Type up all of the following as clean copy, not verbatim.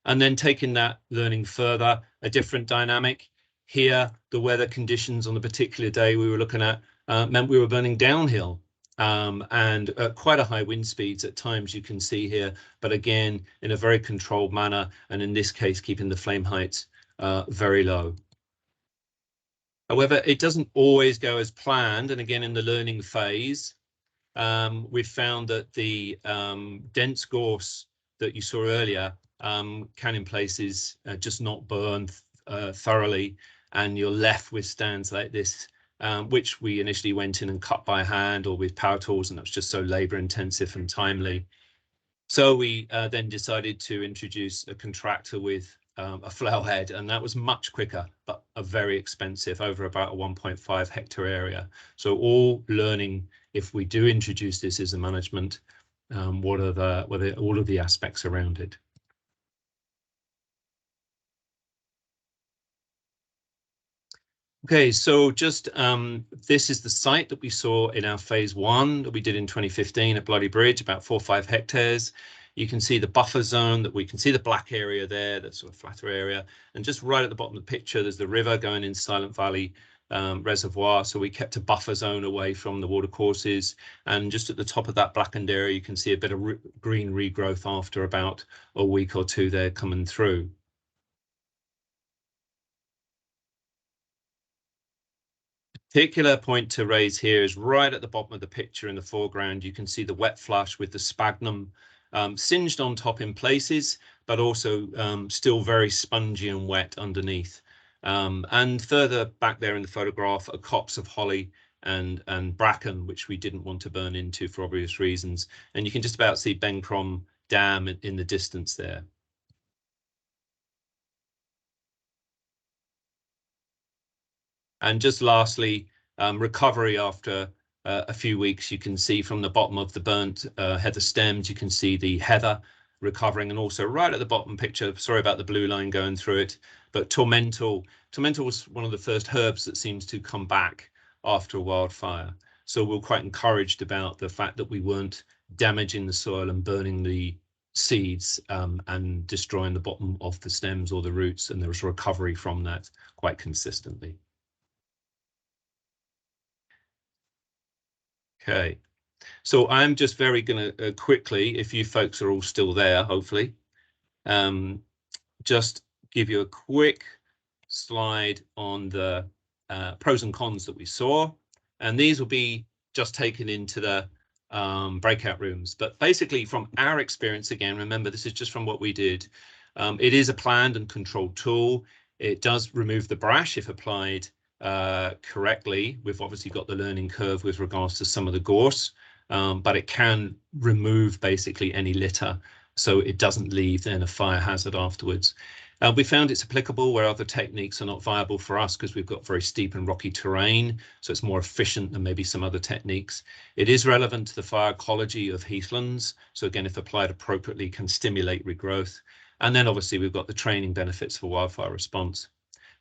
And then taking that learning further, a different dynamic. Here, the weather conditions on the particular day we were looking at meant we were burning downhill and quite a high wind speeds at times, you can see here, but again, in a very controlled manner, and in this case, keeping the flame heights very low. However, it doesn't always go as planned, and again, in the learning phase, we've found that the dense gorse that you saw earlier can in places just not burn thoroughly, and you're left with stands like this, which we initially went in and cut by hand or with power tools, and that was just so labor intensive and timely. So we then decided to introduce a contractor with a flail head, and that was much quicker, but a very expensive, over about a 1.5 hectare area. So all learning, if we do introduce this as a management, what are all of the aspects around it. Okay, so just this is the site that we saw in our phase 1 that we did in 2015 at Bloody Bridge, about 4 or 5 hectares. You can see the buffer zone, that we can see the black area there, that sort of flatter area. And just right at the bottom of the picture, there's the river going in Silent Valley Reservoir. So we kept a buffer zone away from the watercourses. And just at the top of that blackened area, you can see a bit of green regrowth after about a week or two there coming through. Particular point to raise here is right at the bottom of the picture in the foreground. You can see the wet flush with the sphagnum singed on top in places, but also still very spongy and wet underneath. And further back there in the photograph are copse of holly and bracken, which we didn't want to burn into for obvious reasons. And you can just about see Bencrom Dam in the distance there. And just lastly, recovery after a few weeks. You can see from the bottom of the burnt heather stems, you can see the heather recovering, and also right at the bottom picture, sorry about the blue line going through it, but tormental was one of the first herbs that seems to come back after a wildfire. So we're quite encouraged about the fact that we weren't damaging the soil and burning the seeds and destroying the bottom of the stems or the roots, and there was recovery from that quite consistently. Okay, so I'm just very going to quickly, if you folks are all still there, hopefully, just give you a quick slide on the pros and cons that we saw. And these will be just taken into the breakout rooms. But basically, from our experience, again, remember, this is just from what we did. It is a planned and controlled tool. It does remove the brash if applied correctly. We've obviously got the learning curve with regards to some of the gorse, but it can remove basically any litter, so it doesn't leave then a fire hazard afterwards. We found it's applicable where other techniques are not viable for us because we've got very steep and rocky terrain, so it's more efficient than maybe some other techniques. It is relevant to the fire ecology of heathlands, so again, if applied appropriately, can stimulate regrowth. And then obviously we've got the training benefits for wildfire response.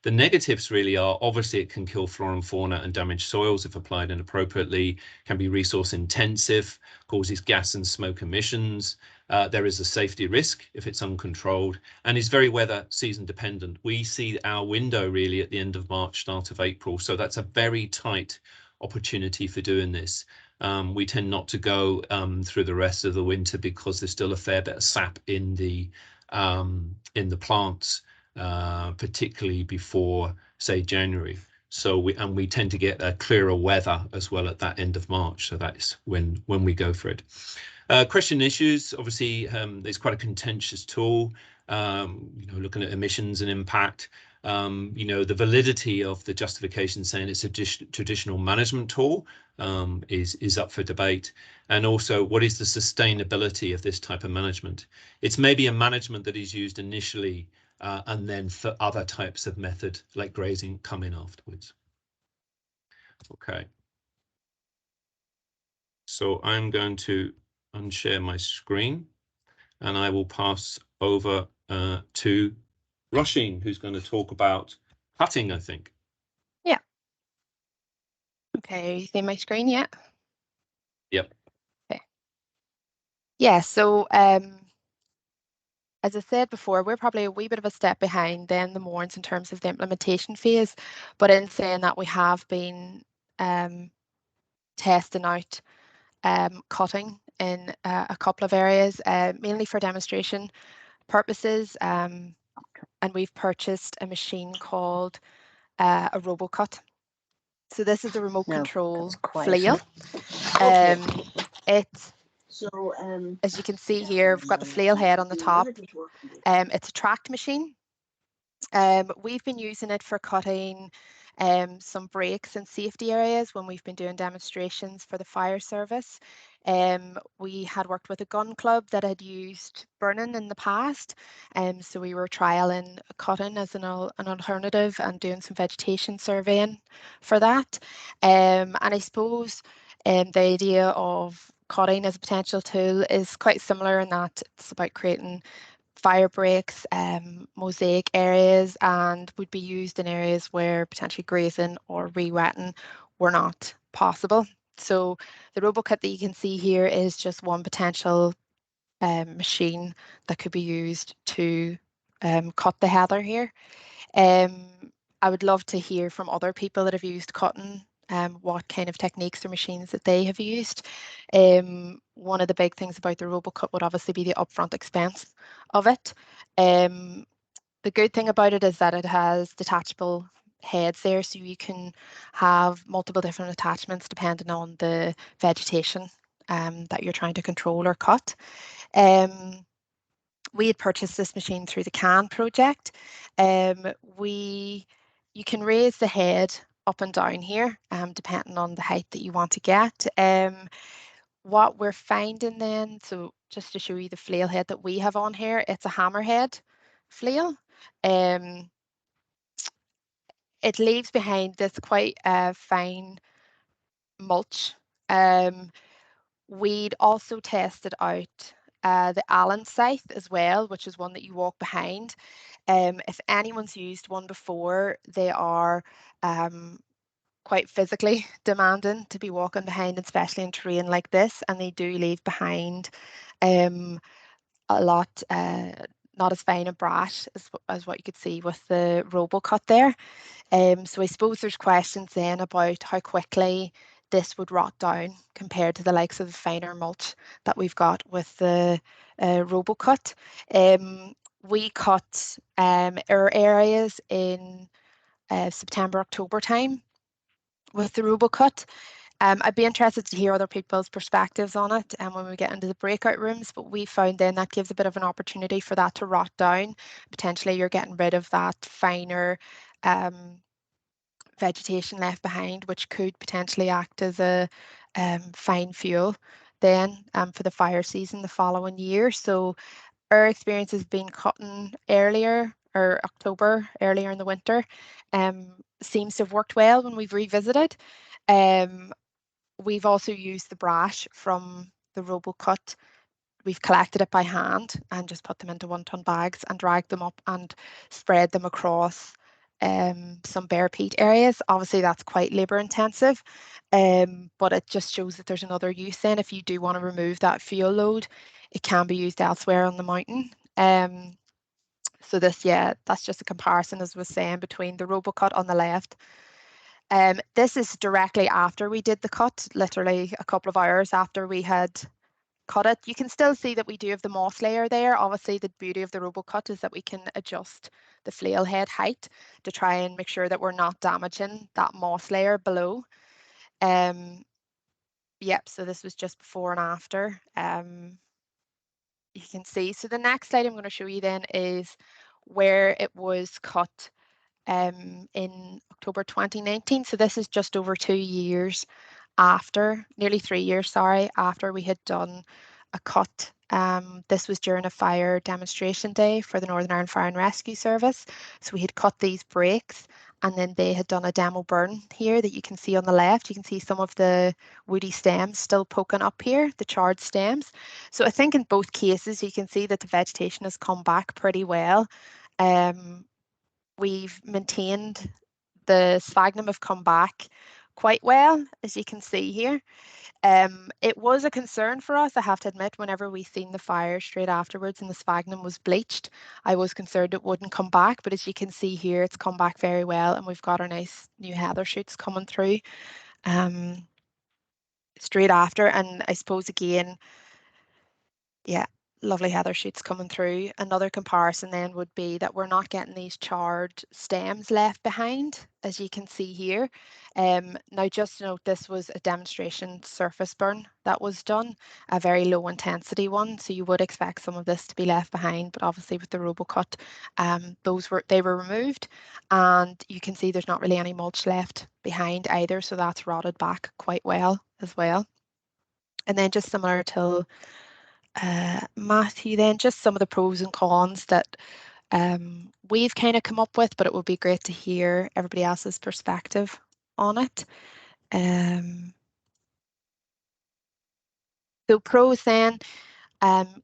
The negatives really are, obviously, it can kill flora and fauna and damage soils if applied inappropriately, can be resource intensive, causes gas and smoke emissions. There is a safety risk if it's uncontrolled, and is very weather season dependent. We see our window really at the end of March, start of April, so that's a very tight opportunity for doing this. We tend not to go through the rest of the winter because there's still a fair bit of sap in the plants. Particularly before, say, January. So we tend to get a clearer weather as well at that end of March. So that's when we go for it. Question issues, obviously, it's quite a contentious tool. Looking at emissions and impact. The validity of the justification saying it's a traditional management tool is up for debate. And also, what is the sustainability of this type of management? It's maybe a management that is used initially and then for other types of method like grazing come in afterwards. Okay. So I'm going to unshare my screen and I will pass over to Roisin, who's going to talk about cutting, I think. Yeah. Okay, are you seeing my screen yet? Yep. Okay. Yeah, so as I said before, we're probably a wee bit of a step behind then the Mourns in terms of the implementation phase. But in saying that, we have been testing out cutting in a couple of areas, mainly for demonstration purposes. And we've purchased a machine called a RoboCut. So this is a remote control flail. It's as you can see here, we've got the flail head on the top. It's a tracked machine. We've been using it for cutting some breaks in safety areas when we've been doing demonstrations for the fire service. We had worked with a gun club that had used burning in the past, so we were trialing cutting as an alternative and doing some vegetation surveying for that. And I suppose the idea of cutting as a potential tool is quite similar in that it's about creating fire breaks, mosaic areas, and would be used in areas where potentially grazing or re-wetting were not possible. So the RoboCut that you can see here is just one potential machine that could be used to cut the heather here. I would love to hear from other people that have used cutting, what kind of techniques or machines that they have used. One of the big things about the RoboCut would obviously be the upfront expense of it. The good thing about it is that it has detachable heads there, so you can have multiple different attachments depending on the vegetation that you're trying to control or cut. We had purchased this machine through the CANN project. You can raise the head up and down here, depending on the height that you want to get. What we're finding then, so just to show you the flail head that we have on here, it's a hammerhead flail. It leaves behind this quite fine mulch. We'd also tested out the Allen scythe as well, which is one that you walk behind. If anyone's used one before, they are quite physically demanding to be walking behind, especially in terrain like this, and they do leave behind a lot, not as fine a brash as what you could see with the RoboCut there. So I suppose there's questions then about how quickly this would rot down compared to the likes of the finer mulch that we've got with the RoboCut. We cut our areas in September, October time with the RoboCut. I'd be interested to hear other people's perspectives on it and when we get into the breakout rooms, but we found then that gives a bit of an opportunity for that to rot down. Potentially you're getting rid of that finer vegetation left behind, which could potentially act as a fine fuel then for the fire season the following year. So our experience has been cutting earlier, or October, earlier in the winter, seems to have worked well when we've revisited. We've also used the brash from the RoboCut. We've collected it by hand and just put them into 1-ton bags and dragged them up and spread them across some bare peat areas. Obviously that's quite labour intensive, but it just shows that there's another use then. If you do want to remove that fuel load, it can be used elsewhere on the mountain. So this, yeah, that's just a comparison, as I was saying, between the RoboCut on the left. This is directly after we did the cut, literally a couple of hours after we had cut it. You can still see that we do have the moss layer there. Obviously the beauty of the RoboCut is that we can adjust the flail head height to try and make sure that we're not damaging that moss layer below. Yep, so this was just before and after. You can see. So the next slide I'm going to show you then is where it was cut in October 2019. So this is just over 2 years after, nearly 3 years, sorry, after we had done a cut. This was during a fire demonstration day for the Northern Ireland Fire and Rescue Service. So we had cut these breaks and then they had done a demo burn here that you can see on the left. You can see some of the woody stems still poking up here, the charred stems. So I think in both cases you can see that the vegetation has come back pretty well. We've maintained the sphagnum have come back quite well, as you can see here. It was a concern for us, I have to admit, whenever we seen the fire straight afterwards and the sphagnum was bleached. I was concerned it wouldn't come back, but as you can see here, it's come back very well, and we've got our nice new heather shoots coming through straight after. And I suppose again, yeah, lovely heather shoots coming through. Another comparison then would be that we're not getting these charred stems left behind, as you can see here. Now, just to note, this was a demonstration surface burn that was done, a very low intensity one, so you would expect some of this to be left behind, but obviously with the RoboCut, they were removed, and you can see there's not really any mulch left behind either, so that's rotted back quite well as well. And then just similar to Matthew, then just some of the pros and cons that we've kind of come up with, but it would be great to hear everybody else's perspective on it. So pros then,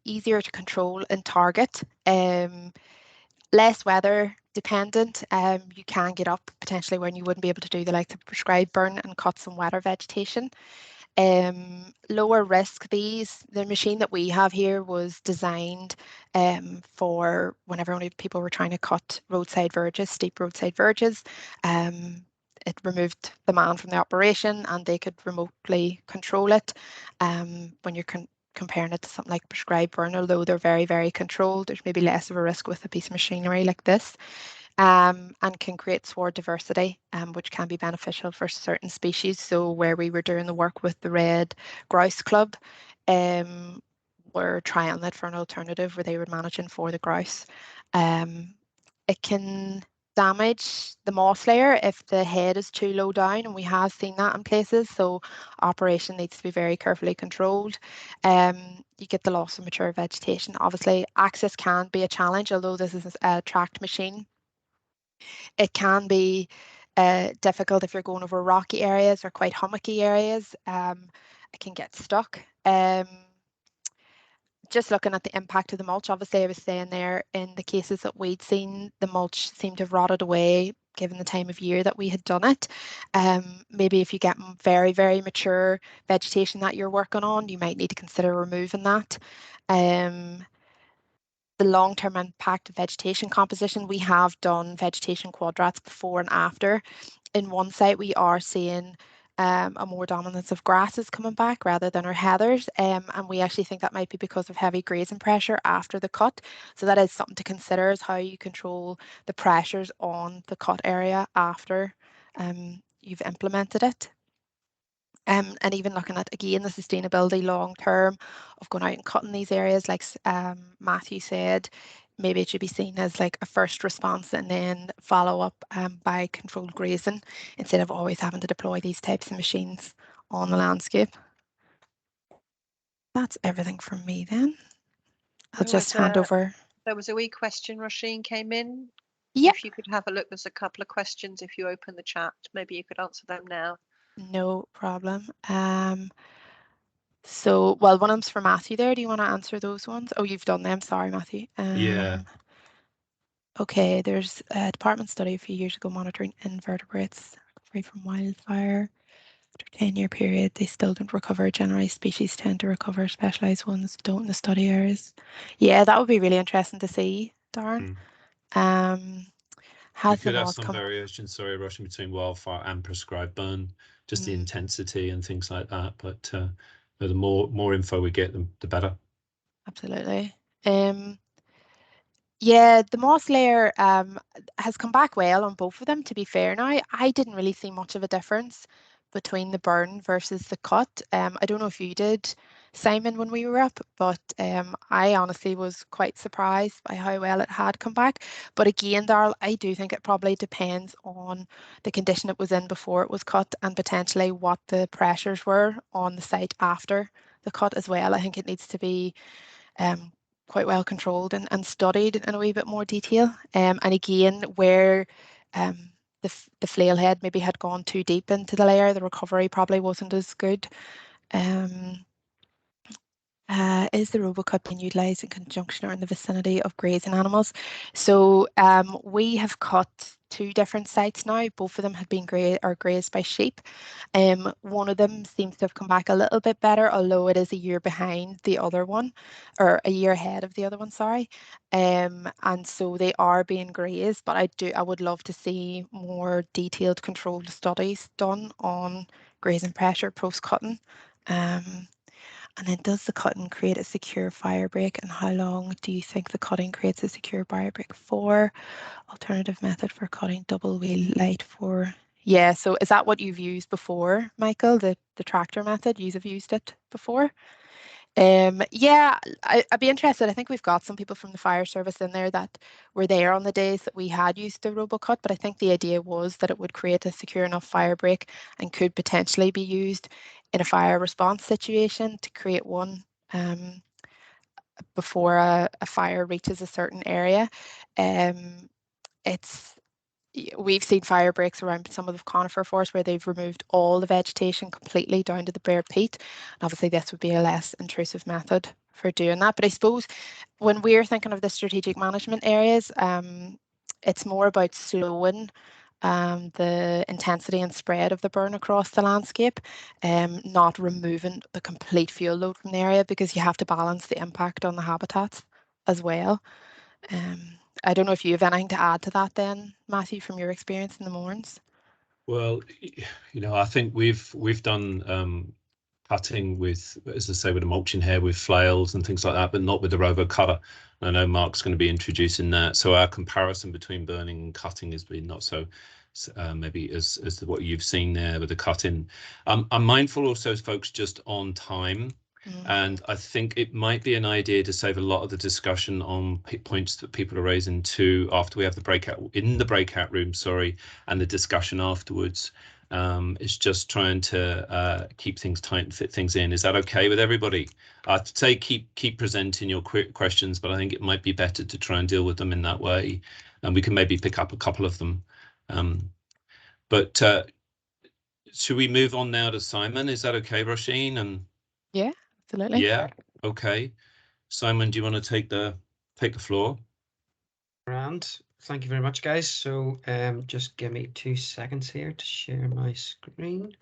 easier to control and target, less weather dependent. You can get up potentially when you wouldn't be able to do the like the prescribed burn and cut some wetter vegetation. Lower risk. The machine that we have here was designed for whenever people were trying to cut roadside verges, steep roadside verges. It removed the man from the operation, and they could remotely control it. When you're comparing it to something like prescribed burn, although they're very, very controlled, there's maybe less of a risk with a piece of machinery like this. And can create sward diversity, which can be beneficial for certain species. So where we were doing the work with the Red Grouse Club, we're trialing it for an alternative where they were managing for the grouse. It can damage the moss layer if the head is too low down, and we have seen that in places, so operation needs to be very carefully controlled. You get the loss of mature vegetation. Obviously, access can be a challenge, although this is a tracked machine. It can be difficult if you're going over rocky areas or quite hummocky areas. It can get stuck. Just looking at the impact of the mulch, obviously I was saying there, in the cases that we'd seen, the mulch seemed to have rotted away given the time of year that we had done it. Maybe if you get very, very mature vegetation that you're working on, you might need to consider removing that. The long-term impact of vegetation composition, we have done vegetation quadrats before and after. In one site, we are seeing a more dominance of grasses coming back rather than our heathers, and we actually think that might be because of heavy grazing pressure after the cut. So that is something to consider, is how you control the pressures on the cut area after you've implemented it. And even looking at, again, the sustainability long term of going out and cutting these areas, like Matthew said, maybe it should be seen as like a first response and then follow up by controlled grazing, instead of always having to deploy these types of machines on the landscape. That's everything from me then. I'll just hand over. There was a wee question, Roisin, came in. Yeah. If you could have a look, there's a couple of questions. If you open the chat, maybe you could answer them now. No problem. So, well, one of them's for Matthew there. Do you want to answer those ones? Oh, you've done them. Sorry, Matthew. Yeah. Okay, there's a department study a few years ago monitoring invertebrates free from wildfire. After a 10-year period, they still don't recover. Generalized species tend to recover. Specialised ones don't in the study areas. Yeah, that would be really interesting to see, Darren. We could have some variation, sorry, Russian between wildfire and prescribed burn, just the intensity and things like that. But the more info we get, the better. Absolutely. Yeah, the moss layer has come back well on both of them, to be fair. Now, I didn't really see much of a difference between the burn versus the cut. I don't know if you did, Simon, when we were up, but I honestly was quite surprised by how well it had come back. But again, Darryl, I do think it probably depends on the condition it was in before it was cut, and potentially what the pressures were on the site after the cut as well. I think it needs to be quite well controlled and studied in a wee bit more detail. And again, where the flail head maybe had gone too deep into the layer, the recovery probably wasn't as good. Is the RoboCut being utilised in conjunction or in the vicinity of grazing animals? So we have cut 2 different sites now. Both of them had been grazed by sheep. One of them seems to have come back a little bit better, although it is a year behind the other one, or a year ahead of the other one, sorry. And so they are being grazed, but I would love to see more detailed controlled studies done on grazing pressure post-cutting. And then, does the cutting create a secure fire break, and how long do you think the cutting creates a secure fire break for? Alternative method for cutting double wheel light for... Yeah, so is that what you've used before, Michael, the tractor method? You have used it before? Yeah, I'd be interested. I think we've got some people from the fire service in there that were there on the days that we had used the RoboCut, but I think the idea was that it would create a secure enough fire break and could potentially be used in a fire response situation to create one before a fire reaches a certain area. We've seen fire breaks around some of the conifer forests where they've removed all the vegetation completely down to the bare peat. And obviously this would be a less intrusive method for doing that. But I suppose when we're thinking of the strategic management areas, it's more about slowing the intensity and spread of the burn across the landscape, not removing the complete fuel load from the area, because you have to balance the impact on the habitats as well. I don't know if you have anything to add to that then, Matthew, from your experience in the Mourns. Well, I think we've done cutting with, as I say, with a mulching hair with flails and things like that, but not with the robo cutter. I know Mark's going to be introducing that. So our comparison between burning and cutting has been not so maybe as what you've seen there with the cutting. I'm mindful also, folks, just on time. And I think it might be an idea to save a lot of the discussion on points that people are raising too after we have the breakout room, and the discussion afterwards. It's just trying to keep things tight and fit things in. Is that okay with everybody? I'd say keep presenting your quick questions, but I think it might be better to try and deal with them in that way, and we can maybe pick up a couple of them. But should we move on now to Simon? Is that okay, Roisin? And yeah, absolutely. Yeah. Okay. Simon, do you want to take the floor? Grand. Thank you very much, guys. So just give me 2 seconds here to share my screen.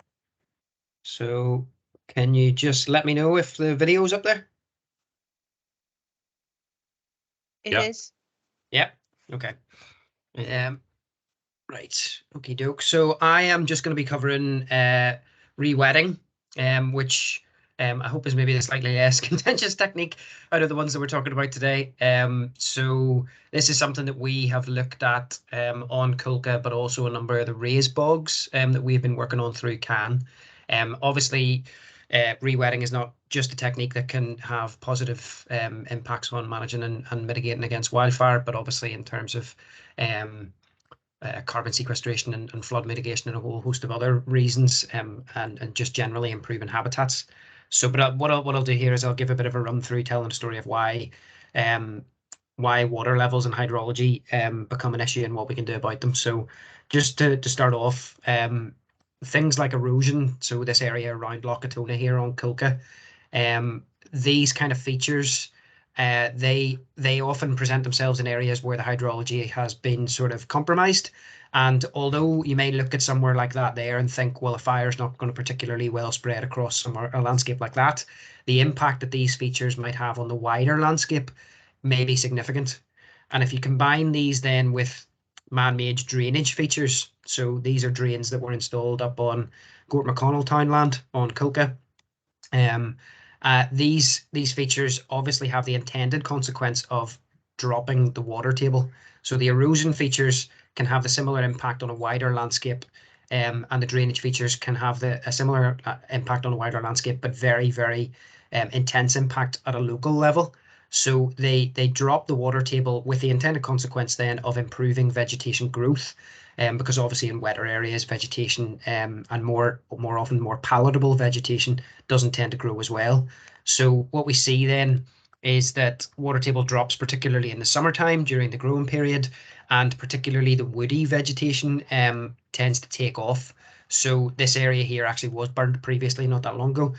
So can you just let me know if the video's up there? It is. Yep. Okay. Right. Okie doke. So I am just going to be covering re-wetting, which I hope is maybe a slightly less contentious technique out of the ones that we're talking about today. So this is something that we have looked at on Kulka, but also a number of the raised bogs that we've been working on through CANN. Obviously, re-wetting is not just a technique that can have positive impacts on managing and mitigating against wildfire, but obviously in terms of carbon sequestration and flood mitigation and a whole host of other reasons, and just generally improving habitats. So, but what I'll do here is I'll give a bit of a run through telling the story of why water levels and hydrology become an issue and what we can do about them. So just to start off, things like erosion, so this area around Lochatoona here on Kulka, these kind of features, they often present themselves in areas where the hydrology has been sort of compromised. And although you may look at somewhere like that there and think, well, a fire's not going to particularly well spread across a landscape like that, the impact that these features might have on the wider landscape may be significant. And if you combine these then with man-made drainage features, so these are drains that were installed up on Gort McConnell townland on Kulka. These features obviously have the intended consequence of dropping the water table. So the erosion features can have the similar impact on a wider landscape, and the drainage features can have a similar impact on a wider landscape, but very, very intense impact at a local level. So they drop the water table with the intended consequence then of improving vegetation growth, because obviously in wetter areas, vegetation and more often more palatable vegetation doesn't tend to grow as well. So what we see then is that water table drops, particularly in the summertime during the growing period, and particularly the woody vegetation tends to take off. So this area here actually was burned previously, not that long ago,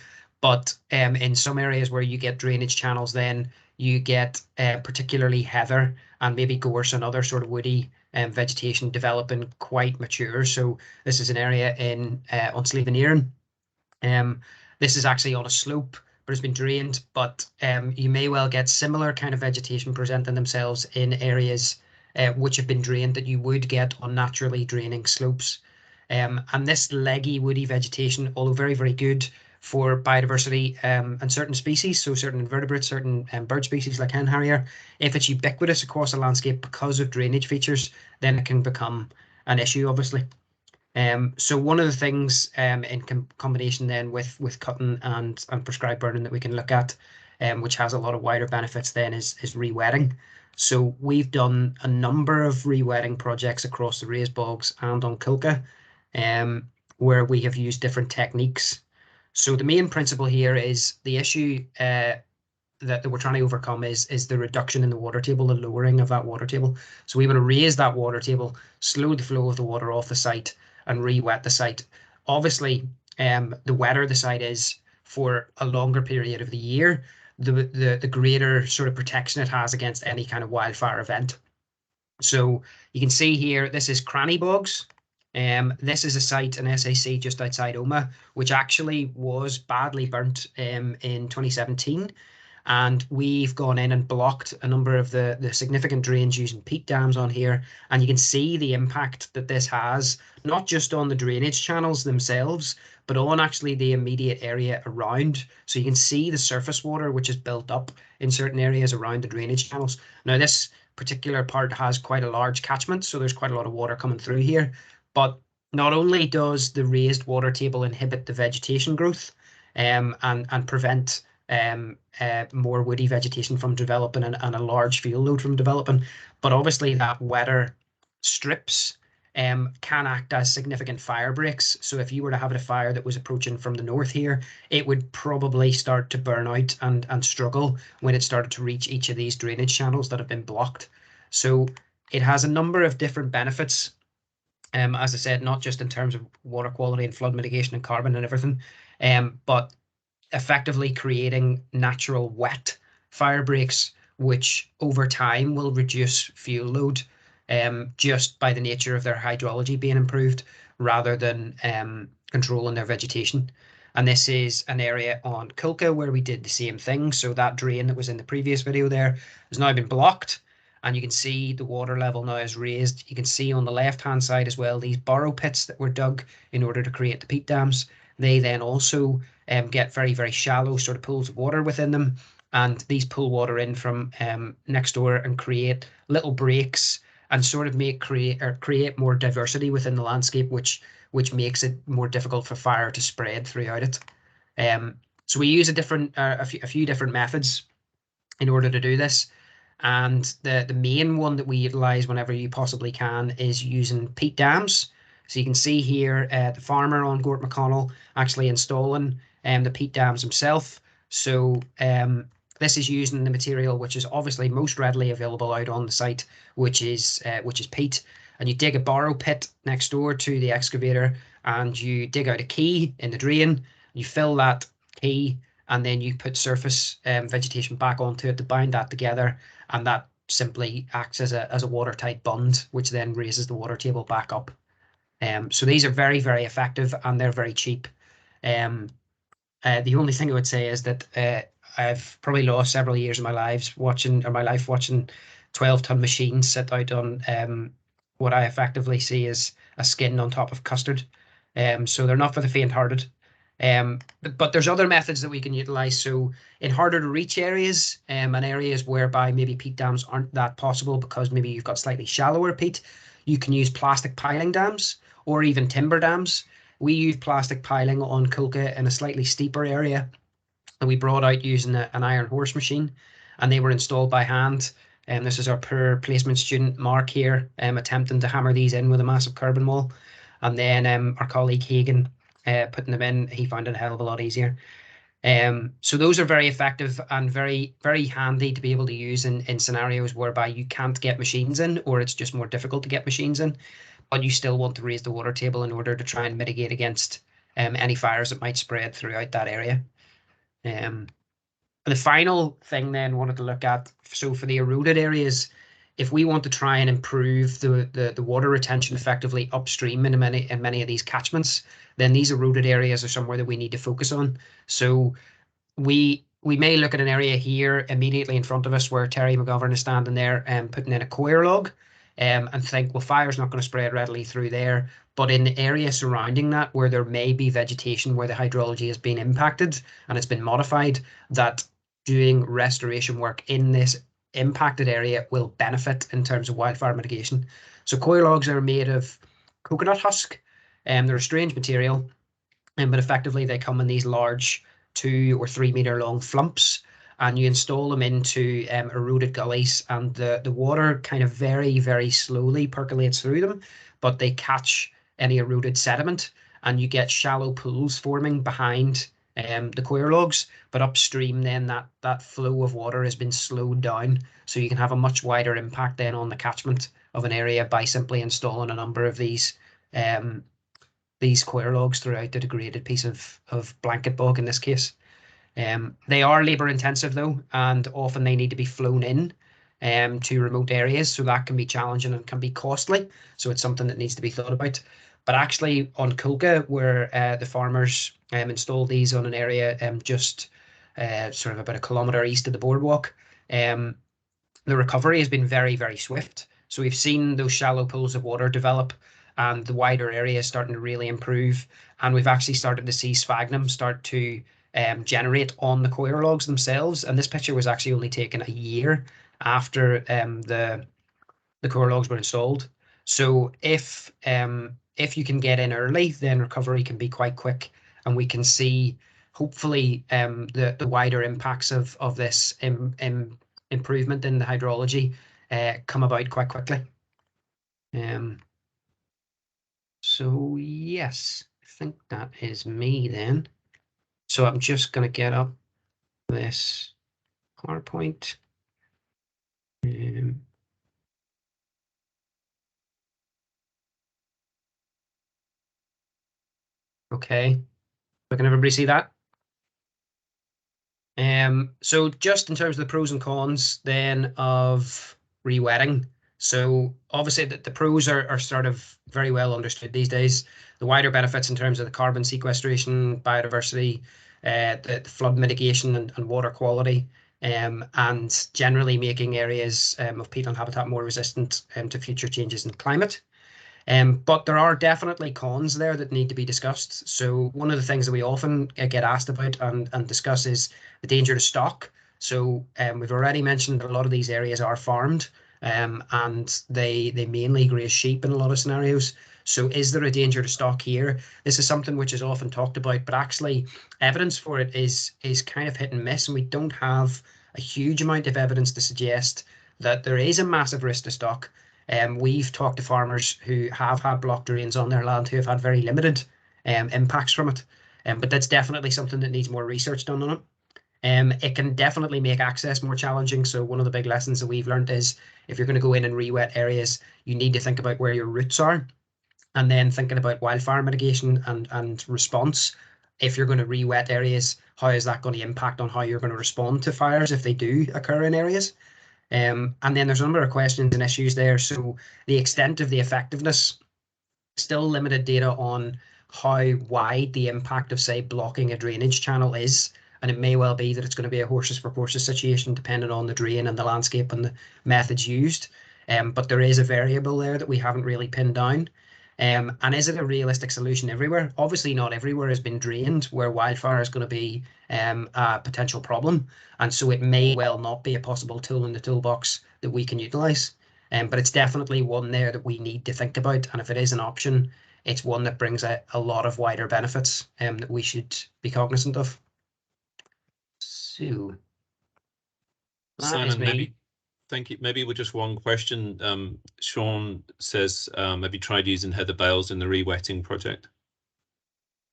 But in some areas where you get drainage channels, then you get particularly heather and maybe gorse and other sort of woody vegetation developing quite mature. So this is an area in Unsleeveneering. This is actually on a slope, but it's been drained. But you may well get similar kind of vegetation presenting themselves in areas which have been drained that you would get on naturally draining slopes. And this leggy woody vegetation, although very, very good for biodiversity and certain species, so certain invertebrates, certain bird species like hen harrier, if it's ubiquitous across a landscape because of drainage features, then it can become an issue, obviously. So one of the things in combination then with cutting and prescribed burning that we can look at, which has a lot of wider benefits then, is re-wetting. So we've done a number of re-wetting projects across the raised bogs and on Cilca, where we have used different techniques. So the main principle here is the issue that we're trying to overcome is the reduction in the water table, the lowering of that water table. So we want to raise that water table, slow the flow of the water off the site, and re-wet the site. Obviously, the wetter the site is for a longer period of the year, the greater sort of protection it has against any kind of wildfire event. So you can see here, this is Cranny Bogs. This is a site in SAC just outside Omagh, which actually was badly burnt in 2017. And we've gone in and blocked a number of the significant drains using peat dams on here. And you can see the impact that this has, not just on the drainage channels themselves, but on actually the immediate area around. So you can see the surface water, which is built up in certain areas around the drainage channels. Now, this particular part has quite a large catchment, so there's quite a lot of water coming through here. But not only does the raised water table inhibit the vegetation growth and prevent more woody vegetation from developing and a large fuel load from developing, but obviously that wetter strips can act as significant fire breaks. So if you were to have a fire that was approaching from the north here, it would probably start to burn out and struggle when it started to reach each of these drainage channels that have been blocked. So it has a number of different benefits. As I said, not just in terms of water quality and flood mitigation and carbon and everything, but effectively creating natural wet fire breaks, which over time will reduce fuel load just by the nature of their hydrology being improved rather than controlling their vegetation. And this is an area on Cilca where we did the same thing. So that drain that was in the previous video there has now been blocked. And you can see the water level now is raised. You can see on the left-hand side as well, these borrow pits that were dug in order to create the peat dams. They then also get very, very shallow sort of pools of water within them. And these pull water in from next door and create little breaks and sort of create more diversity within the landscape, which makes it more difficult for fire to spread throughout it. So we use a few different methods in order to do this. And the main one that we utilize whenever you possibly can is using peat dams. So you can see here the farmer on Gort McConnell actually installing the peat dams himself. So this is using the material which is obviously most readily available out on the site, which is peat. And you dig a borrow pit next door to the excavator, and you dig out a key in the drain. You fill that key, and then you put surface vegetation back onto it to bind that together, and that simply acts as a watertight bund, which then raises the water table back up. So these are very, very effective, and they're very cheap. The only thing I would say is that I've probably lost several years of my life watching 12-ton machines sit out on what I effectively see as a skin on top of custard. So they're not for the faint-hearted. But there's other methods that we can utilize. So in harder to reach areas and areas whereby maybe peat dams aren't that possible because maybe you've got slightly shallower peat, you can use plastic piling dams or even timber dams. We use plastic piling on Cilca in a slightly steeper area, and we brought out using an iron horse machine, and they were installed by hand. And this is our poor placement student Mark here attempting to hammer these in with a massive carbon wall, and then our colleague Hagan putting them in. He found it a hell of a lot easier. So those are very effective and very, very handy to be able to use in scenarios whereby you can't get machines in, or it's just more difficult to get machines in, but you still want to raise the water table in order to try and mitigate against any fires that might spread throughout that area. And the final thing then wanted to look at, so for the eroded areas, if we want to try and improve the water retention effectively upstream in many of these catchments, then these eroded areas are somewhere that we need to focus on. So we may look at an area here immediately in front of us where Terry McGovern is standing there and putting in a coir log, and think, well, fire's not going to spread readily through there. But in the area surrounding that, where there may be vegetation, where the hydrology has been impacted and it's been modified, that doing restoration work in this impacted area will benefit in terms of wildfire mitigation. So coir logs are made of coconut husk, and they're a strange material, but effectively they come in these large 2 or 3 meter long flumps, and you install them into eroded gullies, and the water kind of very, very slowly percolates through them, but they catch any eroded sediment, and you get shallow pools forming behind the coir logs, but upstream then that flow of water has been slowed down, so you can have a much wider impact then on the catchment of an area by simply installing a number of these coir logs throughout the degraded piece of blanket bog in this case. They are labour intensive though, and often they need to be flown in to remote areas, so that can be challenging and can be costly, so it's something that needs to be thought about. But actually on Kulka, where the farmers installed these on an area just sort of about 1 kilometre east of the boardwalk, the recovery has been very, very swift. So we've seen those shallow pools of water develop and the wider area is starting to really improve. And we've actually started to see sphagnum start to generate on the coir logs themselves. And this picture was actually only taken a year after the coir logs were installed. So if you can get in early, then recovery can be quite quick, and we can see hopefully the wider impacts of this improvement in the hydrology come about quite quickly. So yes, I think that is me then. So I'm just going to get up this PowerPoint. Okay, so can everybody see that? So just in terms of the pros and cons then of re-wetting. So obviously the pros are sort of very well understood these days. The wider benefits in terms of the carbon sequestration, biodiversity, the flood mitigation and water quality, and generally making areas of peatland habitat more resistant to future changes in climate. But there are definitely cons there that need to be discussed. So one of the things that we often get asked about and discuss is the danger to stock. So we've already mentioned that a lot of these areas are farmed, and they mainly graze sheep in a lot of scenarios. So is there a danger to stock here? This is something which is often talked about, but actually evidence for it is kind of hit and miss, and we don't have a huge amount of evidence to suggest that there is a massive risk to stock. We've talked to farmers who have had block drains on their land who have had very limited impacts from it, but that's definitely something that needs more research done on it. It can definitely make access more challenging. So one of the big lessons that we've learned is if you're going to go in and re-wet areas, you need to think about where your roots are, and then thinking about wildfire mitigation and response. If you're going to re-wet areas, how is that going to impact on how you're going to respond to fires if they do occur in areas? And then there's a number of questions and issues there. So the extent of the effectiveness, still limited data on how wide the impact of, say, blocking a drainage channel is. And it may well be that it's going to be a horses for courses situation depending on the drain and the landscape and the methods used. But there is a variable there that we haven't really pinned down. And is it a realistic solution everywhere? Obviously not everywhere has been drained where wildfire is going to be a potential problem. And so it may well not be a possible tool in the toolbox that we can utilise. But it's definitely one there that we need to think about. And if it is an option, it's one that brings a lot of wider benefits that we should be cognizant of. So Simon, maybe. Thank you. Maybe with just one question. Sean says, have you tried using heather bales in the re-wetting project?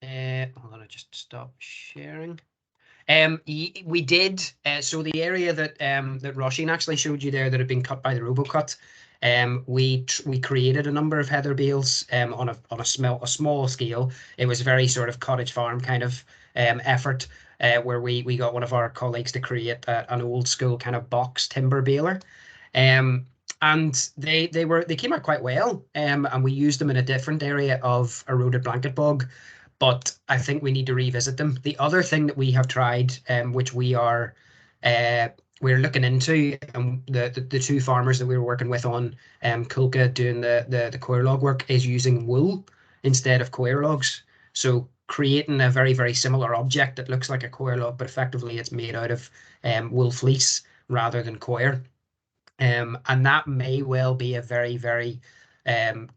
Hold on, I just stop sharing. We did. So the area that that Roisin actually showed you there that had been cut by the RoboCut, we created a number of heather bales on a small scale. It was very sort of cottage farm kind of effort. where we got one of our colleagues to create an old school kind of box timber baler. And they came out quite well, and we used them in a different area of eroded blanket bog, but I think we need to revisit them. The other thing that we have tried, which we're looking into, the two farmers that we were working with on Culca doing the coir log work, is using wool instead of coir logs. So creating a very, very similar object that looks like a coir log, but effectively it's made out of wool fleece rather than coir. And that may well be a very, very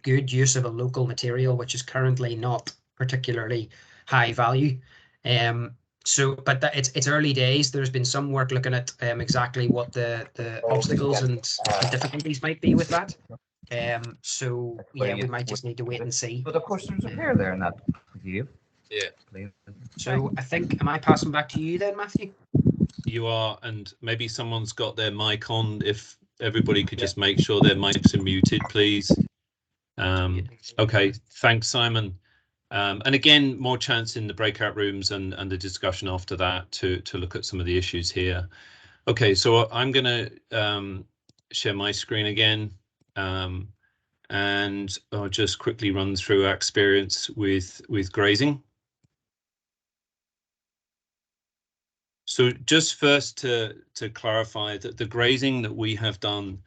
good use of a local material, which is currently not particularly high value. But it's early days. There's been some work looking at exactly what the obstacles and difficulties might be with that. So yeah, we might just need to wait and see. But of course, there's a pair there in that view. Yeah. So I think, am I passing back to you then, Matthew? You are, and maybe someone's got their mic on. If everybody could just make sure their mics are muted, please. Okay, thanks, Simon. And again, more chance in the breakout rooms and the discussion after that to look at some of the issues here. Okay, so I'm going to share my screen again, and I'll just quickly run through our experience with grazing. So just first to clarify that the grazing that we have done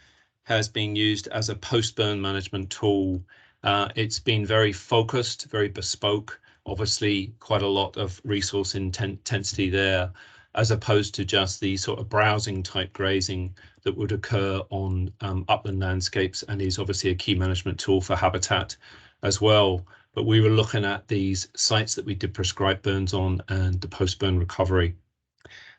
has been used as a post-burn management tool. It's been very focused, very bespoke, obviously quite a lot of resource intensity there, as opposed to just the sort of browsing type grazing that would occur on upland landscapes, and is obviously a key management tool for habitat as well. But we were looking at these sites that we did prescribed burns on and the post-burn recovery.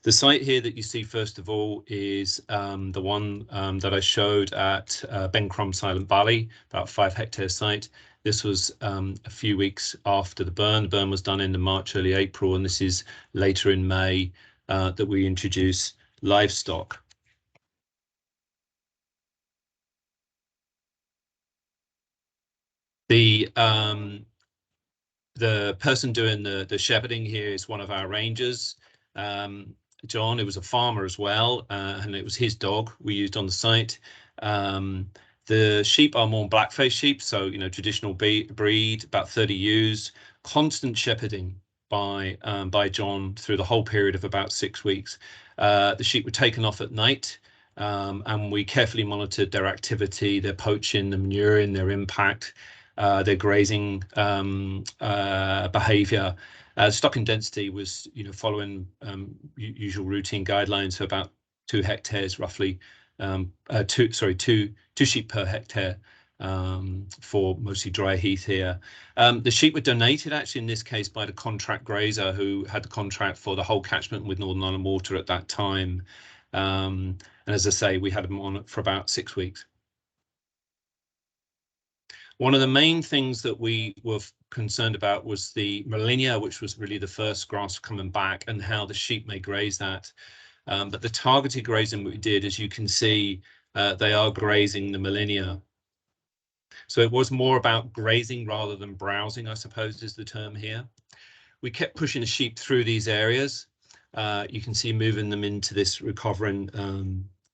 The site here that you see, first of all, is the one that I showed at Ben Crum Silent Valley, about 5 hectare site. This was a few weeks after the burn. The burn was done in March, early April, and this is later in May that we introduce livestock. The person doing the shepherding here is one of our rangers. John, who was a farmer as well, and it was his dog we used on the site. The sheep are more blackface sheep, so, you know, traditional breed, about 30 ewes, constant shepherding by John through the whole period of about 6 weeks. The sheep were taken off at night, and we carefully monitored their activity, their poaching, the manuring, their impact, their grazing behavior. Stocking density was, you know, following usual routine guidelines for about 2 hectares, roughly, two sheep per hectare for mostly dry heath here. The sheep were donated actually in this case by the contract grazer who had the contract for the whole catchment with Northern Ireland Water at that time. And as I say, we had them on for about 6 weeks. One of the main things that we were concerned about was the Molinia, which was really the first grass coming back, and how the sheep may graze that. But the targeted grazing we did, as you can see, they are grazing the Molinia. So it was more about grazing rather than browsing, I suppose is the term here. We kept pushing the sheep through these areas. You can see moving them into this recovering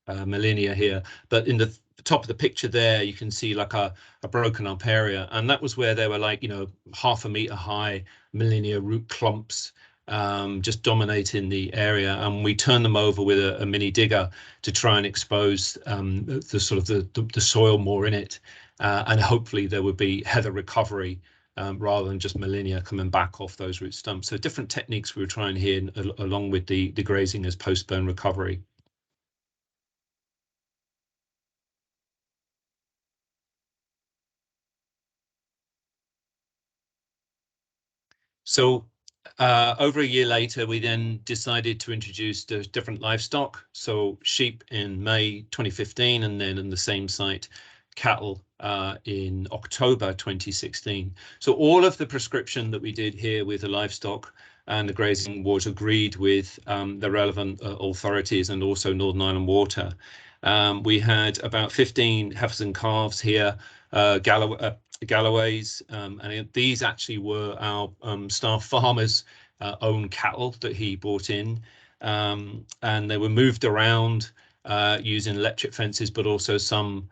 Molinia here, but in the top of the picture there you can see like a broken up area, and that was where there were, like, you know, 1/2 meter high Molinia root clumps just dominating the area, and we turned them over with a mini digger to try and expose the sort of the soil more in it, and hopefully there would be heather recovery rather than just Molinia coming back off those root stumps. So different techniques we were trying here along with the grazing as post-burn recovery. So over a year later, we then decided to introduce the different livestock. So sheep in May 2015, and then in the same site, cattle in October 2016. So all of the prescription that we did here with the livestock and the grazing was agreed with the relevant authorities and also Northern Ireland Water. We had about 15 heifers and calves here, Galloways, and these actually were our staff farmers own cattle that he brought in, and they were moved around using electric fences, but also some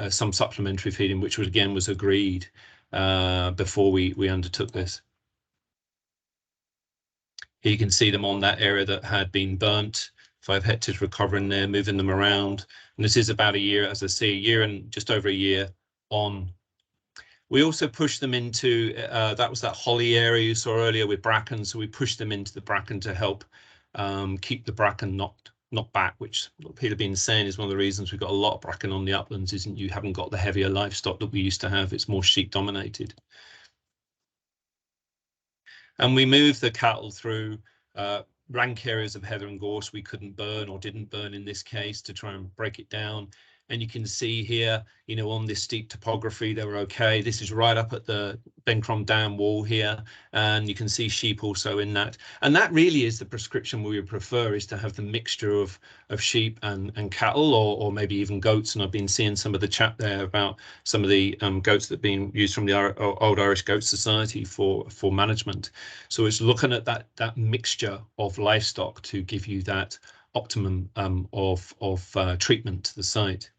supplementary feeding, which was again was agreed before we undertook this. Here you can see them on that area that had been burnt, 5 hectares recovering there, moving them around. And this is about a year, as I say, a year and just over a year on. We also pushed them into, that was that holly area you saw earlier with bracken. So we pushed them into the bracken to help keep the bracken not back, which Peter been saying is one of the reasons we've got a lot of bracken on the uplands, isn't you haven't got the heavier livestock that we used to have. It's more sheep dominated. And we moved the cattle through rank areas of heather and gorse we couldn't burn or didn't burn in this case to try and break it down. And you can see here, you know, on this steep topography, they were okay. This is right up at the Bencrom Dam wall here, and you can see sheep also in that. And that really is the prescription we would prefer, is to have the mixture of sheep and cattle, or maybe even goats. And I've been seeing some of the chat there about some of the goats that have been used from the Old Irish Goat Society for management. So it's looking at that mixture of livestock to give you that optimum of treatment to the site.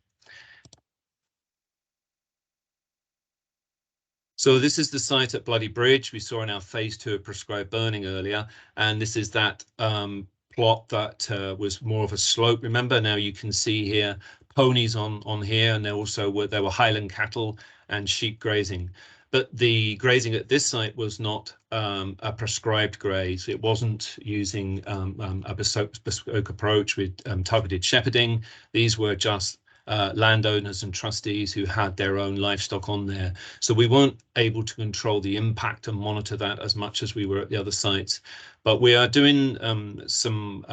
So this is the site at Bloody Bridge. We saw in our phase 2 of prescribed burning earlier, and this is that plot that was more of a slope. Remember, now you can see here ponies on here, and there were Highland cattle and sheep grazing. But the grazing at this site was not a prescribed graze. It wasn't using a bespoke approach with targeted shepherding. These were just landowners and trustees who had their own livestock on there. So we weren't able to control the impact and monitor that as much as we were at the other sites. But we are doing some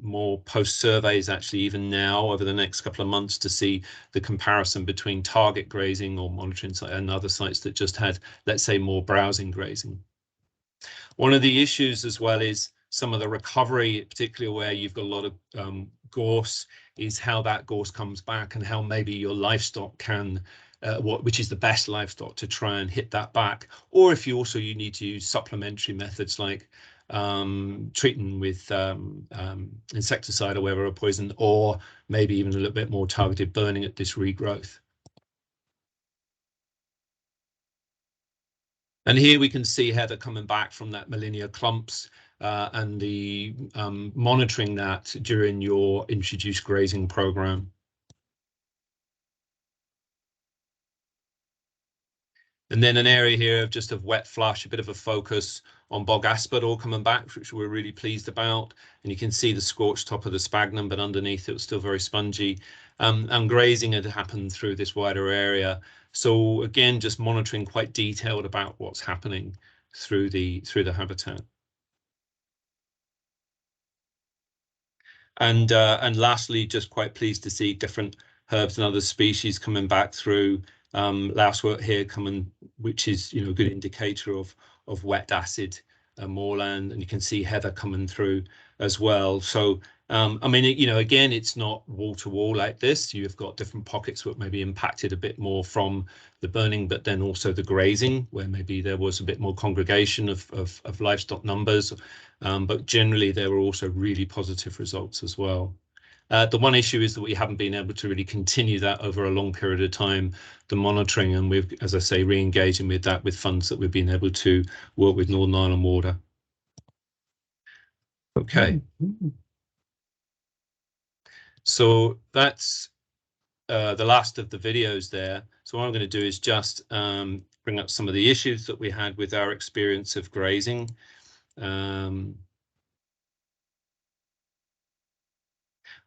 more post surveys actually even now over the next couple of months to see the comparison between target grazing or monitoring site and other sites that just had, let's say, more browsing grazing. One of the issues as well is some of the recovery, particularly where you've got a lot of gorse, is how that gorse comes back and how maybe your livestock can, which is the best livestock to try and hit that back. Or if you need to use supplementary methods like treating with insecticide or whatever, or poison, or maybe even a little bit more targeted burning at this regrowth. And here we can see heather coming back from that Molinia clumps, and the monitoring that during your introduced grazing program. And then an area here of just of wet flush, a bit of a focus on bog asphodel coming back, which we're really pleased about. And you can see the scorched top of the sphagnum, but underneath it was still very spongy. And grazing had happened through this wider area. So again, just monitoring quite detailed about what's happening through the habitat. And lastly, just quite pleased to see different herbs and other species coming back through. Lousewort here coming, which is, you know, a good indicator of wet acid moorland, and you can see heather coming through as well. So I mean, you know, again, it's not wall to wall like this. You've got different pockets that may be impacted a bit more from the burning, but then also the grazing, where maybe there was a bit more congregation of livestock numbers. But generally, there were also really positive results as well. The one issue is that we haven't been able to really continue that over a long period of time, the monitoring, and we've, as I say, re-engaging with that with funds that we've been able to work with Northern Ireland Water. Okay. So that's the last of the videos there. So what I'm going to do is just bring up some of the issues that we had with our experience of grazing.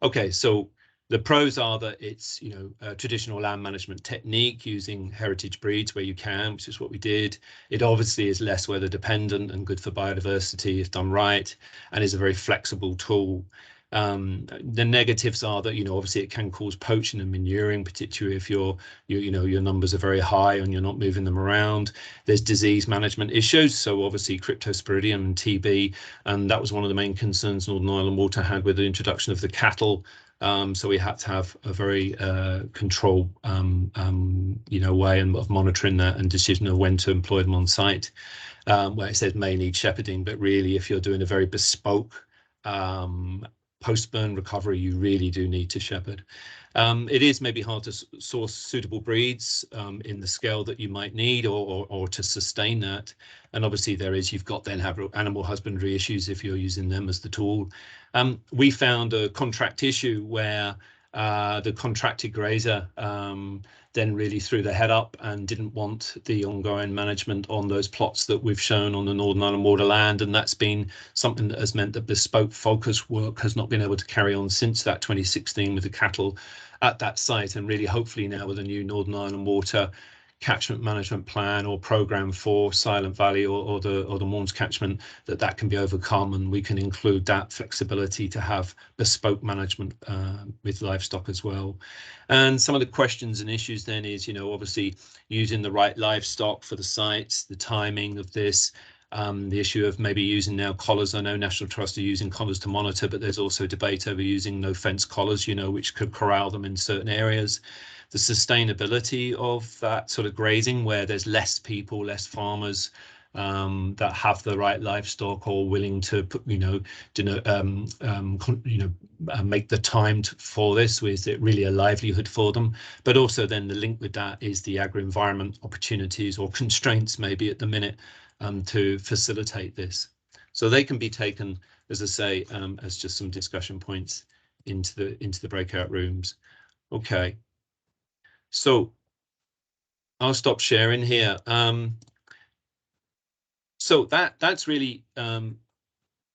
Okay, so the pros are that it's, you know, a traditional land management technique using heritage breeds where you can, which is what we did. It obviously is less weather dependent and good for biodiversity if done right, and is a very flexible tool. The negatives are that, you know, obviously it can cause poaching and manuring, particularly if your numbers are very high and you're not moving them around. There's disease management issues, so obviously Cryptosporidium and TB, and that was one of the main concerns Northern Ireland Water had with the introduction of the cattle So we had to have a very controlled, way of monitoring that and decision of when to employ them on site. Where it says may need shepherding, but really, if you're doing a very bespoke post-burn recovery, you really do need to shepherd. It is maybe hard to source suitable breeds in the scale that you might need or to sustain that. And obviously you've got then have animal husbandry issues if you're using them as the tool. We found a contract issue where the contracted grazer then really threw their head up and didn't want the ongoing management on those plots that we've shown on the Northern Ireland borderland, and that's been something that has meant that bespoke focus work has not been able to carry on since that 2016 with the cattle at that site. And really, hopefully now with a new Northern Ireland water catchment management plan or program for Silent Valley or the Mourns catchment, that can be overcome, and we can include that flexibility to have bespoke management with livestock as well. And some of the questions and issues then is, obviously using the right livestock for the sites, the timing of this, the issue of maybe using now collars. I know National Trust are using collars to monitor, but there's also debate over using no fence collars, which could corral them in certain areas. The sustainability of that sort of grazing, where there's less people, less farmers that have the right livestock or willing to put, make the time for this. Is it really a livelihood for them? But also then the link with that is the agri-environment opportunities or constraints maybe at the minute to facilitate this. So they can be taken, as I say, as just some discussion points into the breakout rooms. Okay. So I'll stop sharing here. So that's really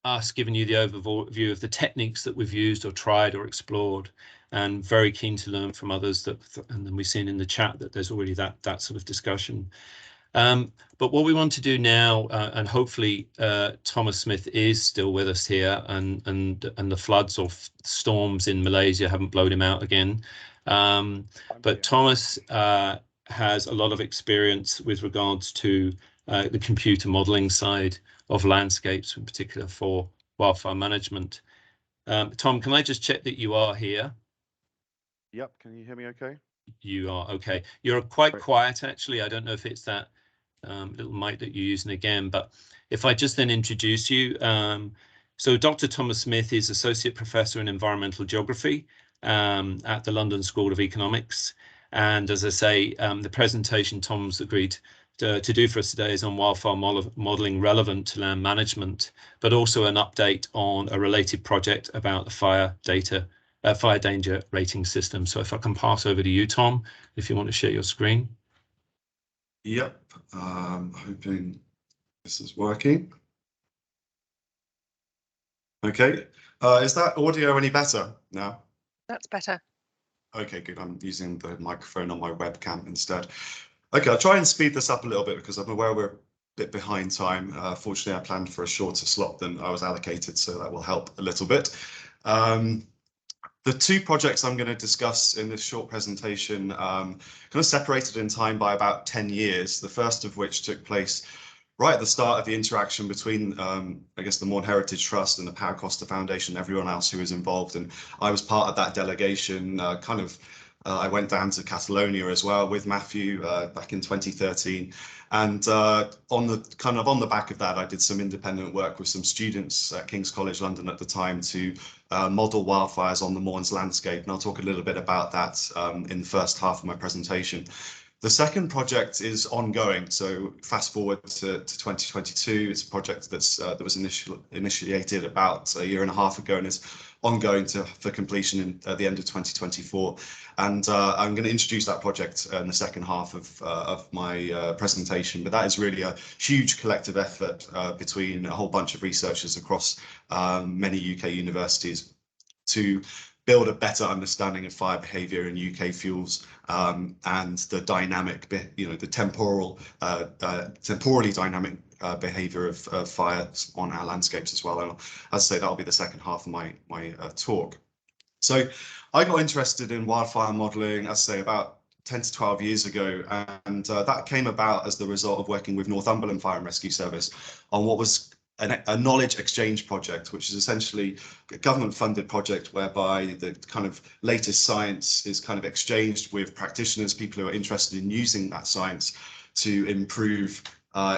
us giving you the overview of the techniques that we've used or tried or explored, and very keen to learn from others. And then we've seen in the chat that there's already that sort of discussion. But what we want to do now, and hopefully Thomas Smith is still with us here, and the floods or storms in Malaysia haven't blown him out again. But Thomas has a lot of experience with regards to the computer modelling side of landscapes, in particular for wildfire management. Tom, can I just check that you are here? Yep, can you hear me okay? You are, okay. You're quite quiet, actually. I don't know if it's that little mic that you're using again, but if I just then introduce you. So Dr. Thomas Smith is Associate Professor in Environmental Geography at the London School of Economics. And as I say, the presentation Tom's agreed to do for us today is on wildfire modelling relevant to land management, but also an update on a related project about the fire danger rating system. So if I can pass over to you, Tom, if you want to share your screen. Yep, hoping this is working. Okay, is that audio any better now? That's better. Okay, good. I'm using the microphone on my webcam instead. Okay, I'll try and speed this up a little bit because I'm aware we're a bit behind time. Fortunately, I planned for a shorter slot than I was allocated, so that will help a little bit. The two projects I'm going to discuss in this short presentation kind of separated in time by about 10 years, the first of which took place right at the start of the interaction between, I guess, the Mourne Heritage Trust and the Power Costa Foundation, everyone else who was involved. And I was part of that delegation. I went down to Catalonia as well with Matthew back in 2013. And on the back of that, I did some independent work with some students at King's College London at the time to model wildfires on the Mournes landscape. And I'll talk a little bit about that in the first half of my presentation. The second project is ongoing. So fast forward to 2022, it's a project that was initiated about a year and a half ago and is ongoing for completion at the end of 2024. And I'm going to introduce that project in the second half of my presentation. But that is really a huge collective effort between a whole bunch of researchers across many UK universities to build a better understanding of fire behaviour in UK fuels and the dynamic, the temporally dynamic behaviour of fire on our landscapes as well. And as I say, that'll be the second half of my talk. So I got interested in wildfire modelling, as I say, about 10 to 12 years ago, and that came about as the result of working with Northumberland Fire and Rescue Service on what was a knowledge exchange project, which is essentially a government-funded project whereby the kind of latest science is kind of exchanged with practitioners, people who are interested in using that science to improve,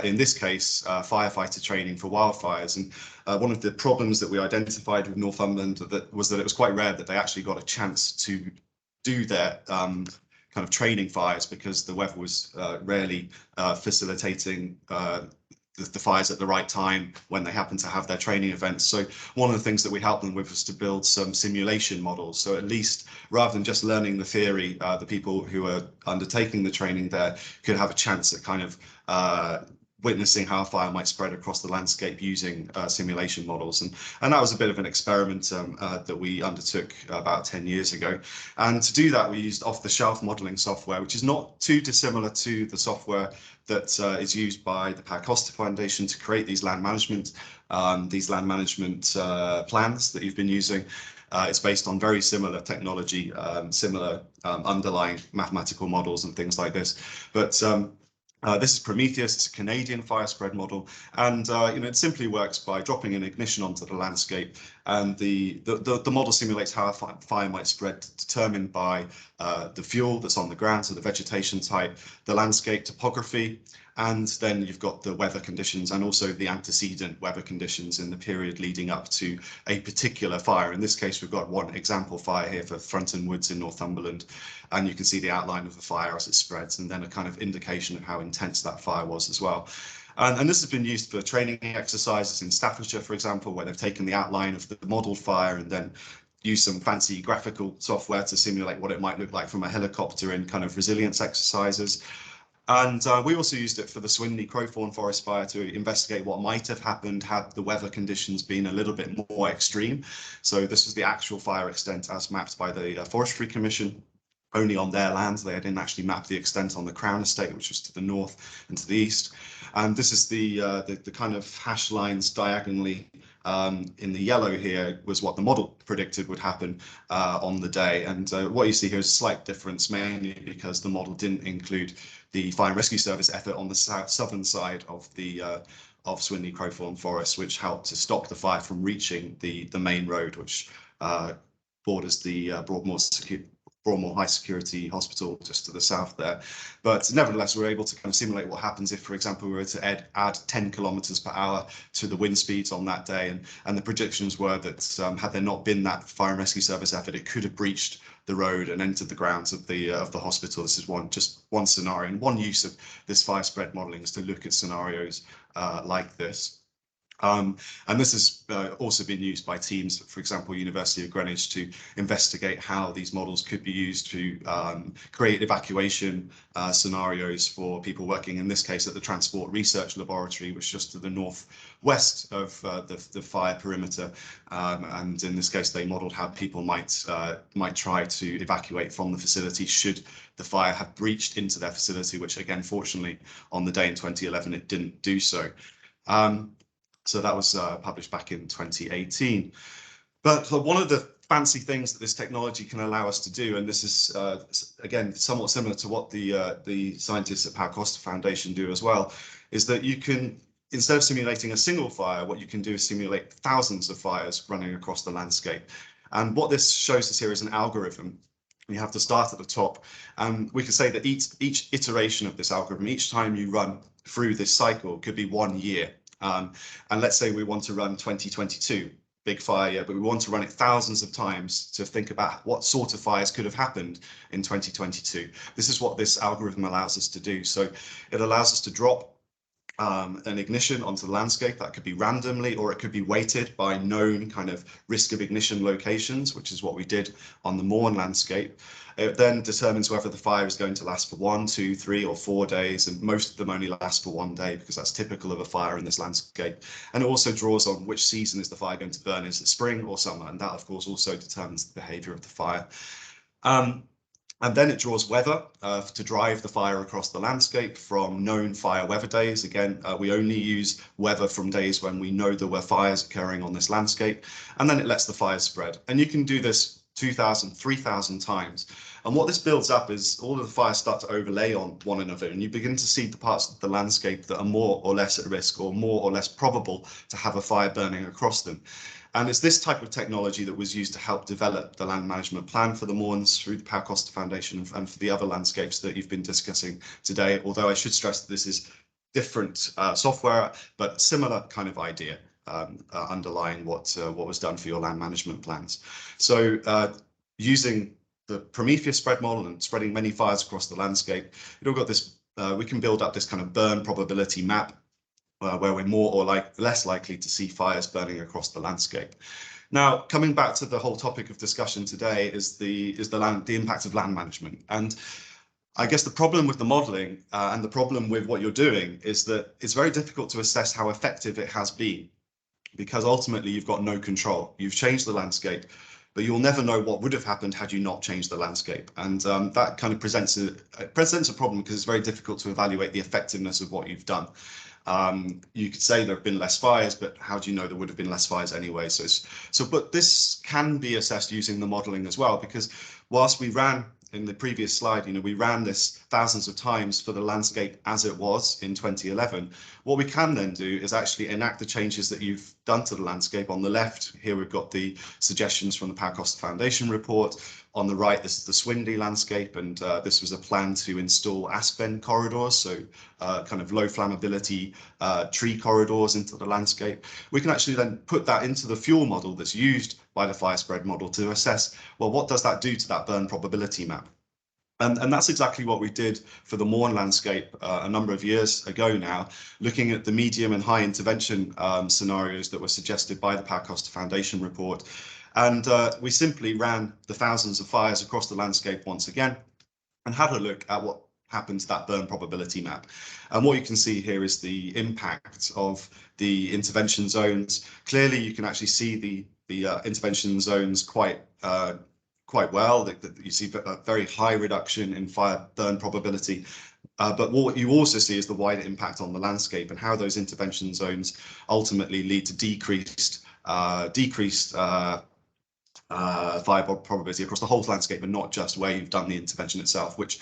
in this case, firefighter training for wildfires. And one of the problems that we identified with Northumberland was that it was quite rare that they actually got a chance to do their kind of training fires, because the weather was rarely facilitating the fires at the right time when they happen to have their training events. So one of the things that we helped them with was to build some simulation models. So at least rather than just learning the theory, the people who are undertaking the training there could have a chance at kind of witnessing how fire might spread across the landscape using simulation models. And that was a bit of an experiment that we undertook about 10 years ago. And to do that, we used off-the-shelf modeling software, which is not too dissimilar to the software that is used by the Costa Foundation to create these land management plans that you've been using. It's based on very similar technology, similar underlying mathematical models and things like this. But this is Prometheus. It's a Canadian fire spread model, and it simply works by dropping an ignition onto the landscape, and the model simulates how a fire might spread, determined by the fuel that's on the ground, so the vegetation type, the landscape topography, and then you've got the weather conditions and also the antecedent weather conditions in the period leading up to a particular fire. In this case, we've got one example fire here for Thronton Woods in Northumberland, and you can see the outline of the fire as it spreads, and then a kind of indication of how intense that fire was as well. And this has been used for training exercises in Staffordshire, for example, where they've taken the outline of the modelled fire and then use some fancy graphical software to simulate what it might look like from a helicopter in kind of resilience exercises. And we also used it for the Swindley Crowthorne Forest fire to investigate what might have happened had the weather conditions been a little bit more extreme. So this was the actual fire extent as mapped by the Forestry Commission, only on their lands. They didn't actually map the extent on the Crown Estate, which was to the north and to the east. And this is the kind of hash lines diagonally in the yellow here was what the model predicted would happen on the day. And what you see here is a slight difference, mainly because the model didn't include the Fire and Rescue Service effort on the southern side of the of Swindley Crowthorne Forest, which helped to stop the fire from reaching the main road, which borders the Broadmoor High Security Hospital just to the south there. But nevertheless, we're able to kind of simulate what happens if, for example, we were to add 10 kilometers per hour to the wind speeds on that day. And the predictions were that had there not been that Fire and Rescue Service effort, it could have breached the road and entered the grounds of the hospital. This is just one scenario, and one use of this fire spread modelling is to look at scenarios like this. And this has also been used by teams, for example, University of Greenwich, to investigate how these models could be used to create evacuation scenarios for people working, in this case, at the Transport Research Laboratory, which is just to the northwest of the fire perimeter. And in this case, they modelled how people might try to evacuate from the facility should the fire have breached into their facility, which, again, fortunately, on the day in 2011, it didn't do so. So that was published back in 2018. But one of the fancy things that this technology can allow us to do, and this is, again, somewhat similar to what the scientists at Pau Costa Foundation do as well, is that you can, instead of simulating a single fire, what you can do is simulate thousands of fires running across the landscape. And what this shows us here is an algorithm. You have to start at the top. And we can say that each iteration of this algorithm, each time you run through this cycle, could be 1 year. And let's say we want to run 2022, big fire year, but we want to run it thousands of times to think about what sort of fires could have happened in 2022. This is what this algorithm allows us to do. So it allows us to drop an ignition onto the landscape. That could be randomly, or it could be weighted by known kind of risk of ignition locations, which is what we did on the Mourne landscape. It then determines whether the fire is going to last for 1, 2, 3, or 4 days, and most of them only last for 1 day because that's typical of a fire in this landscape. And it also draws on which season is the fire going to burn, is it spring or summer? And that, of course, also determines the behavior of the fire. And then it draws weather to drive the fire across the landscape from known fire weather days. Again, we only use weather from days when we know there were fires occurring on this landscape. And then it lets the fire spread. And you can do this 2,000, 3,000 times. And what this builds up is all of the fires start to overlay on one another, and you begin to see the parts of the landscape that are more or less at risk or more or less probable to have a fire burning across them. And it's this type of technology that was used to help develop the land management plan for the Mourns through the Power Costa Foundation and for the other landscapes that you've been discussing today. Although I should stress that this is different software, but similar kind of idea underlying what was done for your land management plans. So using the Prometheus spread model and spreading many fires across the landscape, you've got this. We can build up this kind of burn probability map where we're more or less likely to see fires burning across the landscape. Now, coming back to the whole topic of discussion today is the impact of land management. And I guess the problem with the modelling and the problem with what you're doing is that it's very difficult to assess how effective it has been, because ultimately you've got no control. You've changed the landscape, but you'll never know what would have happened had you not changed the landscape. And that kind of presents a problem, because it's very difficult to evaluate the effectiveness of what you've done. You could say there have been less fires, but how do you know there would have been less fires anyway? But this can be assessed using the modelling as well, because whilst we ran in the previous slide, we ran this thousands of times for the landscape as it was in 2011. What we can then do is actually enact the changes that you've done to the landscape. On the left here, we've got the suggestions from the Power Costa Foundation report. On the right, this is the Swindley landscape, and this was a plan to install aspen corridors, so kind of low flammability tree corridors into the landscape. We can actually then put that into the fuel model that's used by the fire spread model to assess, well, what does that do to that burn probability map? And that's exactly what we did for the Mourne landscape a number of years ago now, looking at the medium and high intervention scenarios that were suggested by the Power Costa Foundation report. And we simply ran the thousands of fires across the landscape once again and had a look at what happened to that burn probability map. And what you can see here is the impact of the intervention zones. Clearly, you can actually see the intervention zones quite well. You see a very high reduction in fire burn probability. But what you also see is the wider impact on the landscape and how those intervention zones ultimately lead to decreased fire probability across the whole landscape, and not just where you've done the intervention itself, which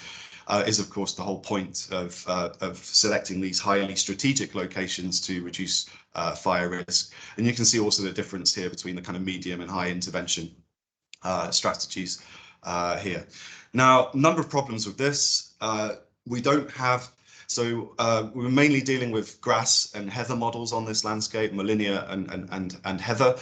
is of course the whole point of selecting these highly strategic locations to reduce fire risk. And you can see also the difference here between the kind of medium and high intervention strategies here. Now, a number of problems with this. We don't have, so we're mainly dealing with grass and heather models on this landscape, Molinia and heather.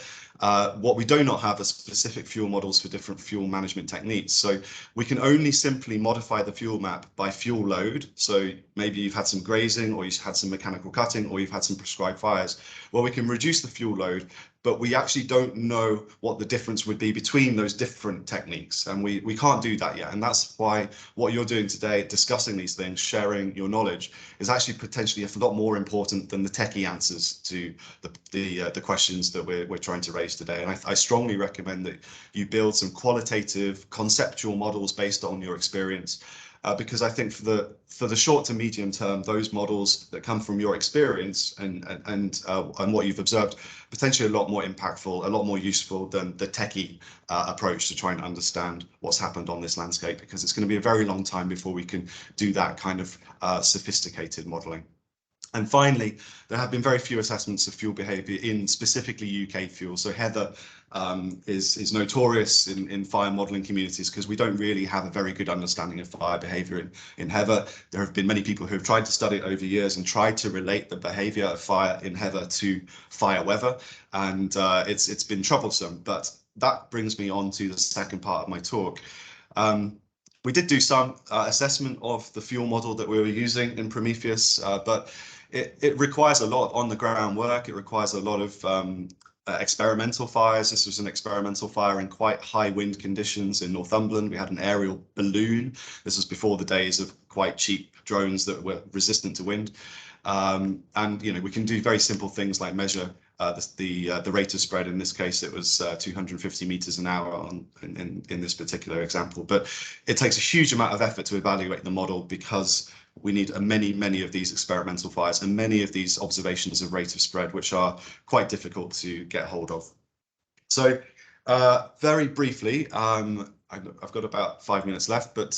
What we do not have are specific fuel models for different fuel management techniques. So we can only simply modify the fuel map by fuel load. So maybe you've had some grazing, or you've had some mechanical cutting, or you've had some prescribed fires. Well, we can reduce the fuel load, but we actually don't know what the difference would be between those different techniques. And we can't do that yet. And that's why what you're doing today, discussing these things, sharing your knowledge, is actually potentially a lot more important than the techie answers to the questions that we're trying to raise today. And I strongly recommend that you build some qualitative conceptual models based on your experience, because I think for the short to medium term, those models that come from your experience and what you've observed, potentially a lot more impactful, a lot more useful than the techie approach to try and understand what's happened on this landscape, because it's going to be a very long time before we can do that kind of sophisticated modelling. And finally, there have been very few assessments of fuel behaviour in specifically UK fuels. So heather is notorious in fire modelling communities because we don't really have a very good understanding of fire behaviour in heather. There have been many people who have tried to study it over years and tried to relate the behaviour of fire in heather to fire weather, and it's been troublesome. But that brings me on to the second part of my talk. We did do some assessment of the fuel model that we were using in Prometheus, but it requires a lot of on-the-ground work. It requires a lot of experimental fires. This was an experimental fire in quite high wind conditions in Northumberland. We had an aerial balloon. This was before the days of quite cheap drones that were resistant to wind. And we can do very simple things like measure the rate of spread. In this case, it was 250 meters an hour in this particular example. But it takes a huge amount of effort to evaluate the model, because we need many of these experimental fires and many of these observations of rate of spread, which are quite difficult to get hold of. So Very briefly, I've got about 5 minutes left, but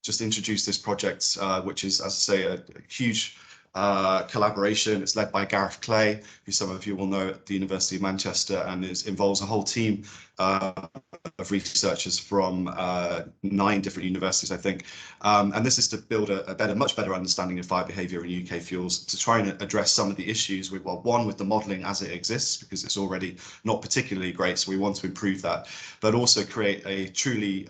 just introduce this project, which is, as I say, a huge collaboration. It's led by Gareth Clay, who some of you will know at the University of Manchester, and involves a whole team of researchers from 9 different universities, I think. And this is to build a much better understanding of fire behaviour in UK fuels, to try and address some of the issues with, well, one, with the modelling as it exists, because it's already not particularly great, so we want to improve that, but also create a truly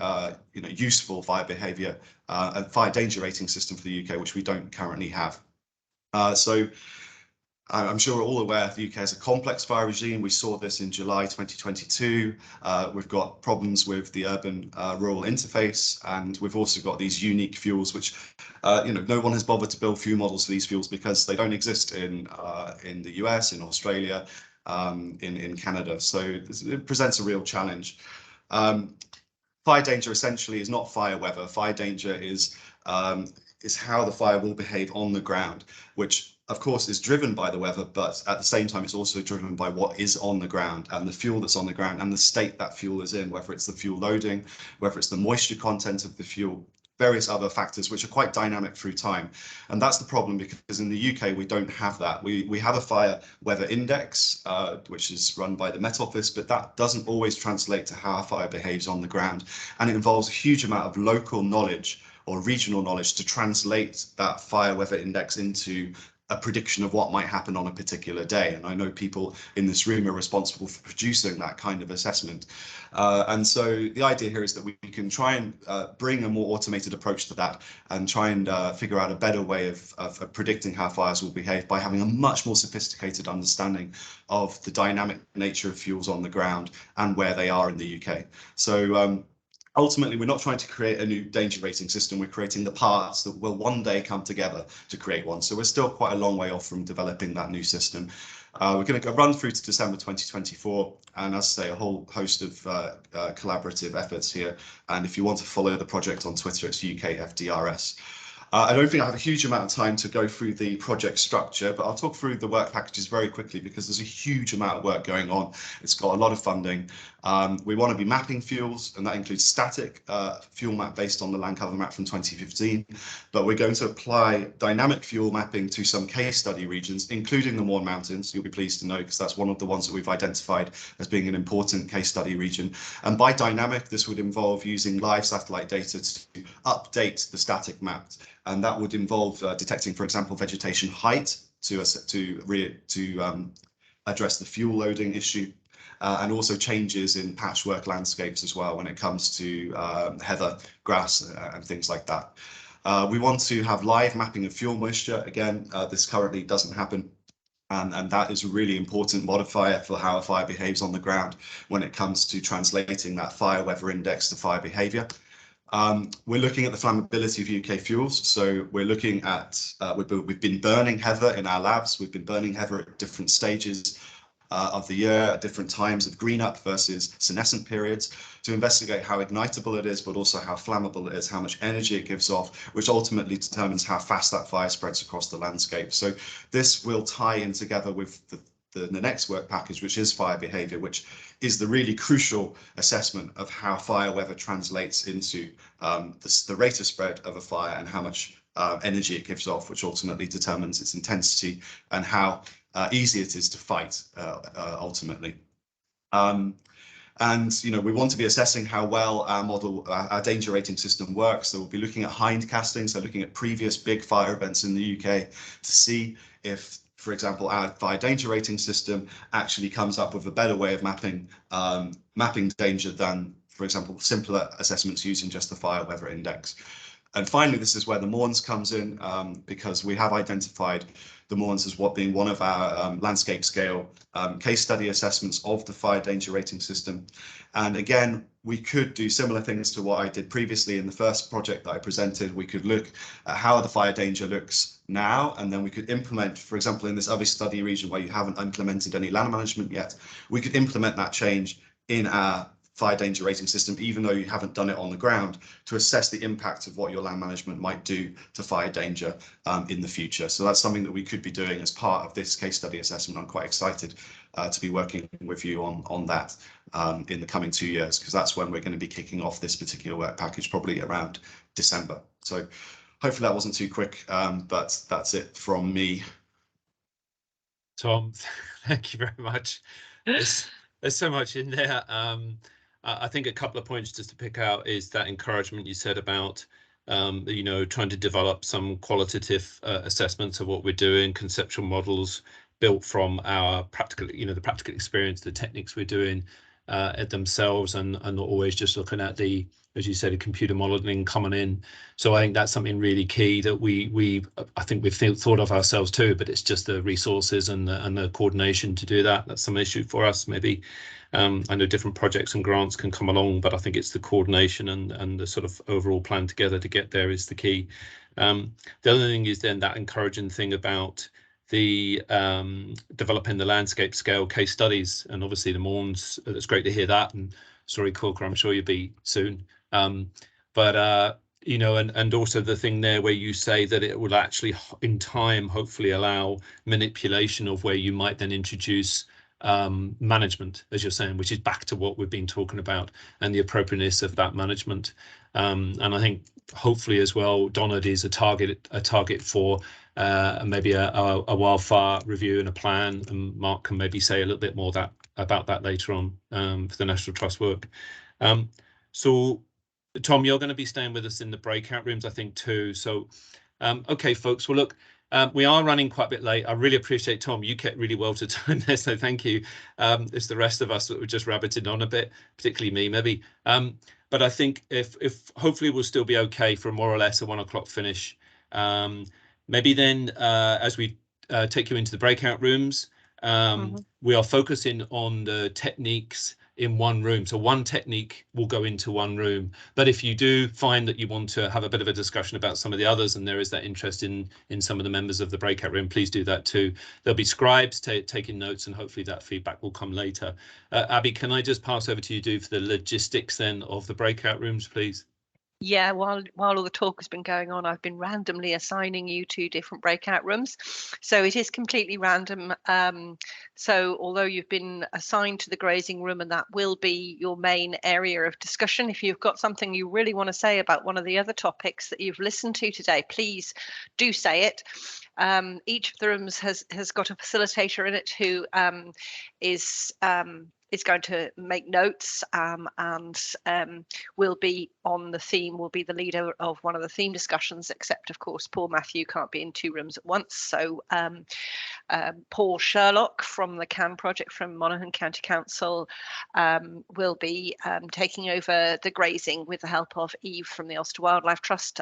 useful fire behaviour and fire danger rating system for the UK, which we don't currently have. So I'm sure we're all aware the UK has a complex fire regime. We saw this in July 2022. We've got problems with the urban-rural interface, and we've also got these unique fuels, which no one has bothered to build fuel models for these fuels because they don't exist in the US, in Australia, in Canada. So it presents a real challenge. Fire danger essentially is not fire weather. Fire danger is how the fire will behave on the ground, which of course is driven by the weather, but at the same time it's also driven by what is on the ground and the fuel that's on the ground and the state that fuel is in, whether it's the fuel loading, whether it's the moisture content of the fuel, various other factors which are quite dynamic through time. And that's the problem, because in the UK we don't have that. We have a fire weather index, which is run by the Met Office, but that doesn't always translate to how a fire behaves on the ground. And it involves a huge amount of local knowledge or regional knowledge to translate that fire weather index into a prediction of what might happen on a particular day. And I know people in this room are responsible for producing that kind of assessment. And so the idea here is that we can try and bring a more automated approach to that and try and figure out a better way of predicting how fires will behave by having a much more sophisticated understanding of the dynamic nature of fuels on the ground and where they are in the UK. So ultimately, we're not trying to create a new danger rating system. We're creating the parts that will one day come together to create one. So we're still quite a long way off from developing that new system. We're going to run through to December 2024, and as I say, a whole host of collaborative efforts here. And if you want to follow the project on Twitter, it's UK FDRS. I don't think I have a huge amount of time to go through the project structure, but I'll talk through the work packages very quickly because there's a huge amount of work going on. It's got a lot of funding. We want to be mapping fuels, and that includes static fuel map based on the land cover map from 2015. But we're going to apply dynamic fuel mapping to some case study regions, including the Mourne Mountains. You'll be pleased to know, because that's one of the ones that we've identified as being an important case study region. And by dynamic, this would involve using live satellite data to update the static maps. And that would involve detecting, for example, vegetation height to address the fuel loading issue, and also changes in patchwork landscapes as well when it comes to heather, grass, and things like that. We want to have live mapping of fuel moisture. Again, this currently doesn't happen. And that is a really important modifier for how a fire behaves on the ground when it comes to translating that fire weather index to fire behaviour. We're looking at the flammability of UK fuels. So we're looking at, we've been burning heather in our labs. We've been burning heather at different stages of the year, at different times of green up versus senescent periods, to investigate how ignitable it is, but also how flammable it is, how much energy it gives off, which ultimately determines how fast that fire spreads across the landscape. So this will tie in together with the next work package, which is fire behaviour, which is the really crucial assessment of how fire weather translates into the rate of spread of a fire and how much energy it gives off, which ultimately determines its intensity and how easy it is to fight ultimately. And we want to be assessing how well our danger rating system works. So we'll be looking at hindcasting, so looking at previous big fire events in the UK to see if, for example, our fire danger rating system actually comes up with a better way of mapping danger than, for example, simpler assessments using just the fire weather index. And finally, this is where the Mournes comes in, because we have identified the Mournes as being one of our landscape scale case study assessments of the fire danger rating system. And again, we could do similar things to what I did previously in the first project that I presented. We could look at how the fire danger looks now, and then we could implement, for example, in this other study region where you haven't implemented any land management yet, we could implement that change in our fire danger rating system, even though you haven't done it on the ground, to assess the impact of what your land management might do to fire danger in the future. So that's something that we could be doing as part of this case study assessment. I'm quite excited to be working with you on that in the coming 2 years, because that's when we're going to be kicking off this particular work package, probably around December. So hopefully that wasn't too quick, but that's it from me. Tom, thank you very much. There's so much in there. I think a couple of points just to pick out is that encouragement you said about, you know, trying to develop some qualitative assessments of what we're doing, conceptual models built from our practical, you know, the practical experience, the techniques we're doing themselves, and not always just looking at the, as you said, a computer modeling coming in. So I think that's something really key that I think we've thought of ourselves too, but it's just the resources and the coordination to do that. That's some issue for us, maybe. I know different projects and grants can come along, but I think it's the coordination and the sort of overall plan together to get there is the key. The other thing is then that encouraging thing about the developing the landscape scale case studies, and obviously the Morns, it's great to hear that, and sorry Corker, I'm sure you'll be soon, but you know, and also the thing there where you say that it will actually in time hopefully allow manipulation of where you might then introduce management, as you're saying, which is back to what we've been talking about and the appropriateness of that management. And I think hopefully as well, Donald is a target for maybe a wildfire review and a plan, and Mark can maybe say a little bit more about that later on for the National Trust work. So Tom, you're going to be staying with us in the breakout rooms, I think, too. So okay, folks, well, look, we are running quite a bit late. I really appreciate, Tom, you kept really well to time there, so thank you. It's the rest of us that were just rabbiting on a bit, particularly me, maybe. But I think if hopefully we'll still be okay for more or less a 1 o'clock finish. Maybe then as we take you into the breakout rooms, we are focusing on the techniques in one room. So one technique will go into one room. But if you do find that you want to have a bit of a discussion about some of the others, and there is that interest in some of the members of the breakout room, please do that too. There'll be scribes taking notes, and hopefully that feedback will come later. Abby, can I just pass over to you, for the logistics then of the breakout rooms, please? Yeah, while all the talk has been going on, I've been randomly assigning you to different breakout rooms. So it is completely random. So although you've been assigned to the grazing room, and that will be your main area of discussion, if you've got something you really want to say about one of the other topics that you've listened to today, please do say it. Each of the rooms has got a facilitator in it who is going to make notes and will be on the theme, will be the leader of one of the theme discussions, except of course Paul Matthew can't be in 2 rooms at once. So Paul Sherlock from the CANN project from Monaghan County Council will be taking over the grazing with the help of Eve from the Ulster Wildlife Trust.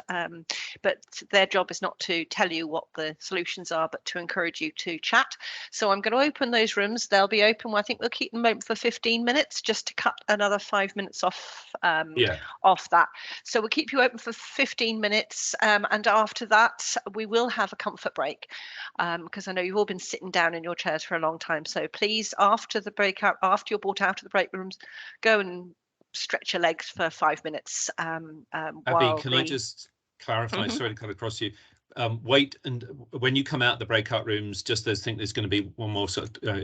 But their job is not to tell you what the solutions are, but to encourage you to chat. So I'm going to open those rooms. They'll be open. Well, I think we'll keep them open for 15 minutes just to cut another 5 minutes off off that. So we'll keep you open for 15 minutes. And after that, we will have a comfort break because I know you've all been sitting down in your chairs for a long time. So please, after the breakout, after you're brought out of the break rooms, go and stretch your legs for 5 minutes. Abby, can I just clarify? Sorry to cut across you. Wait, and when you come out the breakout rooms, just think there's going to be one more sort of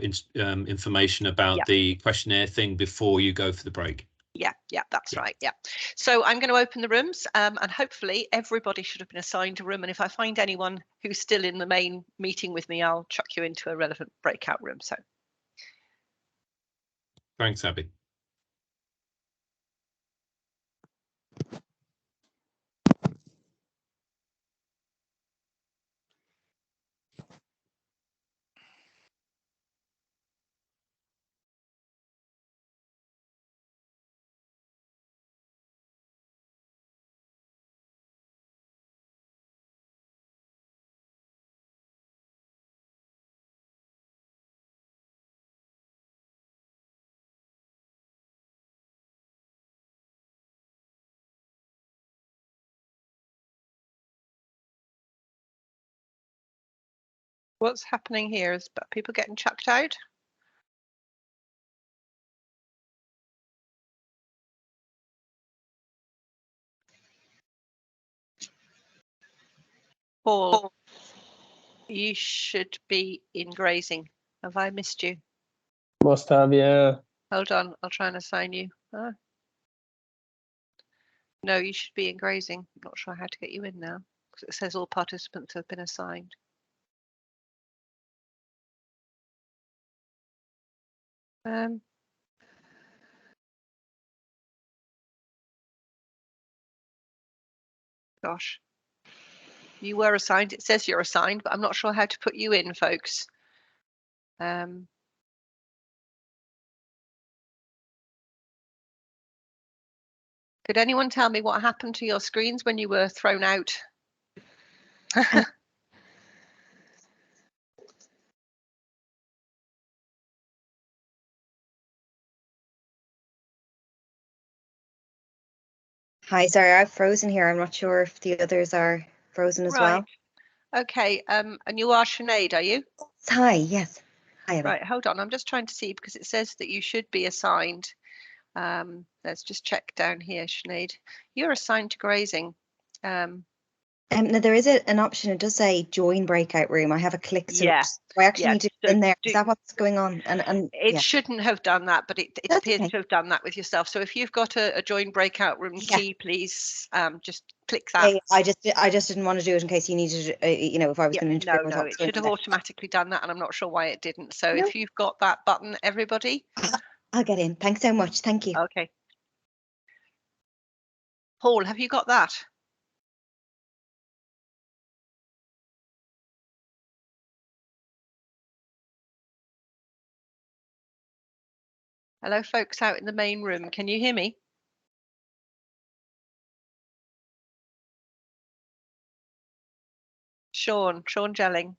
information about the questionnaire thing before you go for the break. Yeah, that's right. Yeah. So I'm going to open the rooms and hopefully everybody should have been assigned a room. And if I find anyone who's still in the main meeting with me, I'll chuck you into a relevant breakout room. So thanks, Abby. What's happening here is people getting chucked out. Paul, you should be in grazing. Have I missed you? Must have, yeah. Hold on, I'll try and assign you. No, you should be in grazing. I'm not sure how to get you in now because it says all participants have been assigned. Gosh, you were assigned. It says you're assigned, but I'm not sure how to put you in, folks. Could anyone tell me what happened to your screens when you were thrown out? Hi, sorry, I've frozen here. I'm not sure if the others are frozen as well. Okay, and you are Sinead, are you? Hi, yes. Hi, Abby. Right, hold on. I'm just trying to see because it says that you should be assigned. Let's just check down here, Sinead. You're assigned to grazing. Now there is an option. It does say join breakout room. I have a click. So Yeah. I actually Yeah, need to so go in there. Is that what's going on? And it yeah. shouldn't have done that, but it That's appears okay. to have done that with yourself. So if you've got a join breakout room Yeah. key, please just click that. Yeah, I just didn't want to do it in case you needed, you know, if I was going to interfere with no, what's it going should have on. automatically done that, and I'm not sure why it didn't. So No. if you've got that button, everybody. I'll get in. Thanks so much. Thank you. Okay. Paul, have you got that? Hello, folks out in the main room. Can you hear me? Sean Jelling.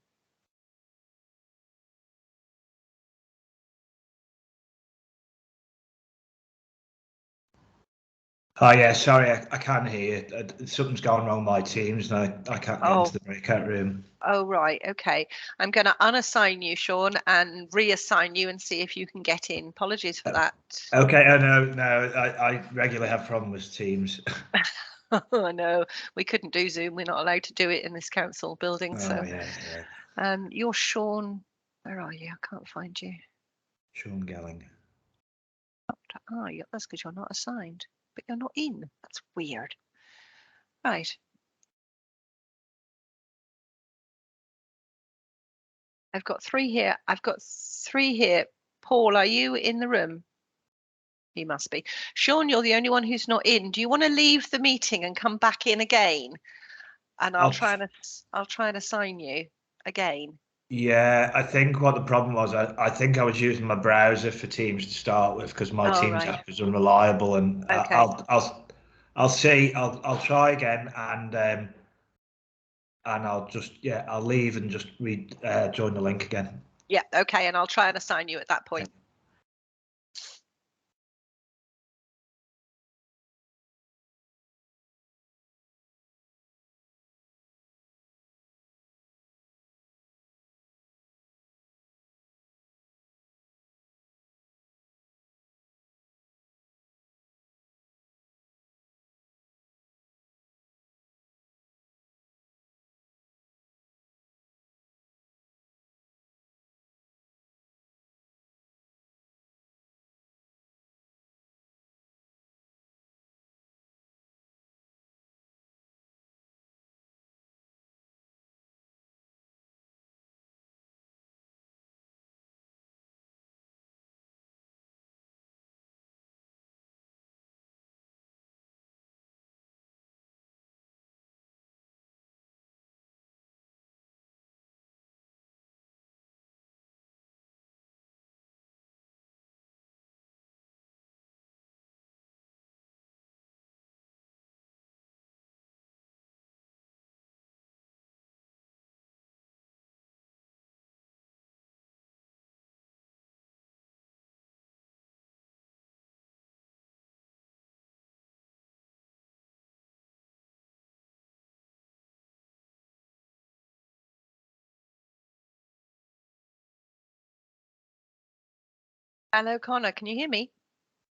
Oh yeah, sorry, I can't hear you. Something's going wrong with my Teams and I can't get into the breakout room. Oh, right. Okay. I'm going to unassign you, Sean, and reassign you and see if you can get in. Apologies for that. Okay, oh no, I regularly have problems with Teams. I know. We couldn't do Zoom. We're not allowed to do it in this council building. So, yeah. You're Sean. Where are you? I can't find you. Sean Gelling. Oh, that's because you're not assigned, but you're not in. That's weird. Right. I've got three here. Paul, are you in the room? You must be. Sean, you're the only one who's not in. Do you want to leave the meeting and come back in again? And I'll try and assign you again. Yeah, I think what the problem was, I think I was using my browser for Teams to start with because my Teams app is unreliable, and okay. I'll see. I'll try again, and I'll just I'll leave and just join the link again. Yeah, okay, and I'll try and assign you at that point. Hello, Connor, can you hear me? Hello,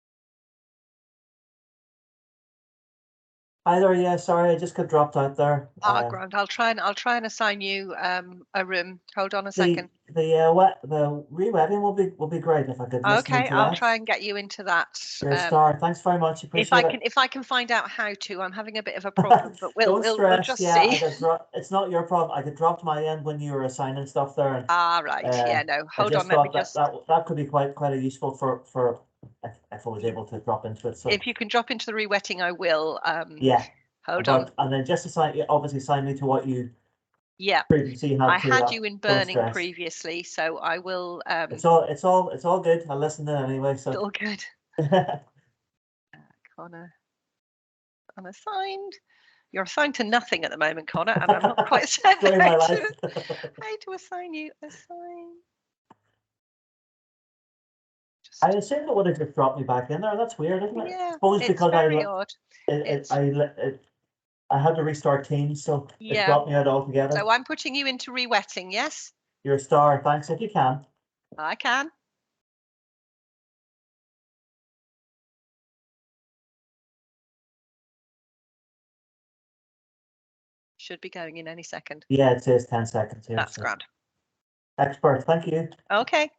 Connor, can you hear me? Hi there. Yeah, sorry, I just got dropped out there. Grant, I'll try and assign you a room. Hold on a second. The re-webbing will be great if I could listen Okay, into I'll that. try and get you into that. You're a star. Thanks very much. Appreciate it. If I can find out how to, I'm having a bit of a problem, but we'll just yeah, see. It's not your problem. I got dropped my end when you were assigning stuff there. And, right. Yeah, no. Hold on. Let me just. That could be quite a useful for if I was able to drop into it. So if you can drop into the re-wetting, I will. Yeah. Hold on. And then just assign me to what you. Yeah. Previously I had you in burning previously, so I will. It's all good. I'll listen to it anyway. So it's all good. Connor, unassigned. You're assigned to nothing at the moment, Connor, and I'm not quite certain how to assign you. Assign. I assumed it would have just dropped me back in there. That's weird, isn't it? Yeah, I suppose it's because very odd. I had to restart Teams, so it dropped me out altogether. So I'm putting you into re-wetting, yes? You're a star. Thanks if you can. I can. Should be going in any second. Yeah, it says 10 seconds here. That's grand. Expert, thank you. Okay.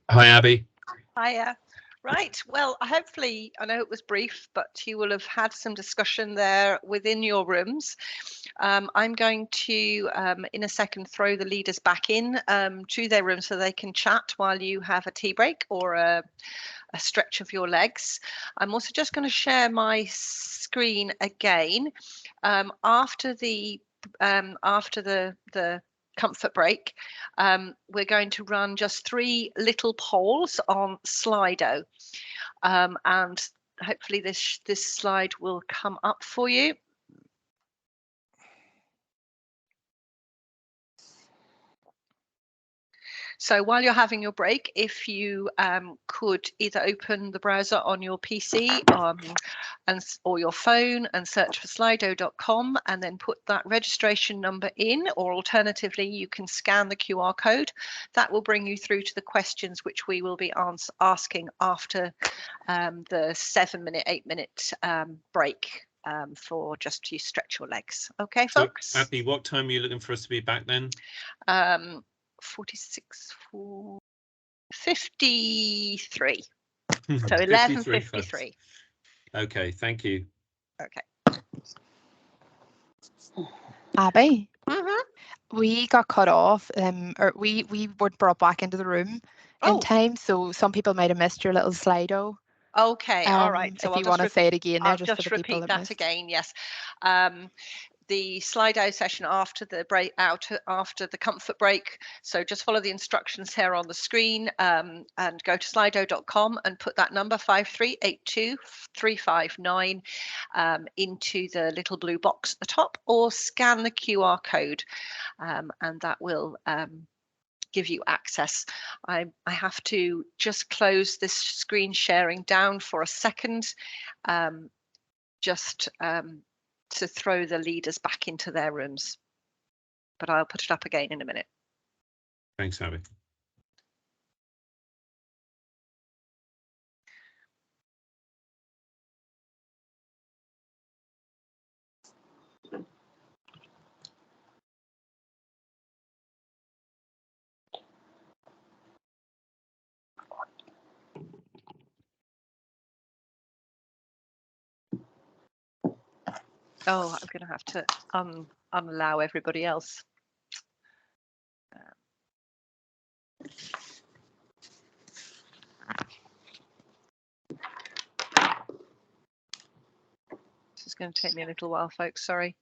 Hi, Abby. Hiya. Right, well, hopefully, I know it was brief, but you will have had some discussion there within your rooms. I'm going to, in a second, throw the leaders back in to their room so they can chat while you have a tea break or a stretch of your legs. I'm also just going to share my screen again. After the comfort break, we're going to run just 3 little polls on Slido, and hopefully this slide will come up for you. So while you're having your break, if you could either open the browser on your PC or your phone and search for slido.com and then put that registration number in, or alternatively, you can scan the QR code. That will bring you through to the questions which we will be asking after the 7-minute, 8-minute break for just to stretch your legs. Okay, folks? So, Abby, what time are you looking for us to be back then? 46 for 53. So 11:53. Okay, thank you. Okay. Abby, we got cut off, or we weren't brought back into the room in time, so some people might have missed your little Slido. Okay, all right. So if you want to say it again, there, just for the people that missed. Again. Yes. The Slido session after the after the comfort break. So just follow the instructions here on the screen and go to slido.com and put that number 5382359 into the little blue box at the top, or scan the QR code, and that will give you access. I have to just close this screen sharing down for a second, just to throw the leaders back into their rooms, but I'll put it up again in a minute. Thanks, Abby. Oh, I'm going to have to unallow everybody else. This is going to take me a little while, folks. Sorry.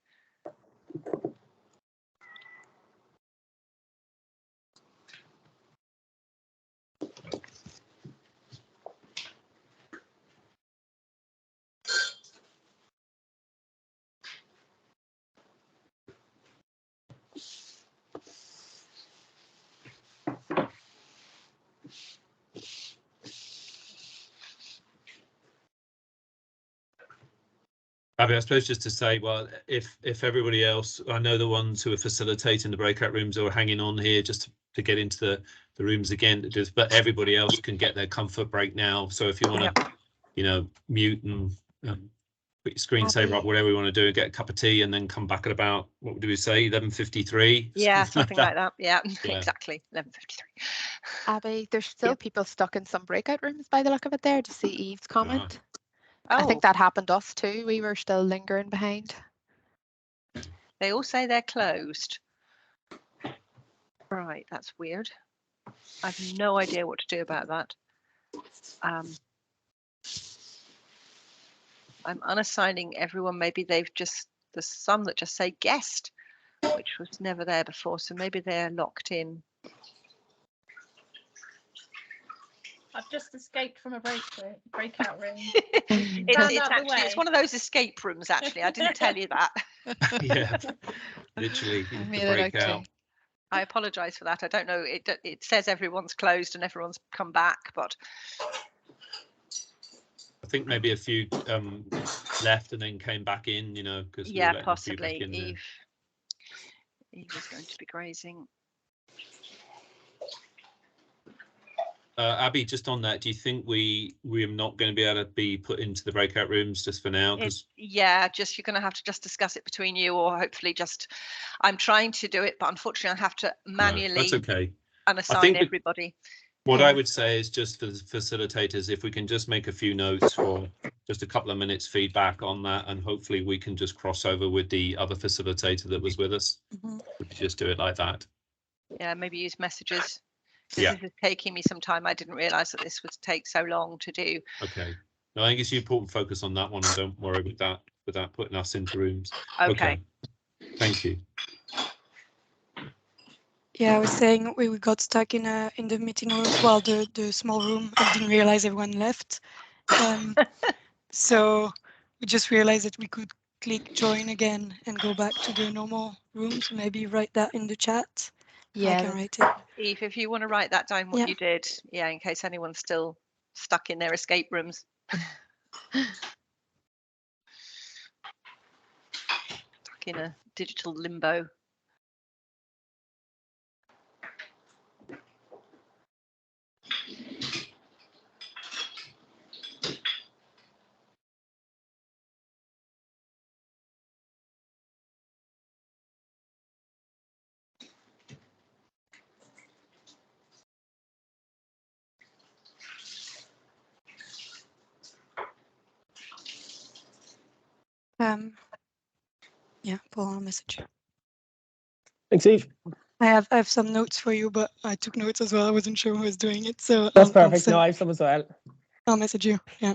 Abby, I suppose just to say, well, if everybody else, I know the ones who are facilitating the breakout rooms are hanging on here just to get into the rooms again, but everybody else can get their comfort break now. So if you want to, you know, mute and put your screensaver up, whatever you want to do, get a cup of tea and then come back at about, what do we say, 11:53? Yeah, something like that. Yeah, exactly, 11:53. Abby, there's still people stuck in some breakout rooms by the look of it there. To see Eve's comment. I think that happened to us too. We were still lingering behind. They all say they're closed. Right, that's weird. I've no idea what to do about that. I'm unassigning everyone. Maybe they've just, there's some that just say guest, which was never there before. So maybe they're locked in. I've just escaped from a breakout room. It's one of those escape rooms, actually. I didn't tell you that. Yeah, literally. Breakout. I apologise for that. I don't know. It says everyone's closed and everyone's come back, but I think maybe a few left and then came back in, you know, because yeah, possibly. Eve is going to be grazing. Abby, just on that, do you think we are not going to be able to be put into the breakout rooms just for now? Yeah, just you're going to have to just discuss it between you, or hopefully just, I'm trying to do it, but unfortunately I have to manually that's okay. unassign everybody. What Yeah. I would say is just for the facilitators, if we can just make a few notes for just a couple of minutes feedback on that, and hopefully we can just cross over with the other facilitator that was with us. We could just do it like that. Yeah, maybe use messages. Yeah. This is taking me some time. I didn't realise that this would take so long to do. Okay. No, I think it's important focus on that one, and don't worry with that without putting us into rooms. Okay. Thank you. Yeah, I was saying we got stuck in the meeting room, well, the small room, and didn't realize everyone left. So we just realized that we could click join again and go back to the normal room. So maybe write that in the chat. Yeah. I can write it. Eve, if you want to write that down, what you did, yeah, in case anyone's still stuck in their escape rooms. Stuck in a digital limbo. Yeah, Paul, I'll message you. Thanks, Eve. I have some notes for you, but I took notes as well. I wasn't sure who was doing it, so That's perfect. No, I have some as well. I'll message you. Yeah.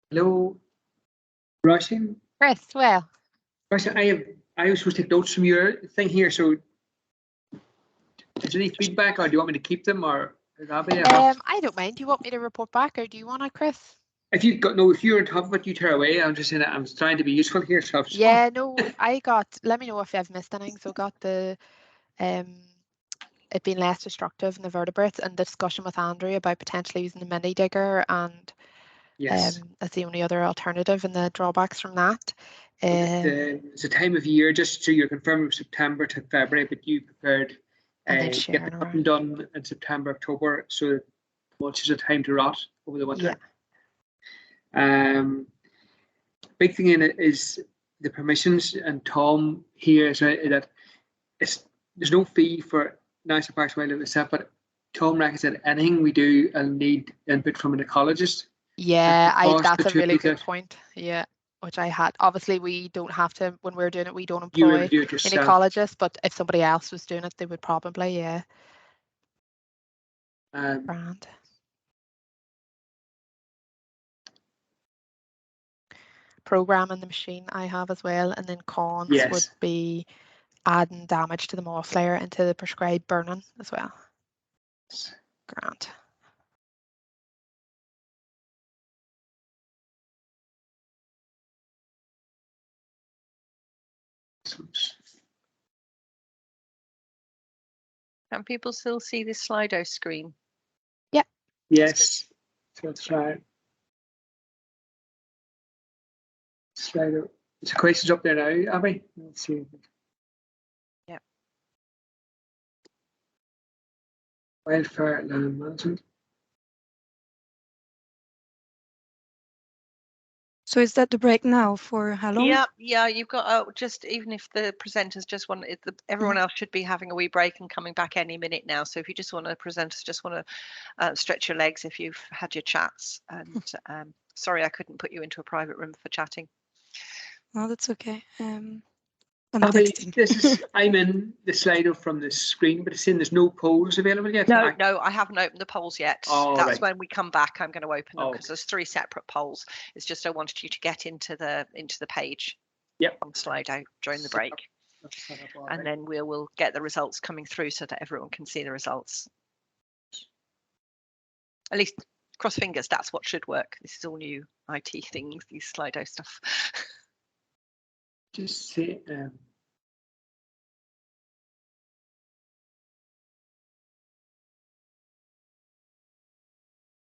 Hello, Russian. Chris, well. Russian, I was supposed to take notes from your thing here. So, is there any feedback, or do you want me to keep them, or is that be I don't mind. Do you want me to report back, or do you want to, Chris? If you're on top of it, you tear away. I'm just saying that I'm trying to be useful here. So Yeah, no, I got. Let me know if I've missed anything. So got the it being less destructive in the vertebrates, and the discussion with Andrew about potentially using the mini digger, and yes, that's the only other alternative, and the drawbacks from that. It's a time of year, just so you're confirming September to February, but you prepared get the cutting done in September, October, so mulch is a time to rot over the winter. Yeah. Big thing in it is the permissions, and Tom here is that there's no fee for National Parks and Wildlife itself, but Tom reckons that anything we do will need input from an ecologist. Yeah, that's a really good point. Yeah, which I had. Obviously, we don't have to, when we're doing it, we don't employ an ecologist, but if somebody else was doing it, they would probably, yeah. Brand. Programming the machine I have as well, and then cons would be adding damage to the moss layer into the prescribed burning as well. Grand. Can people still see this Slido screen? Yeah. Yes. So let's try it. Slido. The questions up there now, Abby. Let's see. Yeah. Wildfire Land Management. So is that the break now for how long? Yeah, you've got just, even if the presenters just want it, everyone else should be having a wee break and coming back any minute now. So if you just want to, presenters just want to stretch your legs if you've had your chats. And sorry, I couldn't put you into a private room for chatting. Oh, that's okay. I'm Abby, texting. I'm in the Slido from the screen, but it's saying there's no polls available yet. No, I haven't opened the polls yet. Oh, that's right. when we come back. I'm going to open them because there's 3 separate polls. It's just I wanted you to get into the page. Yep. On Slido during the break, and then we'll get the results coming through so that everyone can see the results. At least cross fingers. That's what should work. This is all new IT things. These Slido stuff. Just see.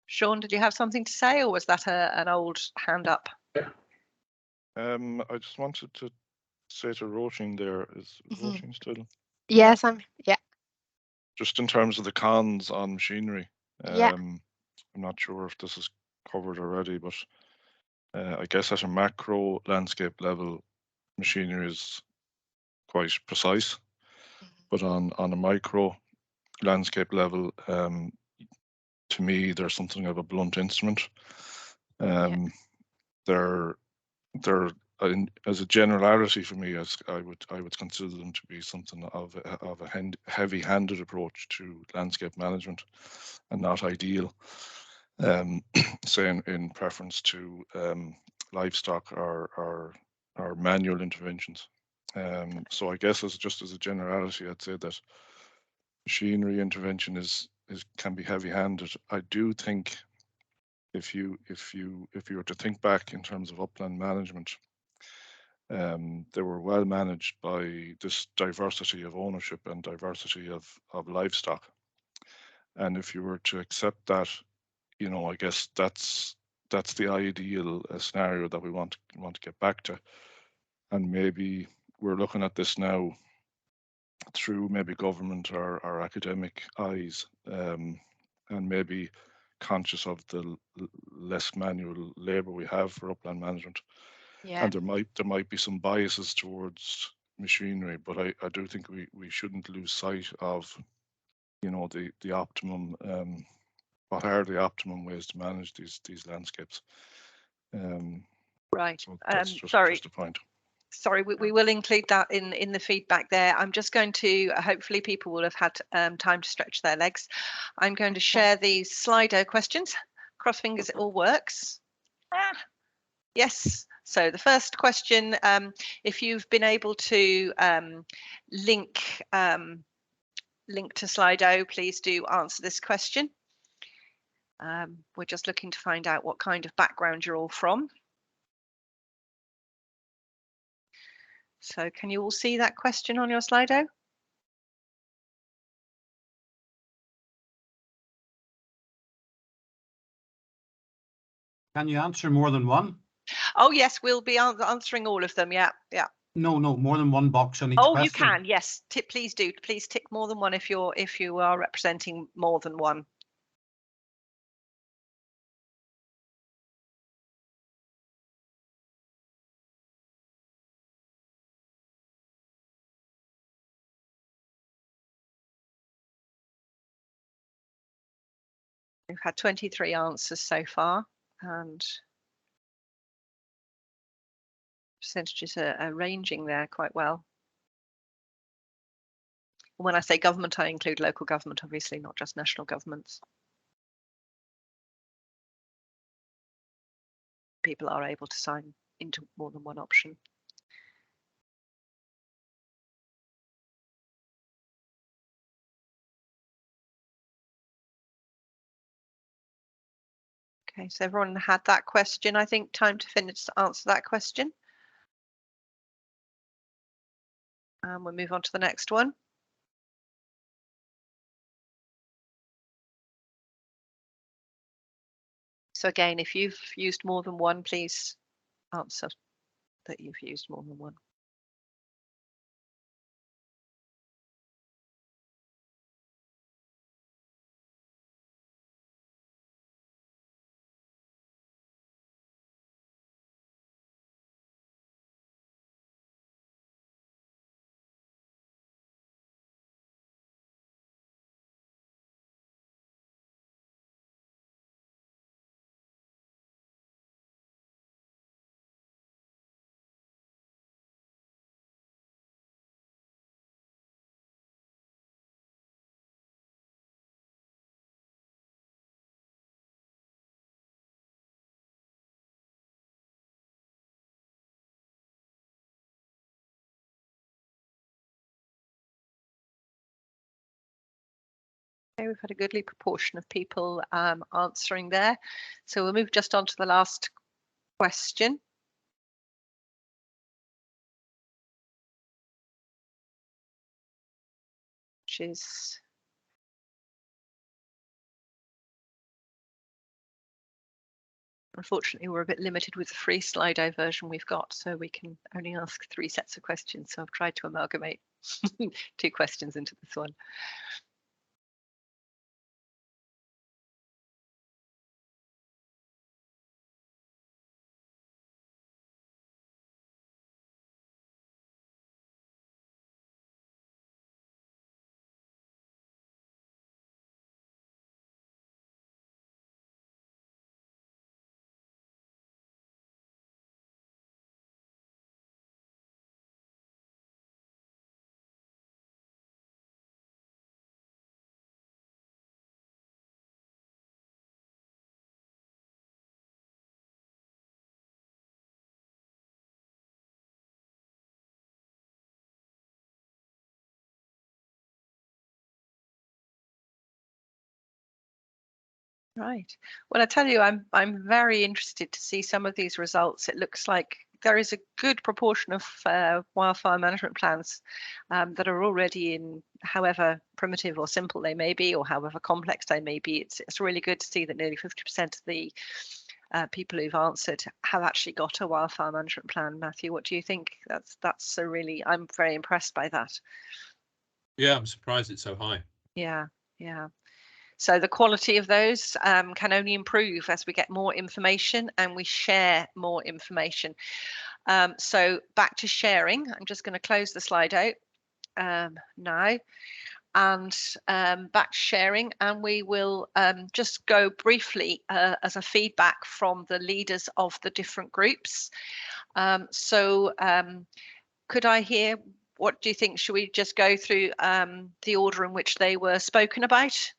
Sean, did you have something to say, or was that an old hand up? I just wanted to say to Roisin there, is Roisin still? Yes, yeah. Just in terms of the cons on machinery. Yeah. I'm not sure if this is covered already, but I guess at a macro landscape level, machinery is quite precise. But on a micro landscape level, to me, they're something of a blunt instrument. They're as a generality for me, as I would consider them to be something of a heavy-handed approach to landscape management, and not ideal. Say in preference to livestock or manual interventions. So I guess as a generality, I'd say that machinery intervention can be heavy-handed. I do think if you were to think back in terms of upland management, they were well managed by this diversity of ownership and diversity of livestock. And if you were to accept that, you know, I guess that's the ideal scenario that we want to get back to. And maybe we're looking at this now through maybe government or academic eyes, and maybe conscious of the less manual labour we have for upland management. Yeah. And there might be some biases towards machinery, but I do think we shouldn't lose sight of, you know, the optimum, what are the optimum ways to manage these landscapes. Right. So that's just a point. Sorry, we will include that in the feedback there. I'm just going to, hopefully people will have had time to stretch their legs. I'm going to share these Slido questions. Cross fingers it all works. Yes. So the first question, if you've been able to link to Slido, please do answer this question. We're just looking to find out what kind of background you're all from. So can you all see that question on your Slido? Can you answer more than one? Oh yes, we'll be answering all of them. Yeah, yeah. No, more than one box on each Oh, question. you can. Yes, please do. Please tick more than one if you are representing more than one. We've had 23 answers so far, and percentages are ranging there quite well. When I say government, I include local government, obviously, not just national governments. People are able to sign into more than one option. Okay, so everyone had that question. I think time to finish to answer that question. And we'll move on to the next one. So again, if you've used more than one, please answer that you've used more than one. Okay, we've had a goodly proportion of people answering there. So we'll move just on to the last question. Which is unfortunately, we're a bit limited with the free Slido version we've got, so we can only ask 3 sets of questions. So I've tried to amalgamate 2 questions into this one. Right. Well, I tell you, I'm very interested to see some of these results. It looks like there is a good proportion of wildfire management plans that are already in, however primitive or simple they may be, or however complex they may be. It's really good to see that nearly 50% of the people who've answered have actually got a wildfire management plan. Matthew, what do you think? That's a really, I'm very impressed by that. Yeah, I'm surprised it's so high. Yeah, yeah. So the quality of those can only improve as we get more information and we share more information. So back to sharing. I'm just going to close the slide out now, and back to sharing, and we will just go briefly as a feedback from the leaders of the different groups. Could I hear, what do you think? Should we just go through the order in which they were spoken about?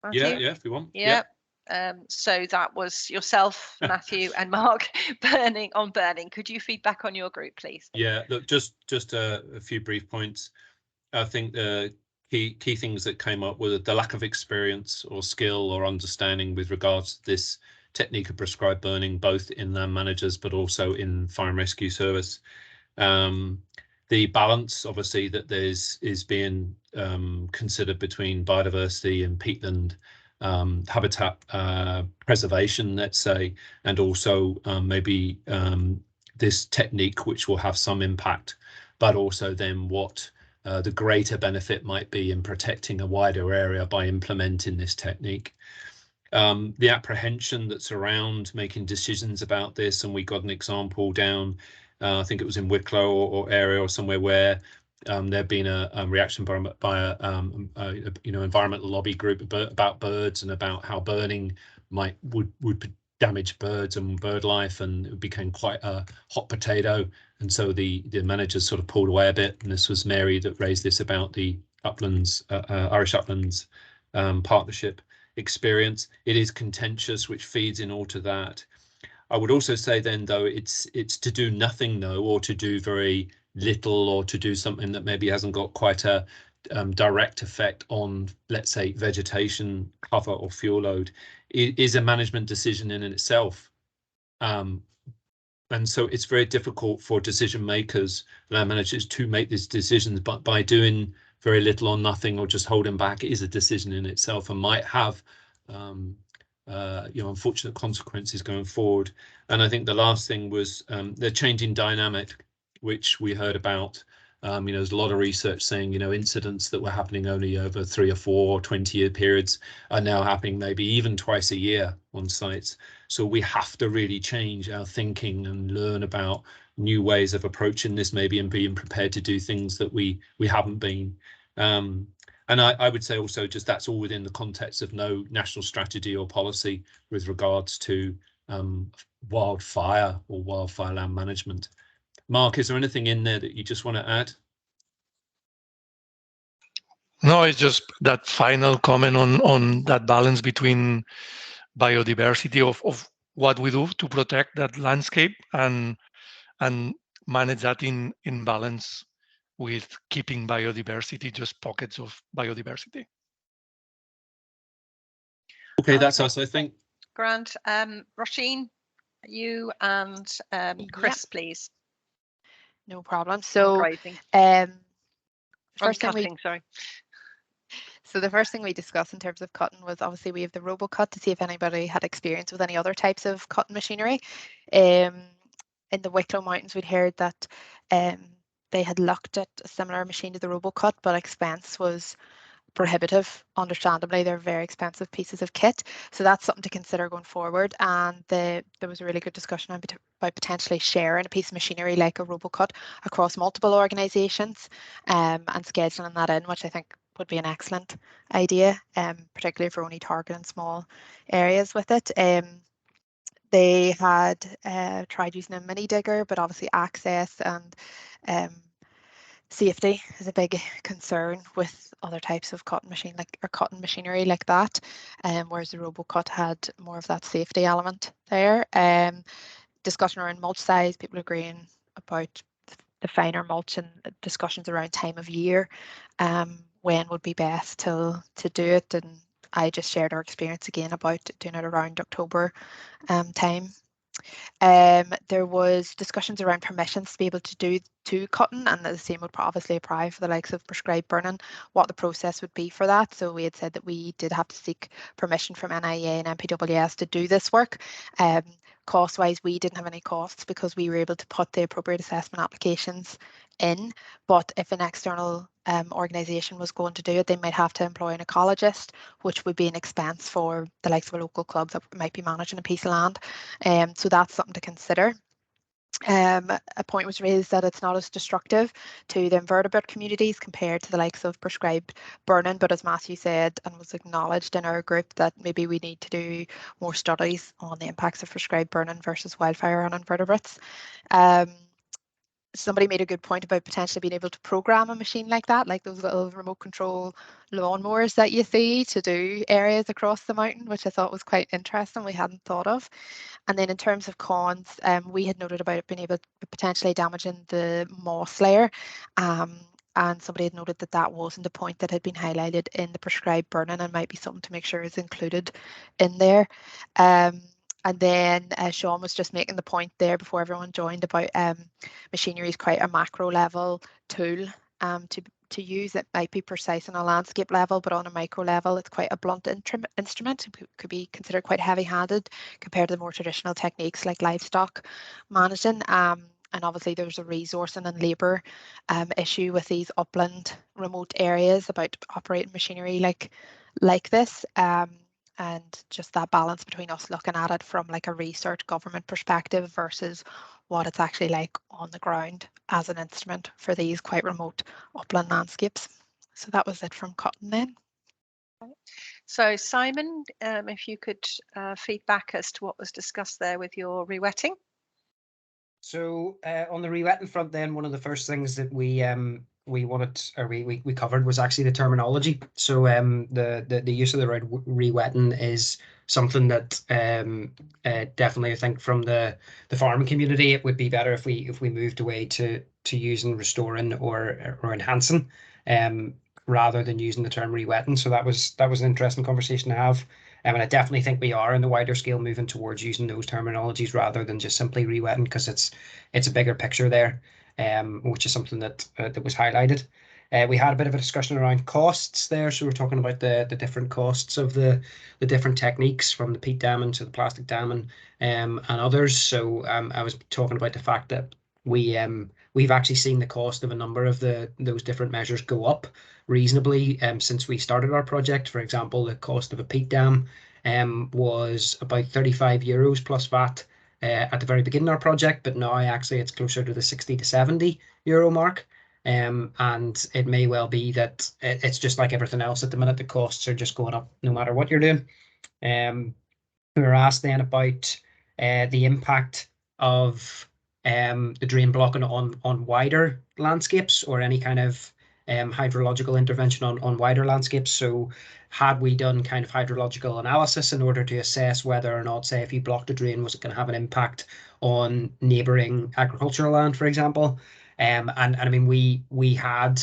Matthew? Yeah, if you want. Yeah. So that was yourself, Matthew, and Mark burning. Could you feedback on your group, please? Yeah, look, just a few brief points. I think the key things that came up were the lack of experience or skill or understanding with regards to this technique of prescribed burning, both in land managers but also in fire and rescue service. The balance, obviously, that is being considered between biodiversity and peatland habitat preservation, let's say, and also maybe this technique which will have some impact, but also then what the greater benefit might be in protecting a wider area by implementing this technique. The apprehension that's around making decisions about this, and we got an example down, I think it was in Wicklow or area or somewhere, where there'd been a reaction by a environmental lobby group about birds and about how burning would damage birds and bird life, and it became quite a hot potato. And so the managers sort of pulled away a bit, and this was Mary that raised this about the Uplands, Irish Uplands partnership experience. It is contentious, which feeds in all to that. I would also say then, though, it's to do nothing, though, or to do very little, or to do something that maybe hasn't got quite a direct effect on, let's say, vegetation cover or fuel load. It is a management decision in itself. And so it's very difficult for decision makers, land managers, to make these decisions, but by doing very little or nothing, or just holding back, it is a decision in itself and might have unfortunate consequences going forward. And I think the last thing was the changing dynamic, which we heard about. There's a lot of research saying, incidents that were happening only over 3 or 4 or 20-year periods are now happening maybe even twice a year on sites. So we have to really change our thinking and learn about new ways of approaching this, maybe, and being prepared to do things that we haven't been. And I would say also, just that's all within the context of no national strategy or policy with regards to wildfire or wildfire land management. Mark, is there anything in there that you just want to add? No, it's just that final comment on that balance between biodiversity of what we do to protect that landscape and manage that in balance with keeping biodiversity, just pockets of biodiversity. Okay, that's us, I think. Grant, Roisin, you and Chris, please. No problem. So, first thing So the first thing we discussed in terms of cutting was, obviously, we have the RoboCut to see if anybody had experience with any other types of cutting machinery. In the Wicklow Mountains, we'd heard that they had looked at a similar machine to the RoboCut, but expense was prohibitive. Understandably, they're very expensive pieces of kit, so that's something to consider going forward. And there was a really good discussion about potentially sharing a piece of machinery like a RoboCut across multiple organisations, and scheduling that in, which I think would be an excellent idea, particularly if we're only targeting small areas with it. They had tried using a mini digger, but obviously access and safety is a big concern with other types of cutting machinery like that, whereas the RoboCut had more of that safety element there. Discussion around mulch size, people agreeing about the finer mulch, and discussions around time of year, when would be best to do it, I just shared our experience again about doing it around October time. There was discussions around permissions to be able to do cutting, and the same would obviously apply for the likes of prescribed burning, what the process would be for that. So we had said that we did have to seek permission from NIA and MPWS to do this work. Cost wise, we didn't have any costs because we were able to put the appropriate assessment applications in, but if an external organisation was going to do it, they might have to employ an ecologist, which would be an expense for the likes of a local club that might be managing a piece of land. So that's something to consider. A point was raised that it's not as destructive to the invertebrate communities compared to the likes of prescribed burning, but as Matthew said and was acknowledged in our group, that maybe we need to do more studies on the impacts of prescribed burning versus wildfire on invertebrates. Somebody made a good point about potentially being able to program a machine like that, like those little remote control lawnmowers that you see to do areas across the mountain, which I thought was quite interesting. We hadn't thought of. And then in terms of cons, we had noted about it being able to potentially damaging the moss layer. And somebody had noted that that wasn't a point that had been highlighted in the prescribed burning and might be something to make sure is included in there. And then Sean was just making the point there before everyone joined about machinery is quite a macro level tool to use. It might be precise on a landscape level, but on a micro level, it's quite a blunt instrument. It could be considered quite heavy-handed compared to the more traditional techniques like livestock managing. And obviously there's a resourcing and labour issue with these upland remote areas about operating machinery like this. And just that balance between us looking at it from like a research government perspective versus what it's actually like on the ground as an instrument for these quite remote upland landscapes. So that was it from cotton then. So Simon, if you could feed back as to what was discussed there with your rewetting. So on the rewetting front then, one of the first things that we wanted, or we covered, was actually the terminology. So the use of the word rewetting is something that definitely, I think, from the farming community, it would be better if we moved away to using restoring or enhancing, rather than using the term rewetting. So that was an interesting conversation to have. And I definitely think we are in the wider scale moving towards using those terminologies rather than just simply rewetting, because it's a bigger picture there, which is something that was highlighted. We had a bit of a discussion around costs there, so we're talking about the different costs of the different techniques, from the peat damming to the plastic damming and others. So I was talking about the fact that we've actually seen the cost of a number of those different measures go up reasonably since we started our project. For example, the cost of a peat dam was about €35 plus VAT at the very beginning of our project, but now actually it's closer to the 60 to €70 mark. And it may well be that it's just like everything else at the minute, the costs are just going up no matter what you're doing. We were asked then about the impact of the drain blocking on wider landscapes, or any kind of hydrological intervention on wider landscapes. So had we done kind of hydrological analysis in order to assess whether or not, say, if you blocked a drain, was it going to have an impact on neighbouring agricultural land, for example? And I mean, we had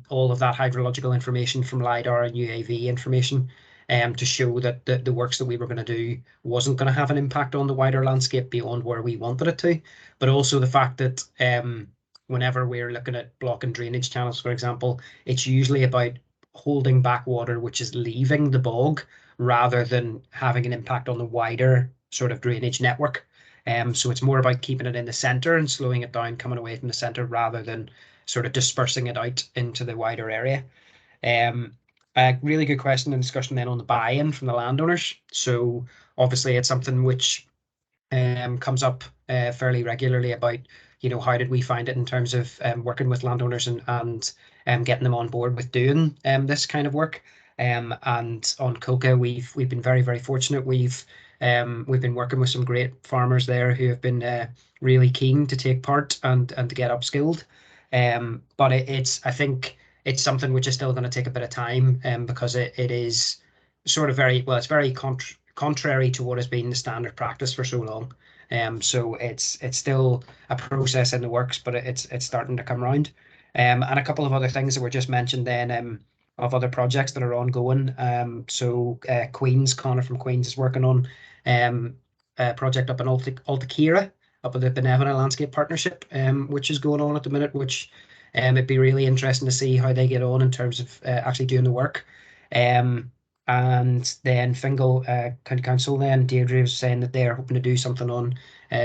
all of that hydrological information from LiDAR and UAV information to show that the works that we were going to do wasn't going to have an impact on the wider landscape beyond where we wanted it to. But also the fact that whenever we're looking at blocking drainage channels, for example, it's usually about holding back water which is leaving the bog rather than having an impact on the wider sort of drainage network. So it's more about keeping it in the centre and slowing it down, coming away from the centre, rather than sort of dispersing it out into the wider area. A really good question and discussion then on the buy-in from the landowners. So obviously it's something which comes up fairly regularly about, you know, how did we find it in terms of working with landowners and getting them on board with doing this kind of work. And on Coca, we've been very, very fortunate. We've been working with some great farmers there who have been really keen to take part and to get upskilled. But I think it's something which is still going to take a bit of time, because it is sort of it's very contrary to what has been the standard practice for so long. So it's still a process in the works, but it's starting to come around. And a couple of other things that were just mentioned then, other projects that are ongoing. So Queens, Connor from Queens is working on a project up in Altakira, up at the Benevolent Landscape Partnership, which is going on at the minute, which it'd be really interesting to see how they get on in terms of actually doing the work. And then Fingal County Council, then Deirdre was saying that they're hoping to do something on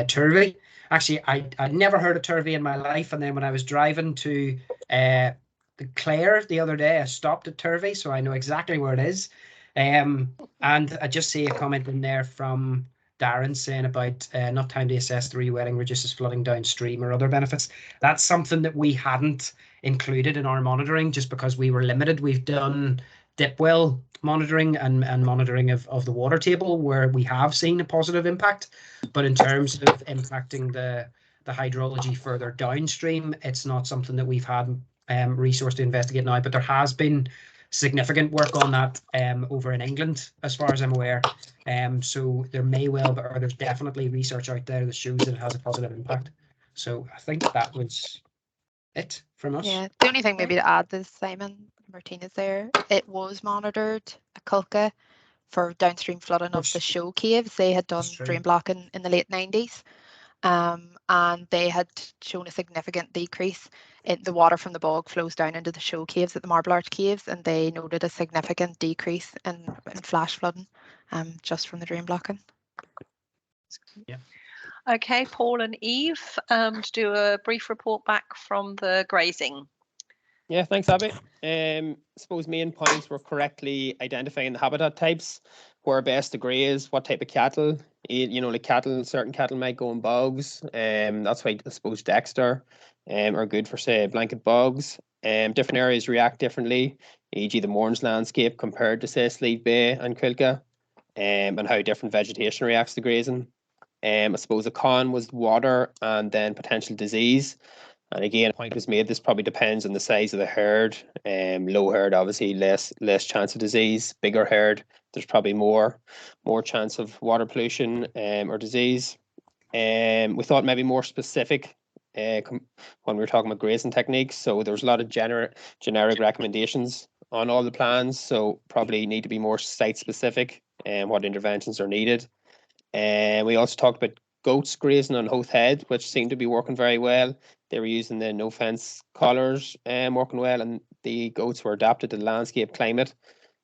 Turvey. Actually, I'd never heard of Turvey in my life, and then when I was driving to Clare the other day, I stopped at Turvey, so I know exactly where it is. And I just see a comment in there from Darren saying about not time to assess the rewetting reduces flooding downstream or other benefits. That's something that we hadn't included in our monitoring just because we were limited. We've done dip well monitoring and monitoring of the water table where we have seen a positive impact. But in terms of impacting the hydrology further downstream, it's not something that we've had resource to investigate now. But there has been significant work on that over in England, as far as I'm aware. So there may well be, or there's definitely research out there that shows that it has a positive impact. So I think that was it from us. Yeah, the only thing maybe to add is Simon Martinez there. It was monitored at Culca for downstream flooding of the show caves. They had done drain blocking in the late 90s. And they had shown a significant decrease in the water from the bog flows down into the show caves at the Marble Arch Caves, and they noted a significant decrease in flash flooding just from the drain blocking. Yeah. Okay, Paul and Eve, to do a brief report back from the grazing. Yeah, thanks, Abby. I suppose main points were correctly identifying the habitat types, where best to graze, what type of cattle. You know, like certain cattle might go in bogs. That's why I suppose Dexter are good for, say, blanket bogs. Different areas react differently, e.g. the Mourns landscape compared to, say, Sleeve Bay and Quilca, and how different vegetation reacts to grazing. I suppose a con was water and then potential disease. And again, a point was made, this probably depends on the size of the herd. Low herd, obviously, less chance of disease. Bigger herd, there's probably more chance of water pollution or disease. We thought maybe more specific when we were talking about grazing techniques. So there's a lot of generic recommendations on all the plans. So probably need to be more site specific and what interventions are needed. And we also talked about goats grazing on Hoath Head, which seemed to be working very well. They were using the no fence collars working well, and the goats were adapted to the landscape climate.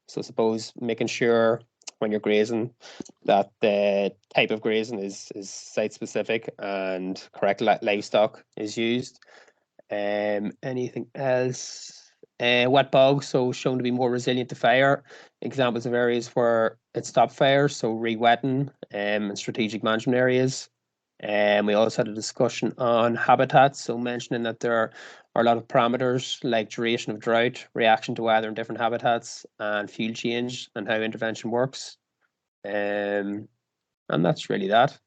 So I suppose making sure when you're grazing that the type of grazing is site specific and correct livestock is used. Anything else? Wet bogs, so shown to be more resilient to fire. Examples of areas where it stopped fires, so re-wetting and strategic management areas. And we also had a discussion on habitats, so mentioning that there are a lot of parameters like duration of drought, reaction to weather in different habitats, and field change and how intervention works. And that's really that.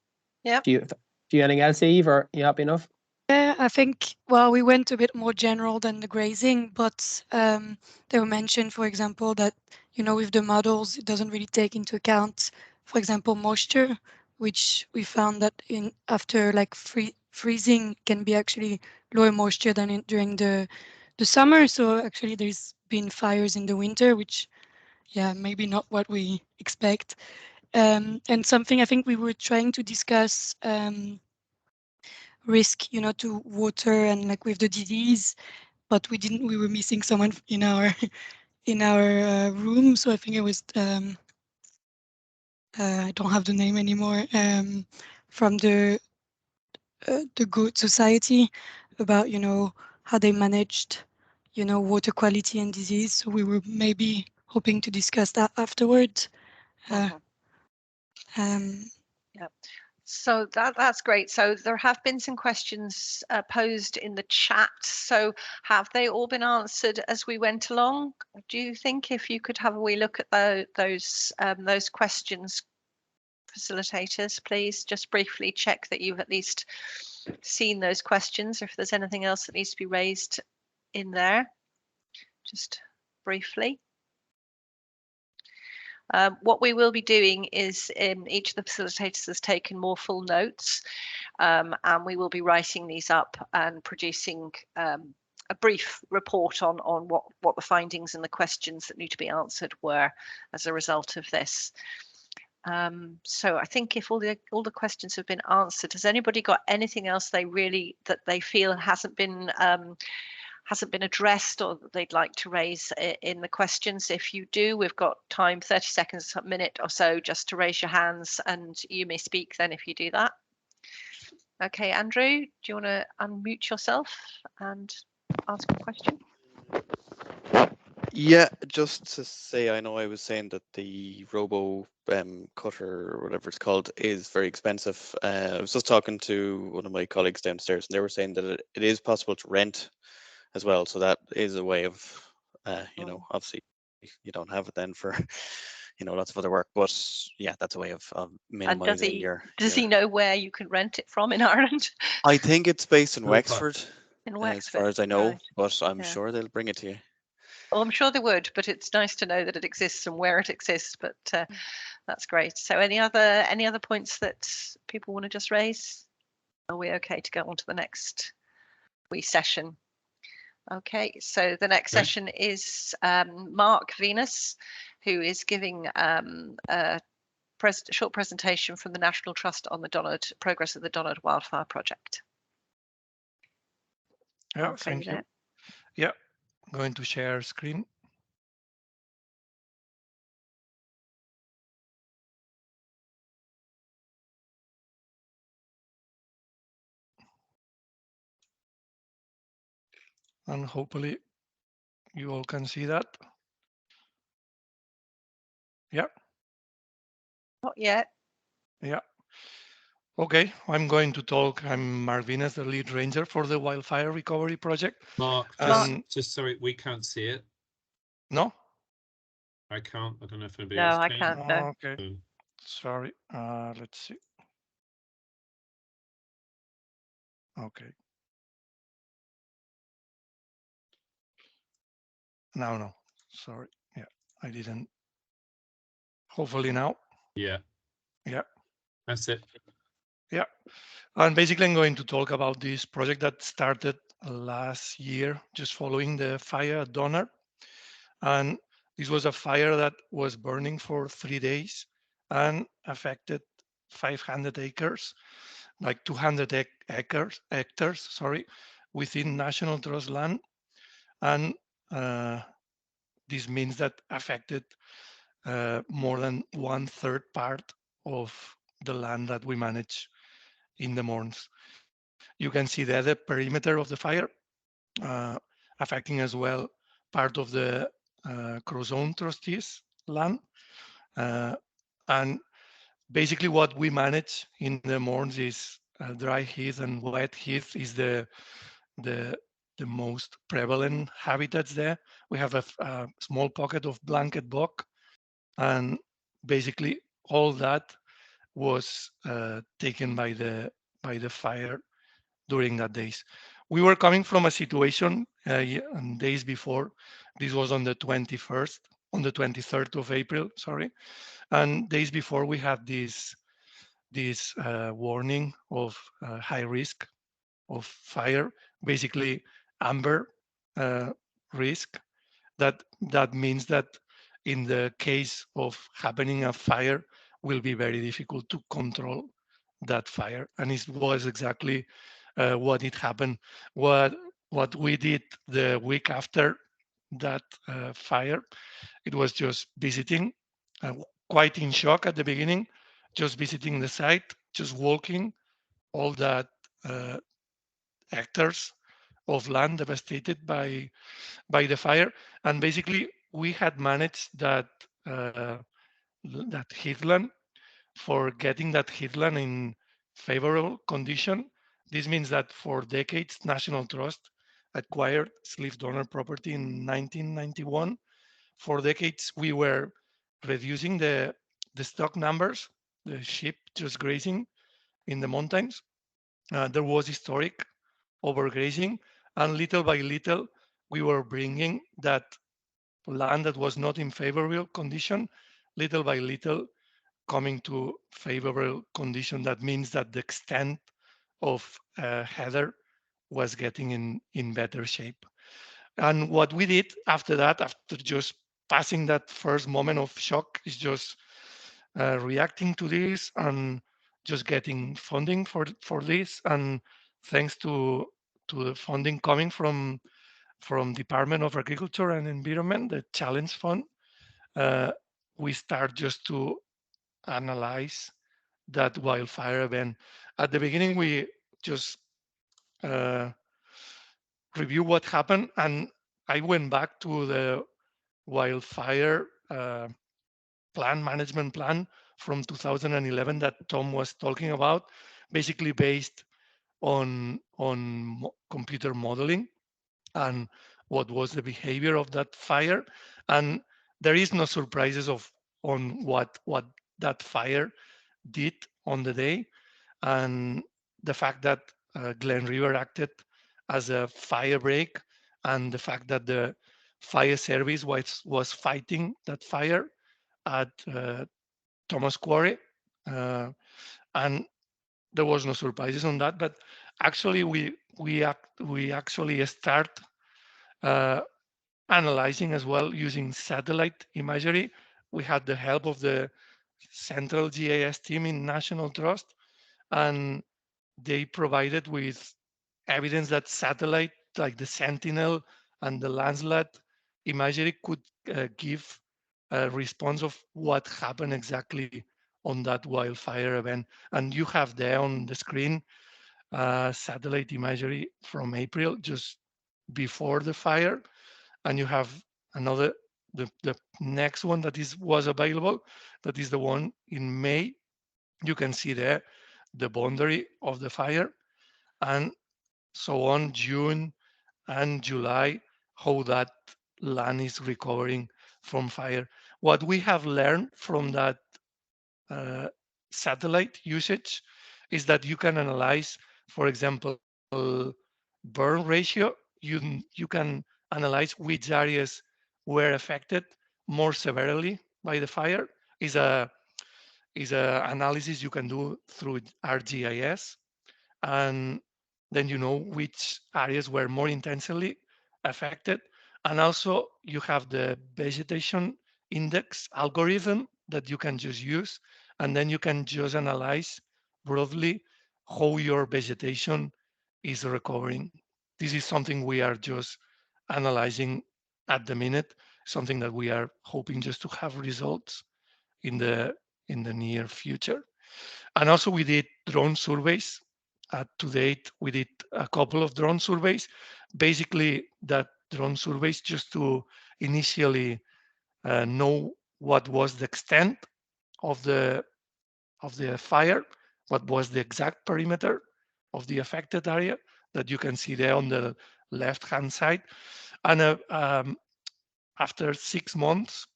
Yeah. Do you anything else, Eve, or are you happy enough? Yeah, I think, well, we went a bit more general than the grazing, but they were mentioned, for example, that, you know, with the models, it doesn't really take into account, for example, moisture, which we found that after like freezing can be actually lower moisture than during the summer. So actually there's been fires in the winter, which, yeah, maybe not what we expect. And something I think we were trying to discuss risk, you know, to water and like with the disease, but we were missing someone in our room. So I think it was I don't have the name anymore, from the Goat Society, about, you know, how they managed, you know, water quality and disease. So we were maybe hoping to discuss that afterwards. Yeah. So that's great. So there have been some questions posed in the chat. So have they all been answered as we went along? Do you think, if you could have a wee look at those questions, facilitators, please just briefly check that you've at least seen those questions, or if there's anything else that needs to be raised in there, just briefly. What we will be doing is each of the facilitators has taken more full notes, and we will be writing these up and producing a brief report on what the findings and the questions that need to be answered were as a result of this. So I think if all the questions have been answered, has anybody got anything else that they feel hasn't been addressed or that they'd like to raise in the questions? If you do, we've got time, 30 seconds, a minute or so, just to raise your hands, and you may speak then if you do that. Okay, Andrew, do you want to unmute yourself and ask a question? Yeah, just to say, I know I was saying that the robo cutter or whatever it's called is very expensive. I was just talking to one of my colleagues downstairs, and they were saying that it is possible to rent as well. So that is a way of, you know, obviously you don't have it then for, you know, lots of other work, but yeah, that's a way of minimizing does he know where you can rent it from in Ireland? I think it's based in Wexford, as far as I know, right. but I'm sure they'll bring it to you. Well, I'm sure they would, but it's nice to know that it exists and where it exists. But that's great. So, any other points that people want to just raise? Are we okay to go on to the next wee session? Okay, so the next session is Mark Venus, who is giving a short presentation from the National Trust on the progress of the Donald Wildfire Project. Yeah, thank you. Yeah, I'm going to share screen. And hopefully you all can see that. Yeah. Not yet. Yeah. Okay, I'm going to talk. I'm Mark Venus, the lead ranger for the Wildfire Recovery Project. Mark, just sorry, we can't see it. No? I can't. I don't know if anybody else can. No, I can't. No. Okay. Sorry. Let's see. Okay. No. Sorry. Yeah, I didn't. Hopefully now. Yeah. Yeah. That's it. Yeah. And basically, I'm going to talk about this project that started last year, just following the fire at Donner. And this was a fire that was burning for 3 days and affected 500 acres, like 200 hectares, sorry, within National Trust land. And this means that affected more than 1/3 part of the land that we manage in the Mournes. You can see there the perimeter of the fire, affecting as well part of the Crozone trustees land. And basically what we manage in the Mournes is dry heath, and wet heath is the most prevalent habitats there. We have a small pocket of blanket bog, and basically all that was taken by the fire during that days. We were coming from a situation days before. This was on the 23rd of April, sorry. And days before we had this warning of high risk of fire, basically amber risk. That means that in the case of happening a fire, will be very difficult to control that fire. And it was exactly what it happened. What we did the week after that fire, it was just visiting, quite in shock at the beginning, just visiting the site, just walking all that hectares of land devastated by the fire. And basically we had managed that heathland. For getting that heathland in favorable condition, this means that for decades National Trust acquired Slieve Donner property in 1991. For decades we were reducing the stock numbers, the sheep just grazing in the mountains. There was historic overgrazing, and little by little we were bringing that land that was not in favorable condition, little by little coming to favorable condition. That means that the extent of heather was getting in better shape. And what we did after that, after just passing that first moment of shock, is just reacting to this and just getting funding for this. And thanks to the funding coming from Department of Agriculture and Environment, the Challenge Fund, we start just to analyze that wildfire event. At the beginning, we just review what happened, and I went back to the wildfire management plan from 2011 that Tom was talking about, basically based on computer modeling and what was the behavior of that fire. And there is no surprises on what that fire did on the day, and the fact that Glen River acted as a fire break, and the fact that the fire service was fighting that fire at Thomas Quarry, and there was no surprises on that. But actually, we actually start analyzing as well using satellite imagery. We had the help of the Central GIS team in National Trust, and they provided with evidence that satellite, like the Sentinel and the Landsat imagery, could give a response of what happened exactly on that wildfire event. And you have there on the screen satellite imagery from April, just before the fire, and you have another, the next one that was available, that is the one in May. You can see there the boundary of the fire, and so on, June and July, how that land is recovering from fire. What we have learned from that satellite usage is that you can analyze, for example, burn ratio. You can analyze which areas were affected more severely by the fire. Is a analysis you can do through ArcGIS, and then you know which areas were more intensely affected. And also you have the vegetation index algorithm that you can just use, and then you can just analyze broadly how your vegetation is recovering. This is something we are just analyzing at the minute, something that we are hoping just to have results in the near future. And also we did drone surveys. To date, we did a couple of drone surveys. Basically, that drone surveys just to initially know what was the extent of the fire, what was the exact perimeter of the affected area that you can see there on the left-hand side. And after 6 months,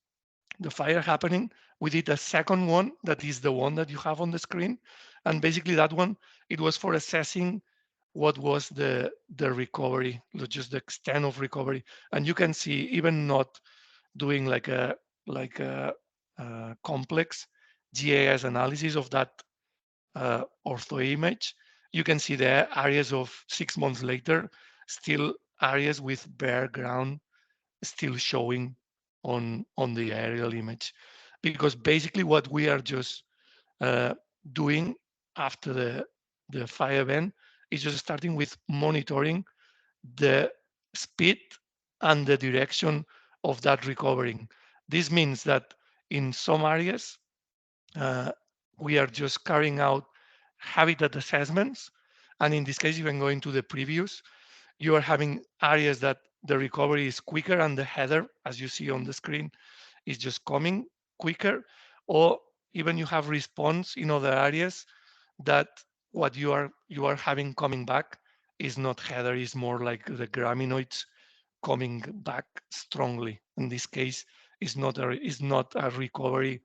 the fire happening, we did a second one that is the one that you have on the screen. And basically that one, it was for assessing what was the recovery, just the extent of recovery. And you can see, even not doing like a complex GIS analysis of that ortho image, you can see there areas of 6 months later, still areas with bare ground still showing on the aerial image. Because basically what we are just doing after the fire event is just starting with monitoring the speed and the direction of that recovering. This means that in some areas, we are just carrying out habitat assessments. And in this case, even going to the previews, you are having areas that the recovery is quicker and the header, as you see on the screen, is just coming quicker. Or even you have response in other areas that what you are having coming back is not header, is more like the graminoids coming back strongly. In this case, is not a recovery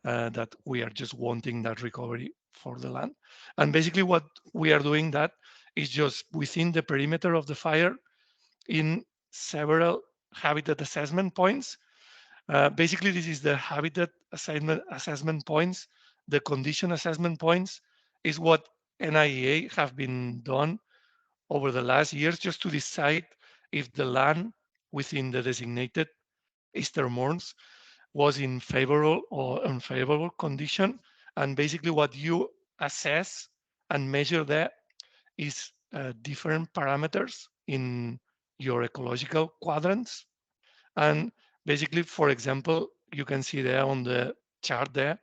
that we are just wanting that recovery for the land. And basically what we are doing that is just within the perimeter of the fire in several habitat assessment points. Basically, this is the habitat assessment points. The condition assessment points is what NIEA have been done over the last years just to decide if the land within the designated eastern moors was in favorable or unfavorable condition. And basically what you assess and measure there is different parameters in your ecological quadrants. And basically, for example, you can see there on the chart there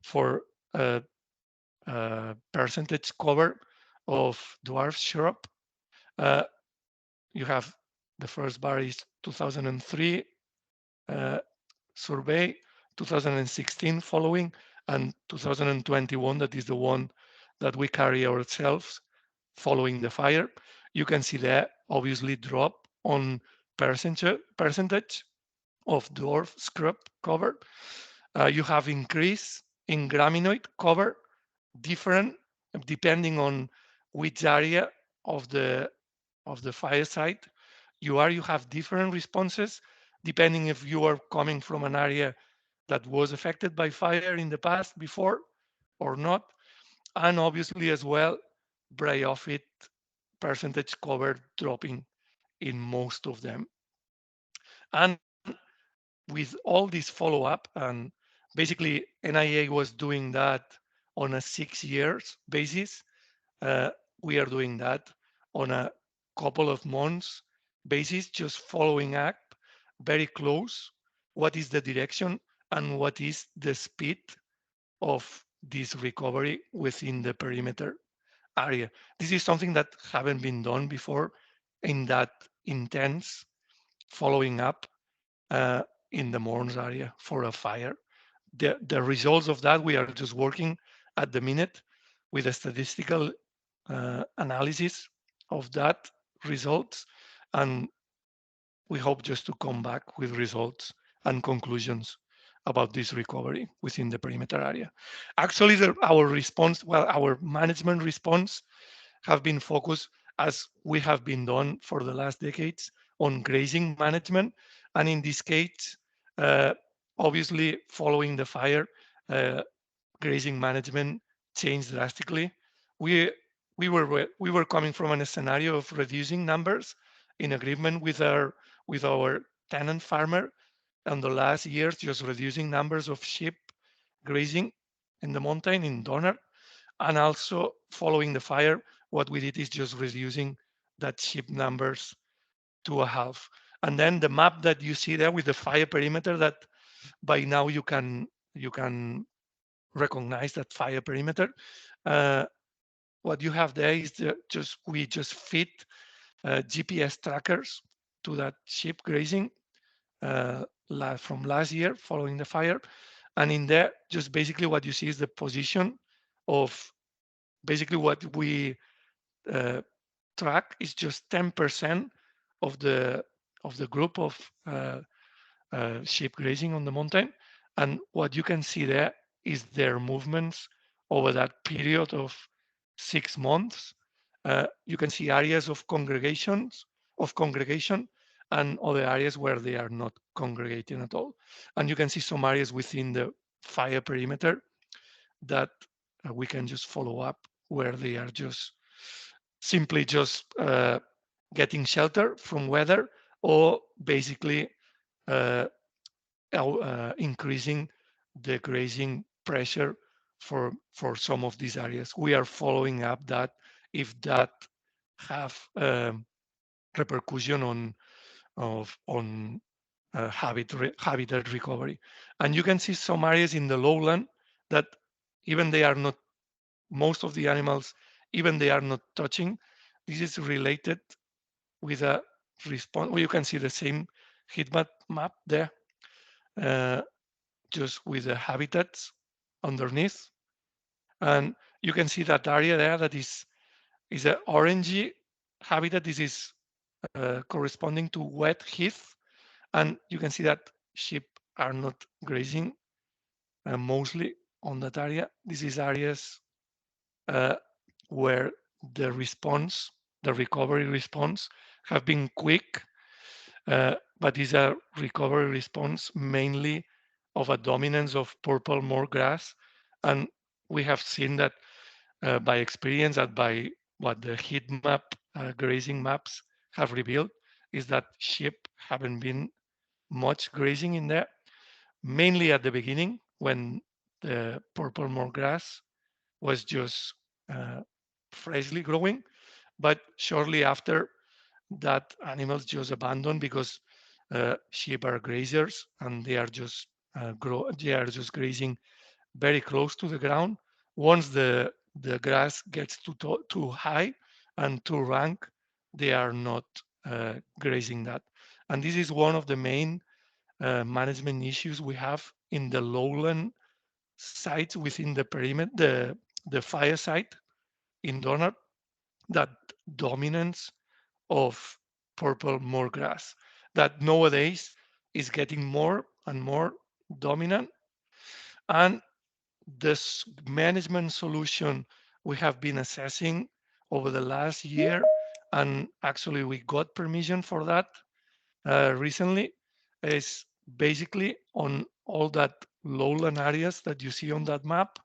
for percentage cover of dwarf shrub. You have the first bar is 2003 survey, 2016 following, and 2021, that is the one that we carry ourselves following the fire. You can see there obviously drop on percentage of dwarf scrub cover. You have increase in graminoid cover, different depending on which area of the fire site you are. You have different responses depending if you are coming from an area that was affected by fire in the past before or not. And obviously as well, bryophyte percentage cover dropping in most of them. And with all this follow-up, and basically NIA was doing that on a 6 years basis. We are doing that on a couple of months basis, just following up very close what is the direction and what is the speed of this recovery within the perimeter area. This is something that haven't been done before in that intense following up in the Mourns area for a fire. The results of that, we are just working at the minute with a statistical analysis of that results, and we hope just to come back with results and conclusions about this recovery within the perimeter area. Actually, our response, well, our management response have been focused, as we have been done for the last decades, on grazing management. And in this case, obviously following the fire, grazing management changed drastically. We were coming from a scenario of reducing numbers in agreement with our tenant farmer, and the last years just reducing numbers of sheep grazing in the mountain in Donner. And also following the fire, what we did is just reducing that sheep numbers to a half. And then the map that you see there with the fire perimeter, that by now you can recognize that fire perimeter. What you have there is we just fit GPS trackers to that sheep grazing from last year following the fire. And in there, just basically what you see is the position of basically what we track is just 10% of the group of sheep grazing on the mountain. And what you can see there is their movements over that period of 6 months. You can see areas of congregation and other areas where they are not congregating at all. And you can see some areas within the fire perimeter that we can just follow up where they are just simply just getting shelter from weather, or basically increasing the grazing pressure for some of these areas. We are following up that if that have repercussion on habitat recovery. And you can see some areas in the lowland that even they are not, most of the animals, even they are not touching. This is related with a response. Well, you can see the same heat map there, just with the habitats underneath. And you can see that area there that is an orangey habitat. This is corresponding to wet heath. And you can see that sheep are not grazing mostly on that area. This is areas where the response, the recovery response, have been quick, but is a recovery response mainly of a dominance of purple moor grass. And we have seen that by experience, that by what the heat map grazing maps have revealed, is that sheep haven't been much grazing in there, mainly at the beginning when the purple moor grass was just freshly growing, but shortly after that, animals just abandoned because sheep are grazers and they are just grazing very close to the ground. Once the grass gets too high and too rank, they are not grazing that. And this is one of the main management issues we have in the lowland sites within the perimeter, the fire site in Donner, that dominance of purple moor grass that nowadays is getting more and more dominant. And this management solution we have been assessing over the last year, and actually we got permission for that recently, is basically on all that lowland areas that you see on that map.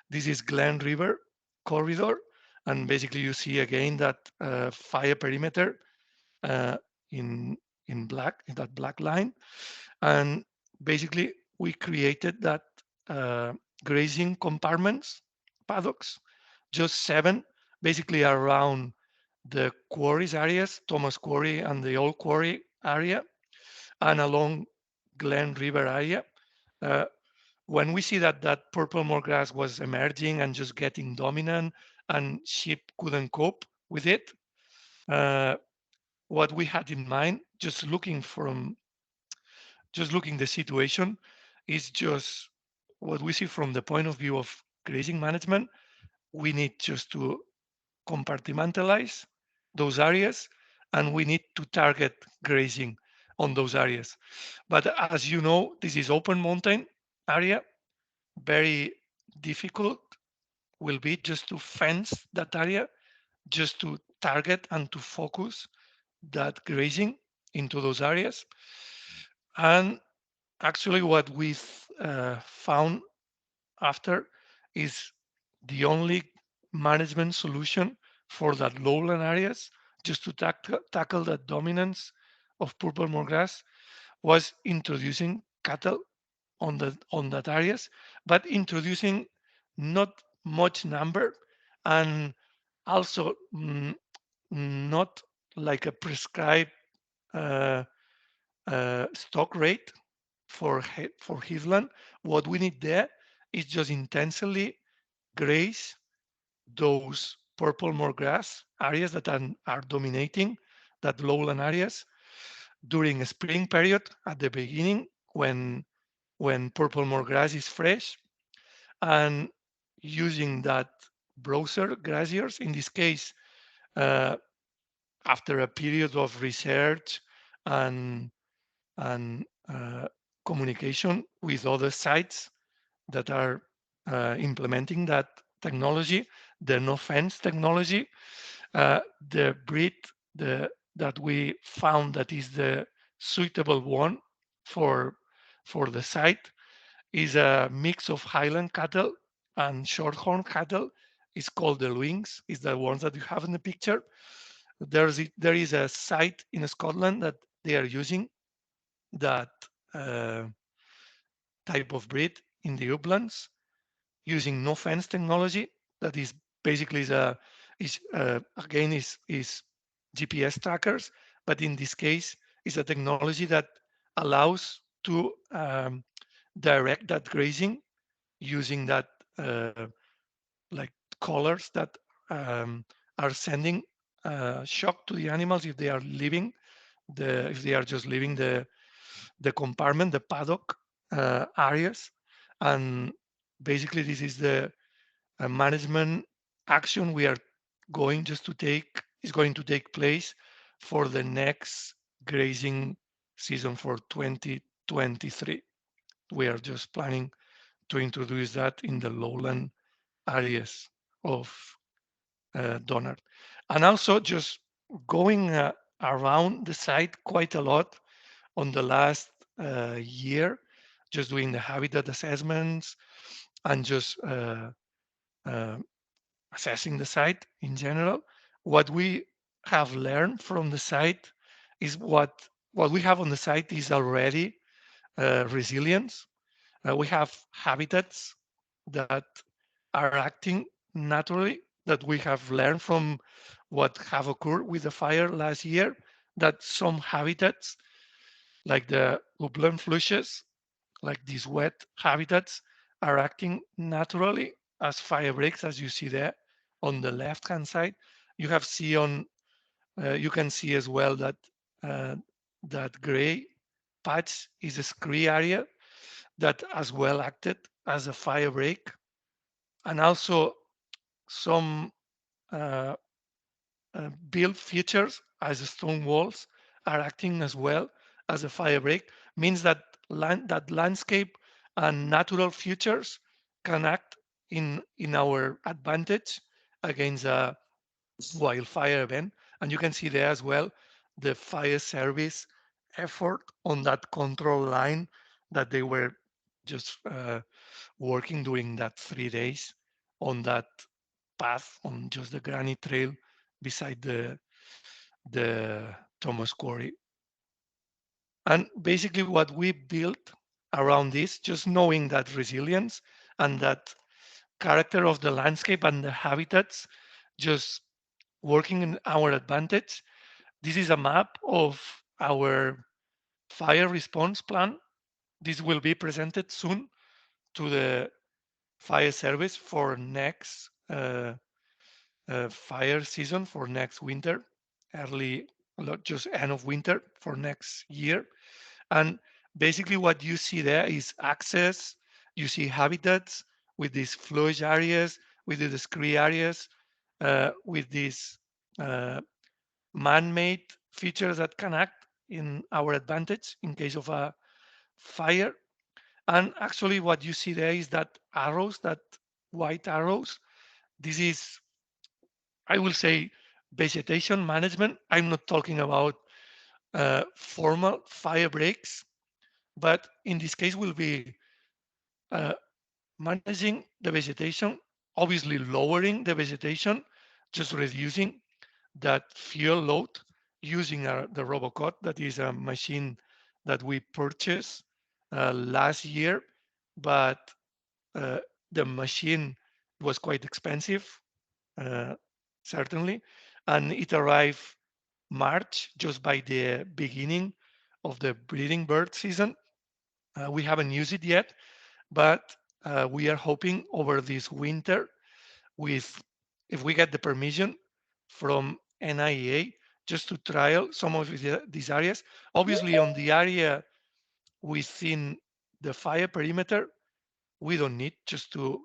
This is Glen River corridor, and basically you see again that fire perimeter in black, in that black line. And basically we created that grazing compartments, paddocks, just 7, basically around the quarries areas, Thomas Quarry and the Old Quarry area, and along Glen River area. When we see that purple moor grass was emerging and just getting dominant and sheep couldn't cope with it, what we had in mind, just looking the situation, is just what we see from the point of view of grazing management. We need just to compartmentalize those areas, and we need to target grazing on those areas. But as you know, this is open mountain area, very difficult will be just to fence that area, just to target and to focus that grazing into those areas. And actually what we've found after is the only management solution for that lowland areas, just to tackle that dominance of purple moor grass, was introducing cattle on that areas, but introducing not much number, and also not like a prescribed stock rate for heathland. What we need there is just intensely graze those purple moor grass areas that are dominating that lowland areas during a spring period at the beginning when purple moor grass is fresh, and using that browser graziers, in this case, after a period of research and communication with other sites that are implementing that technology, the no fence technology, the breed that we found that is the suitable one for the site is a mix of Highland cattle and Shorthorn cattle. It's called the Lewings. It's the ones that you have in the picture. There is a site in Scotland that they are using that type of breed in the uplands using no fence technology. That is basically again is GPS trackers, but in this case is a technology that allows to direct that grazing using that like collars that are sending shock to the animals if they are leaving if they are just leaving the compartment, the paddock areas. And basically this is the management action we are going to take place for the next grazing season for 2023. We are just planning to introduce that in the lowland areas of Donner. And also just going around the site quite a lot on the last year, just doing the habitat assessments and just assessing the site in general. What we have learned from the site is what we have on the site is already resilience. We have habitats that are acting naturally, that we have learned from what have occurred with the fire last year, that some habitats, like the upland flushes, like these wet habitats, are acting naturally as fire breaks, as you see there on the left-hand side. You have see on, you can see as well that that gray patch is a scree area that as well acted as a fire break, and also some built features as stone walls are acting as well as a fire break. Means that landscape and natural features can act in our advantage against a wildfire event. And you can see there as well the fire service effort on that control line that they were just working during that 3 days on that path on just the granite trail beside the Thomas Quarry. And basically what we built around this, just knowing that resilience and that character of the landscape and the habitats, just working in our advantage. This is a map of our fire response plan. This will be presented soon to the fire service for next fire season, for next winter, just end of winter for next year. And basically what you see there is access, you see habitats with these flush areas, with the scree areas, with these man-made features that can act in our advantage in case of a fire. And actually what you see there is that arrows, that white arrows. This is, I will say, vegetation management. I'm not talking about formal fire breaks, but in this case will be managing the vegetation, obviously lowering the vegetation, just reducing that fuel load using the RoboCut. That is a machine that we purchased last year, but the machine was quite expensive, certainly, and it arrived March, just by the beginning of the breeding bird season. We haven't used it yet, but we are hoping over this winter, if we get the permission from NIA, just to trial some of these areas. Obviously, on the area within the fire perimeter, we don't need, just to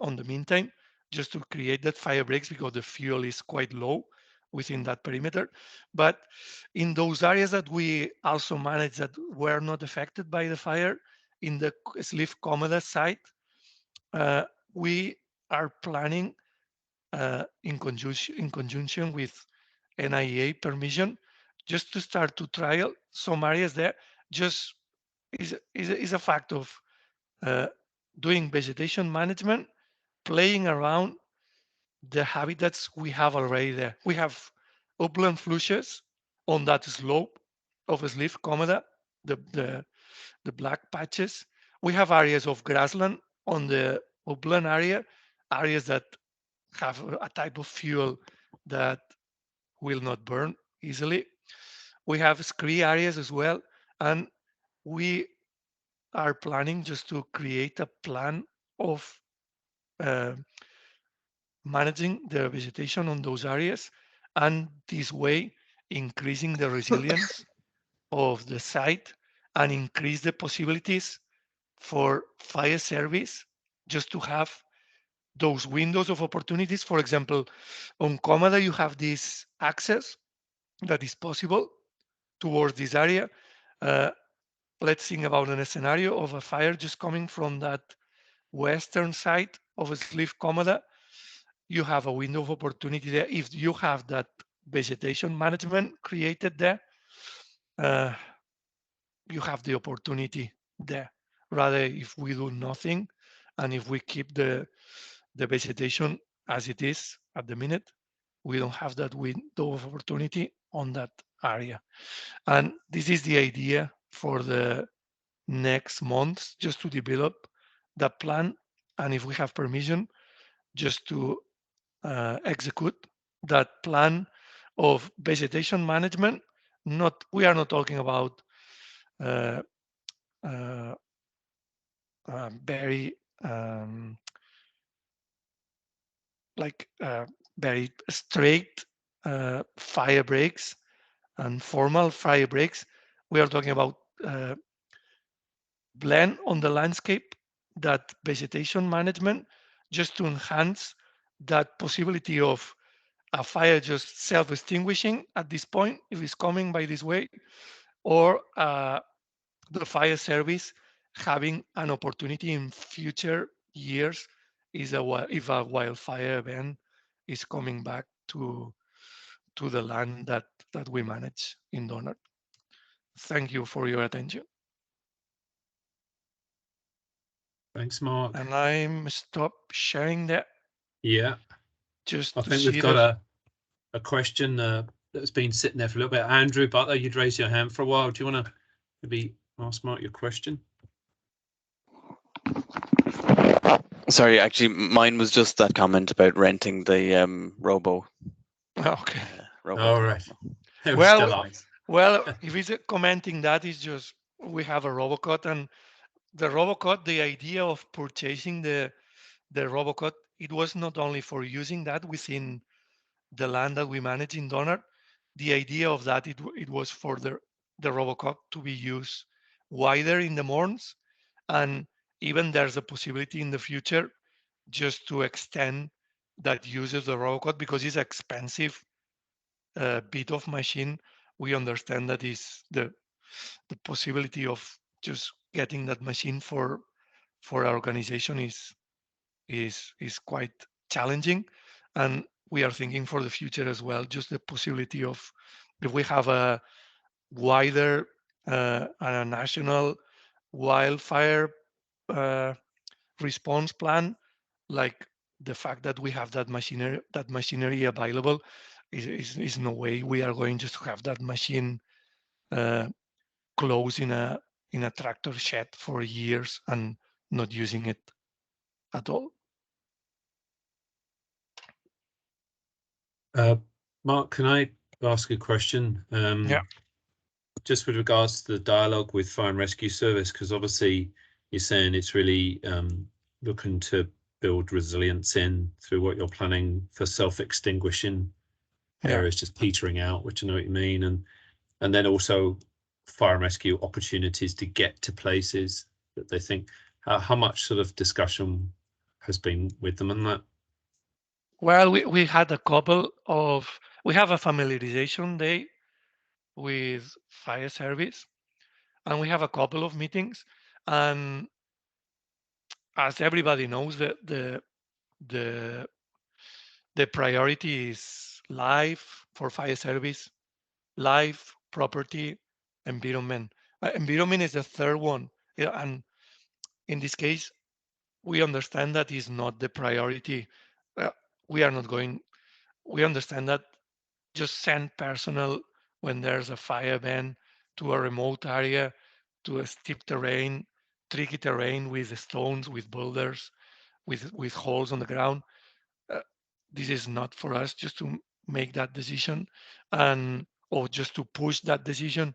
on the meantime, just to create that fire breaks, because the fuel is quite low within that perimeter. But in those areas that we also manage that were not affected by the fire, in the Slieve Comoda site, we are planning in conjunction with NIA permission, just to start to trial some areas there. Just is a fact of doing vegetation management, playing around the habitats we have already there. We have upland flushes on that slope of Slieve Comoda, the black patches. We have areas of grassland on the upland area, areas that have a type of fuel that will not burn easily. We have scree areas as well, and we are planning just to create a plan of managing the vegetation on those areas, and this way increasing the resilience of the site and increase the possibilities for fire service just to have those windows of opportunities. For example, on Comoda, you have this access that is possible towards this area. Let's think about a scenario of a fire just coming from that western side of Slieve Comoda. You have a window of opportunity there. If you have that vegetation management created there, you have the opportunity there. Rather, if we do nothing, and if we keep the vegetation as it is at the minute, we don't have that window of opportunity on that area. And this is the idea for the next months, just to develop that plan. And if we have permission, just to execute that plan of vegetation management. We are not talking about very very straight fire breaks and formal fire breaks. We are talking about blend on the landscape, that vegetation management, just to enhance that possibility of a fire just self-extinguishing at this point, if it's coming by this way, or the fire service having an opportunity in future years if a wildfire event is coming back to the land that we manage in Donner. Thank you for your attention. Thanks, Mark. And I'm stop sharing that. Yeah. Just I think we've got a question that's been sitting there for a little bit. Andrew Butler, you'd raised your hand for a while. Do you want to maybe ask Mark your question? Sorry, actually, mine was just that comment about renting the robo. Okay. All right. Well, if he's commenting that, is just we have a Robocot, and the Robocot, the idea of purchasing the Robocot, it was not only for using that within the land that we manage in Donner. The idea of that, it was for the Robocop to be used wider in the morns, and even there's a possibility in the future just to extend that use of the Robocop, because it's expensive bit of machine. We understand that is the possibility of just getting that machine for our organization is quite challenging, and we are thinking for the future as well, just the possibility of, if we have a wider and a national wildfire response plan, like the fact that we have that machinery available, is no way we are going just to have that machine close in a tractor shed for years and not using it at all. Mark, can I ask a question? Yeah. Just with regards to the dialogue with Fire and Rescue Service, because obviously you're saying it's really looking to build resilience in through what you're planning for self-extinguishing areas just petering out, which I know what you mean, and then also fire and rescue opportunities to get to places that they think. How much sort of discussion has been with them on that? Well, we had a couple of, we have a familiarization day with fire service, and we have a couple of meetings, and as everybody knows, the priority is life for fire service, life, property, environment. Environment is the third one, and in this case, we understand that is not the priority. We are not going. We understand that just send personnel when there's a fire event to a remote area, to a steep terrain, tricky terrain with stones, with boulders, with holes on the ground. This is not for us just to make that decision or just to push that decision.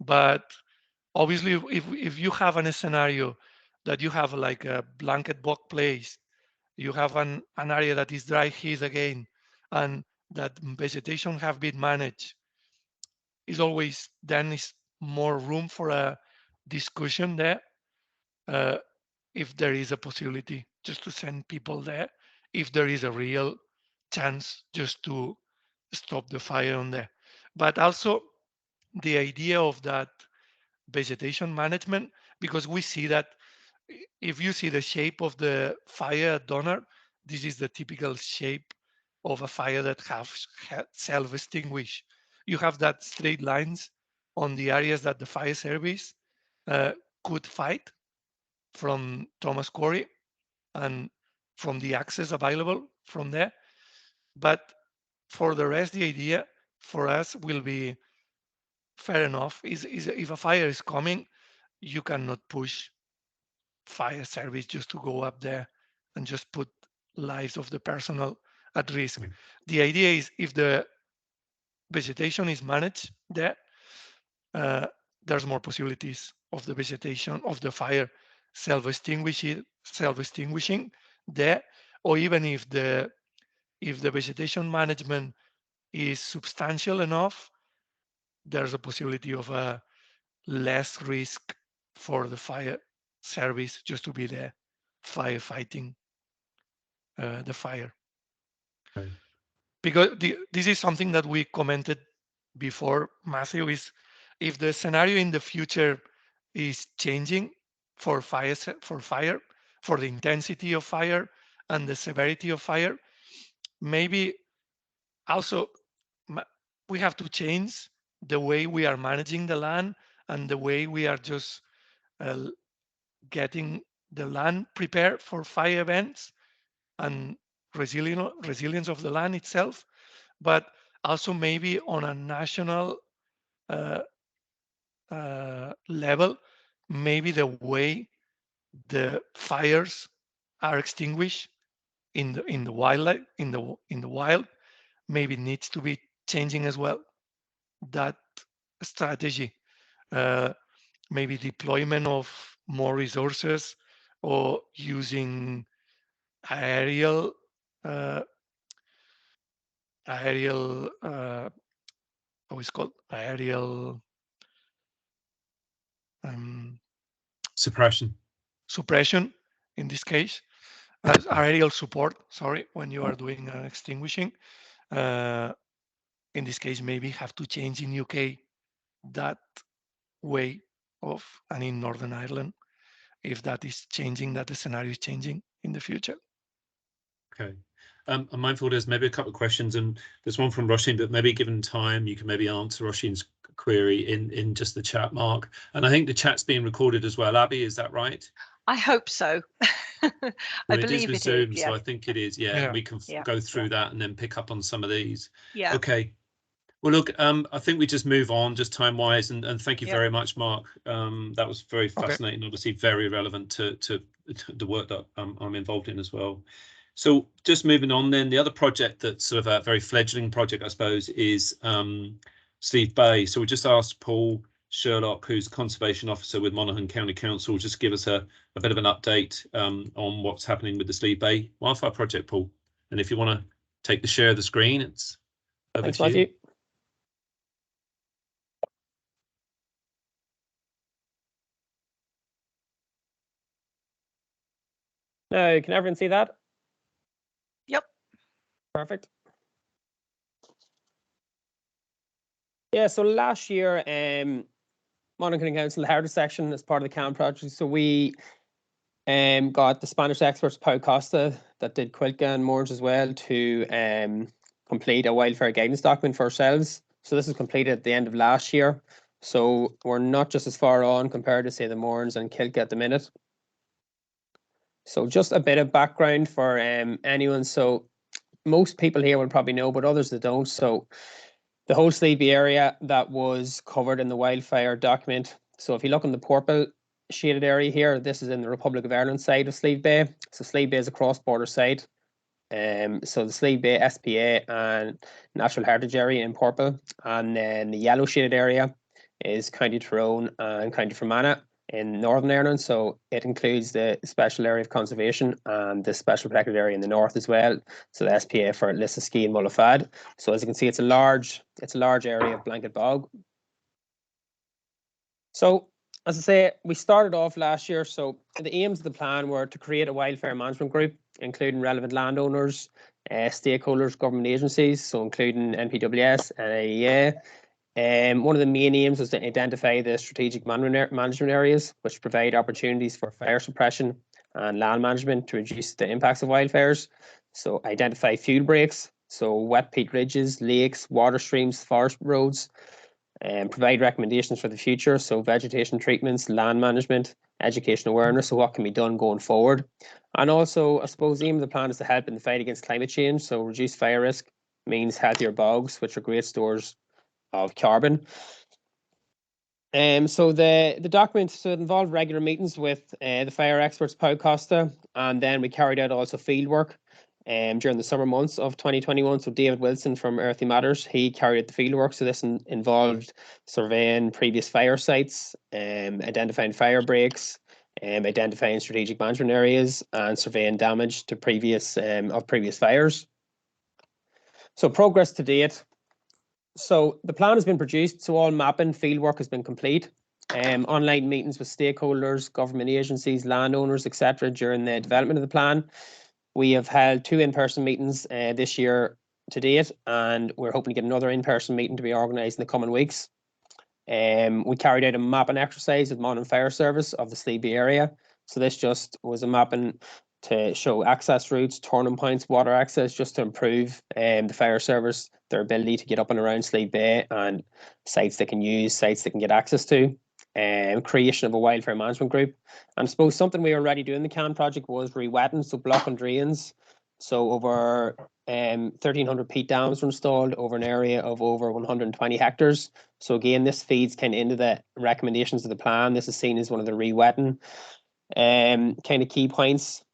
But obviously, if you have a scenario that you have like a blanket bog place, you have an area that is dry heath again, and that vegetation have been managed, is always then is more room for a discussion there. If there is a possibility just to send people there, if there is a real chance just to stop the fire on there. But also the idea of that vegetation management, because we see that if you see the shape of the fire at Donner, this is the typical shape of a fire that has self-extinguished. You have that straight lines on the areas that the fire service could fight from Thomas Quarry and from the access available from there. But for the rest, the idea for us will be fair enough. Is if a fire is coming, you cannot push fire service just to go up there and just put lives of the personnel at risk. The idea is if the vegetation is managed there, there's more possibilities of the vegetation of the fire self-extinguishing there, or even if the vegetation management is substantial enough, there's a possibility of a less risk for the fire service just to be there firefighting the fire. Okay. Because this is something that we commented before, Matthew, is if the scenario in the future is changing for for the intensity of fire and the severity of fire, maybe also we have to change the way we are managing the land and the way we are just getting the land prepared for fire events and resilience of the land itself, but also maybe on a national level, maybe the way the fires are extinguished in the wildlife in the wild maybe needs to be changing as well. That strategy, maybe deployment of more resources or using aerial how is called aerial suppression in this case, as aerial support, sorry, when you are doing extinguishing. In this case, maybe have to change in UK that way of, and in Northern Ireland, if that is changing, that the scenario is changing in the future. Okay. I'm mindful there's maybe a couple of questions, and there's one from Roshin, but maybe given time, you can maybe answer Roshin's query in just the chat, Mark. And I think the chat's being recorded as well. Abby, is that right? I hope so. Well, I it is believe with it Zoom, is. so Yeah. I think it is. Yeah, we can go through that and then pick up on some of these. Yeah. Okay. Well, look, I think we just move on, just time-wise, and thank you very much, Mark. That was very fascinating, obviously very relevant to the work that I'm involved in as well. So just moving on then, the other project that's sort of a very fledgling project, I suppose, is Steve Bay. So we just asked Paul Sherlock, who's Conservation Officer with Monaghan County Council, just give us a bit of an update on what's happening with the Steve Bay Wildfire Project, Paul. And if you want to take the share of the screen, it's over to you. Now, can everyone see that? Yep. Perfect. Yeah, so last year, Monaghan Council held a section as part of the CANN project. So we got the Spanish experts, Pau Costa, that did Quilca and Moors as well, to complete a wildfire guidance document for ourselves. So this was completed at the end of last year. So we're not just as far on compared to, say, the Moors and Quilca at the minute. So just a bit of background for anyone. So most people here will probably know, but others that don't. So the whole Slieve area that was covered in the wildfire document. So if you look on the purple shaded area here, this is in the Republic of Ireland side of Slieve Bay. So Slieve Bay is a cross-border site. So the Slieve Bay SPA and Natural Heritage area in purple, and then the yellow shaded area is County Tyrone and County Fermanagh in Northern Ireland. So it includes the special area of conservation and the special protected area in the north as well. So the SPA for Lissaskey and Mullafad. So as you can see, it's a large area of blanket bog. So as I say, we started off last year. So the aims of the plan were to create a wildfire management group, including relevant landowners, stakeholders, government agencies, so including NPWS and AEA. One of the main aims was to identify the strategic management areas, which provide opportunities for fire suppression and land management to reduce the impacts of wildfires. So identify fuel breaks, so wet peat ridges, lakes, water streams, forest roads, and provide recommendations for the future. So vegetation treatments, land management, education awareness, so what can be done going forward. And also, I suppose the aim of the plan is to help in the fight against climate change. So reduce fire risk means healthier bogs, which are great stores of carbon. So the document, so it involved regular meetings with the fire experts, Pau Costa, and then we carried out also field work during the summer months of 2021. So David Wilson from Earthy Matters, he carried out the field work. So this involved surveying previous fire sites, identifying fire breaks, identifying strategic management areas, and surveying damage to previous fires. So progress to date. So the plan has been produced, so all mapping, field work has been complete. Online meetings with stakeholders, government agencies, landowners, etc. during the development of the plan. We have held 2 in-person meetings this year to date, and we're hoping to get another in-person meeting to be organised in the coming weeks. We carried out a mapping exercise with Monaghan Fire Service of the SEUPB area. So this just was a mapping to show access routes, turning points, water access, just to improve the fire service, their ability to get up and around SEUPB and sites they can use, sites they can get access to, creation of a wildfire management group. And I suppose something we already do in the CANN project was re-wetting, so block and drains. So over 1,300 peat dams were installed over an area of over 120 hectares. So again, this feeds kind of into the recommendations of the plan. This is seen as one of the re-wetting kind of key points.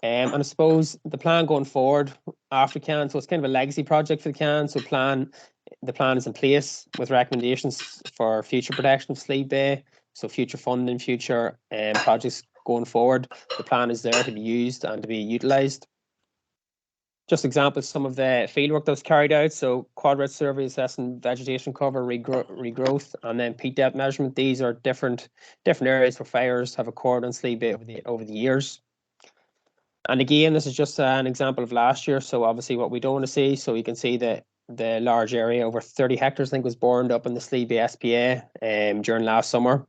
And I suppose the plan going forward after CANN, so it's kind of a legacy project for the CANN. So the plan is in place with recommendations for future protection of SEUPB, so future funding, future projects going forward. The plan is there to be used and to be utilised. Just examples, some of the fieldwork that was carried out. So quadrat survey assessing vegetation cover, regrowth, and then peat depth measurement. These are different areas where fires have occurred on SEUPB over the years. And again, this is just an example of last year. So obviously what we don't want to see. So you can see that the large area, over 30 hectares, I think, was burned up in the SEUPB SPA during last summer.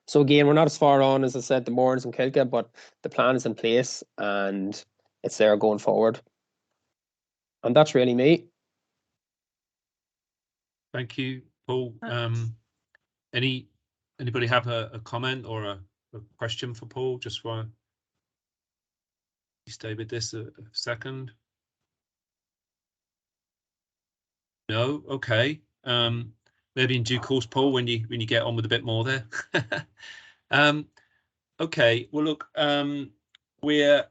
So again, we're not as far on, as I said, the Mourns and Kilka, but the plan is in place and it's there going forward. And that's really me. Thank you, Paul. Anybody have a comment or a question for Paul, just while you stay with this a second? No? Okay. Maybe in due course, Paul, when you get on with a bit more there. Okay, well, look, we're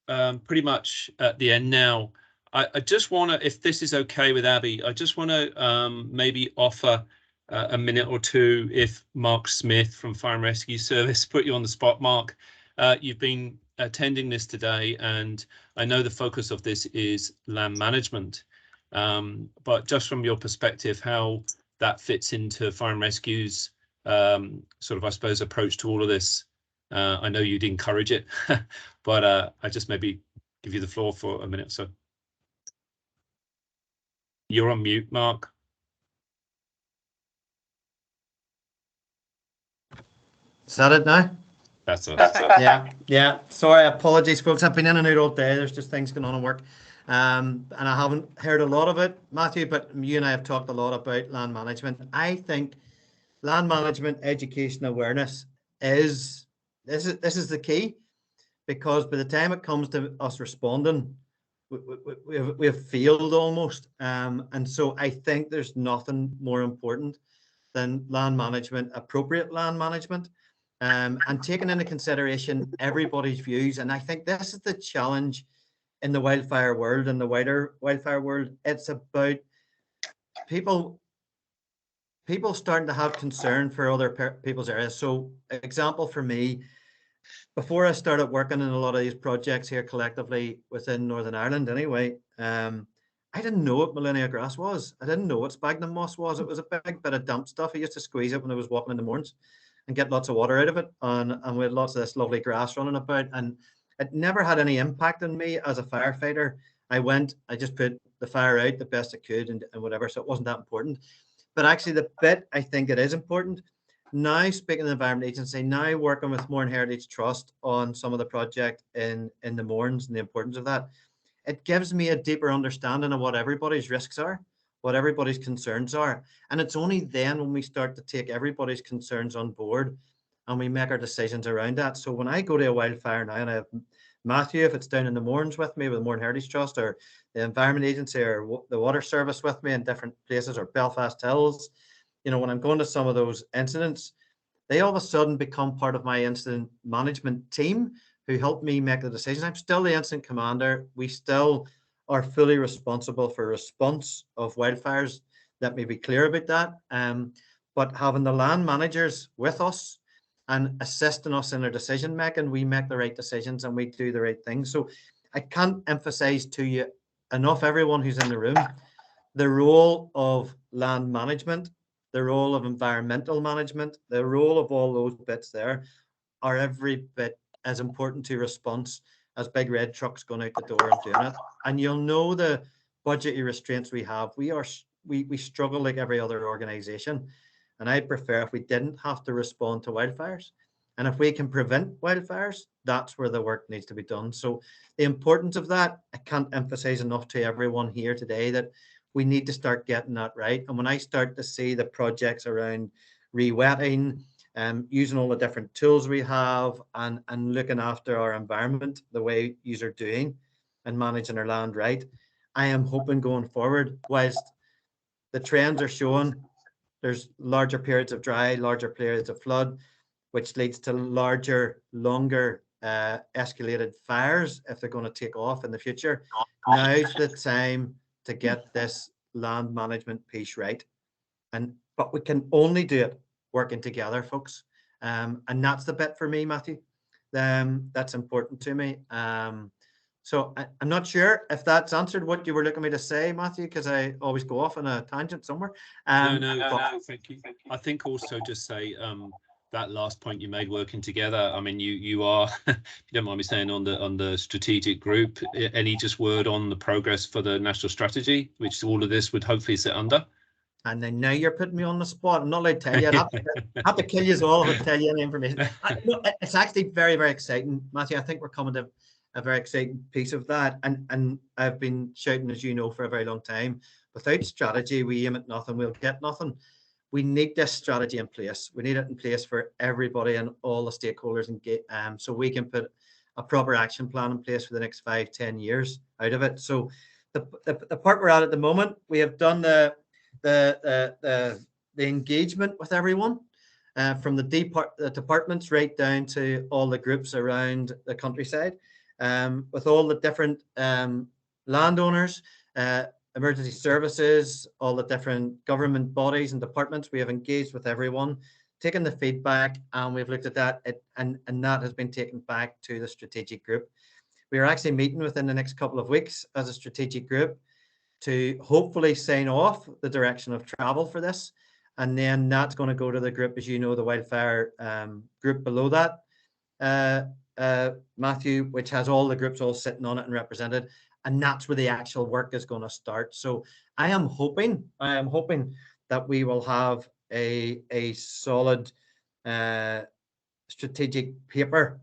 pretty much at the end now. I just want to, if this is okay with Abby, I just want to maybe offer a minute or two, if Mark Smith from Fire and Rescue Service put you on the spot. Mark, you've been attending this today, and I know the focus of this is land management, but just from your perspective, how that fits into Fire and Rescue's sort of, I suppose, approach to all of this. I know you'd encourage it, but I just maybe give you the floor for a minute or so. You're on mute, Mark. Is that it now? That's it. Yeah. Sorry, apologies, folks. I've been in and out all day. There's just things going on at work. And I haven't heard a lot of it, Matthew, but you and I have talked a lot about land management. I think land management education awareness is this is the key, because by the time it comes to us responding, we have failed almost. And so I think there's nothing more important than land management, appropriate land management, and taking into consideration everybody's views. And I think this is the challenge in the wildfire world and the wider wildfire world. It's about people starting to have concern for other people's areas. So example for me, before I started working in a lot of these projects here collectively within Northern Ireland anyway, I didn't know what Millennia grass was. I didn't know what sphagnum moss was. It was a big bit of damp stuff. I used to squeeze it when I was walking in the mornings and get lots of water out of it. And we had lots of this lovely grass running about, and it never had any impact on me as a firefighter. I just put the fire out the best I could and whatever, so it wasn't that important. But actually the bit I think it is important, now speaking to the Environment Agency, now working with Mourne Heritage Trust on some of the project in the Mournes and the importance of that, it gives me a deeper understanding of what everybody's risks are, what everybody's concerns are. And it's only then when we start to take everybody's concerns on board and we make our decisions around that. So when I go to a wildfire now and I have Matthew, if it's down in the Mournes with me with the Mourne Heritage Trust, or the Environment Agency or the Water Service with me in different places, or Belfast Hills, you know, when I'm going to some of those incidents, they all of a sudden become part of my incident management team who help me make the decisions. I'm still the incident commander. We still are fully responsible for response of wildfires. Let me be clear about that. But having the land managers with us and assisting us in our decision making, we make the right decisions and we do the right things. So I can't emphasize to you enough, everyone who's in the room, the role of land management, the role of environmental management, the role of all those bits there are every bit as important to response as big red trucks going out the door and doing it. And you'll know the budgetary restraints we have. We struggle like every other organization. And I prefer if we didn't have to respond to wildfires. And if we can prevent wildfires, that's where the work needs to be done. So the importance of that, I can't emphasize enough to everyone here today that we need to start getting that right. And when I start to see the projects around re-wetting, using all the different tools we have and looking after our environment the way you're doing and managing our land right, I am hoping going forward, whilst the trends are showing there's larger periods of dry, larger periods of flood, which leads to larger, longer escalated fires if they're going to take off in the future. Now's the time to get this land management piece right. But we can only do it working together, folks. And that's the bit for me, Matthew. That's important to me. So I'm not sure if that's answered what you were looking me to say, Matthew, because I always go off on a tangent somewhere. No, thank you. I think also just say that last point you made, working together. I mean, you are, if you don't mind me saying, on the strategic group. Any just word on the progress for the national strategy, which all of this would hopefully sit under? And then now you're putting me on the spot. I'm not allowed to tell you. I have to kill you all if I tell you any information. It's actually very, very exciting, Matthew. I think we're coming to a very exciting piece of that. And I've been shouting, as you know, for a very long time. Without strategy, we aim at nothing, we'll get nothing. We need this strategy in place. We need it in place for everybody and all the stakeholders, and so we can put a proper action plan in place for the next 5-10 years out of it. So the part we're at the moment, we have done the engagement with everyone, from the departments right down to all the groups around the countryside, with all the different landowners, emergency services, all the different government bodies and departments. We have engaged with everyone, taken the feedback, and we've looked at that, and that has been taken back to the strategic group. We are actually meeting within the next couple of weeks as a strategic group to hopefully sign off the direction of travel for this. And then that's going to go to the group, as you know, the wildfire group below that, Matthew, which has all the groups all sitting on it and represented. And that's where the actual work is going to start. So I am hoping that we will have a solid strategic paper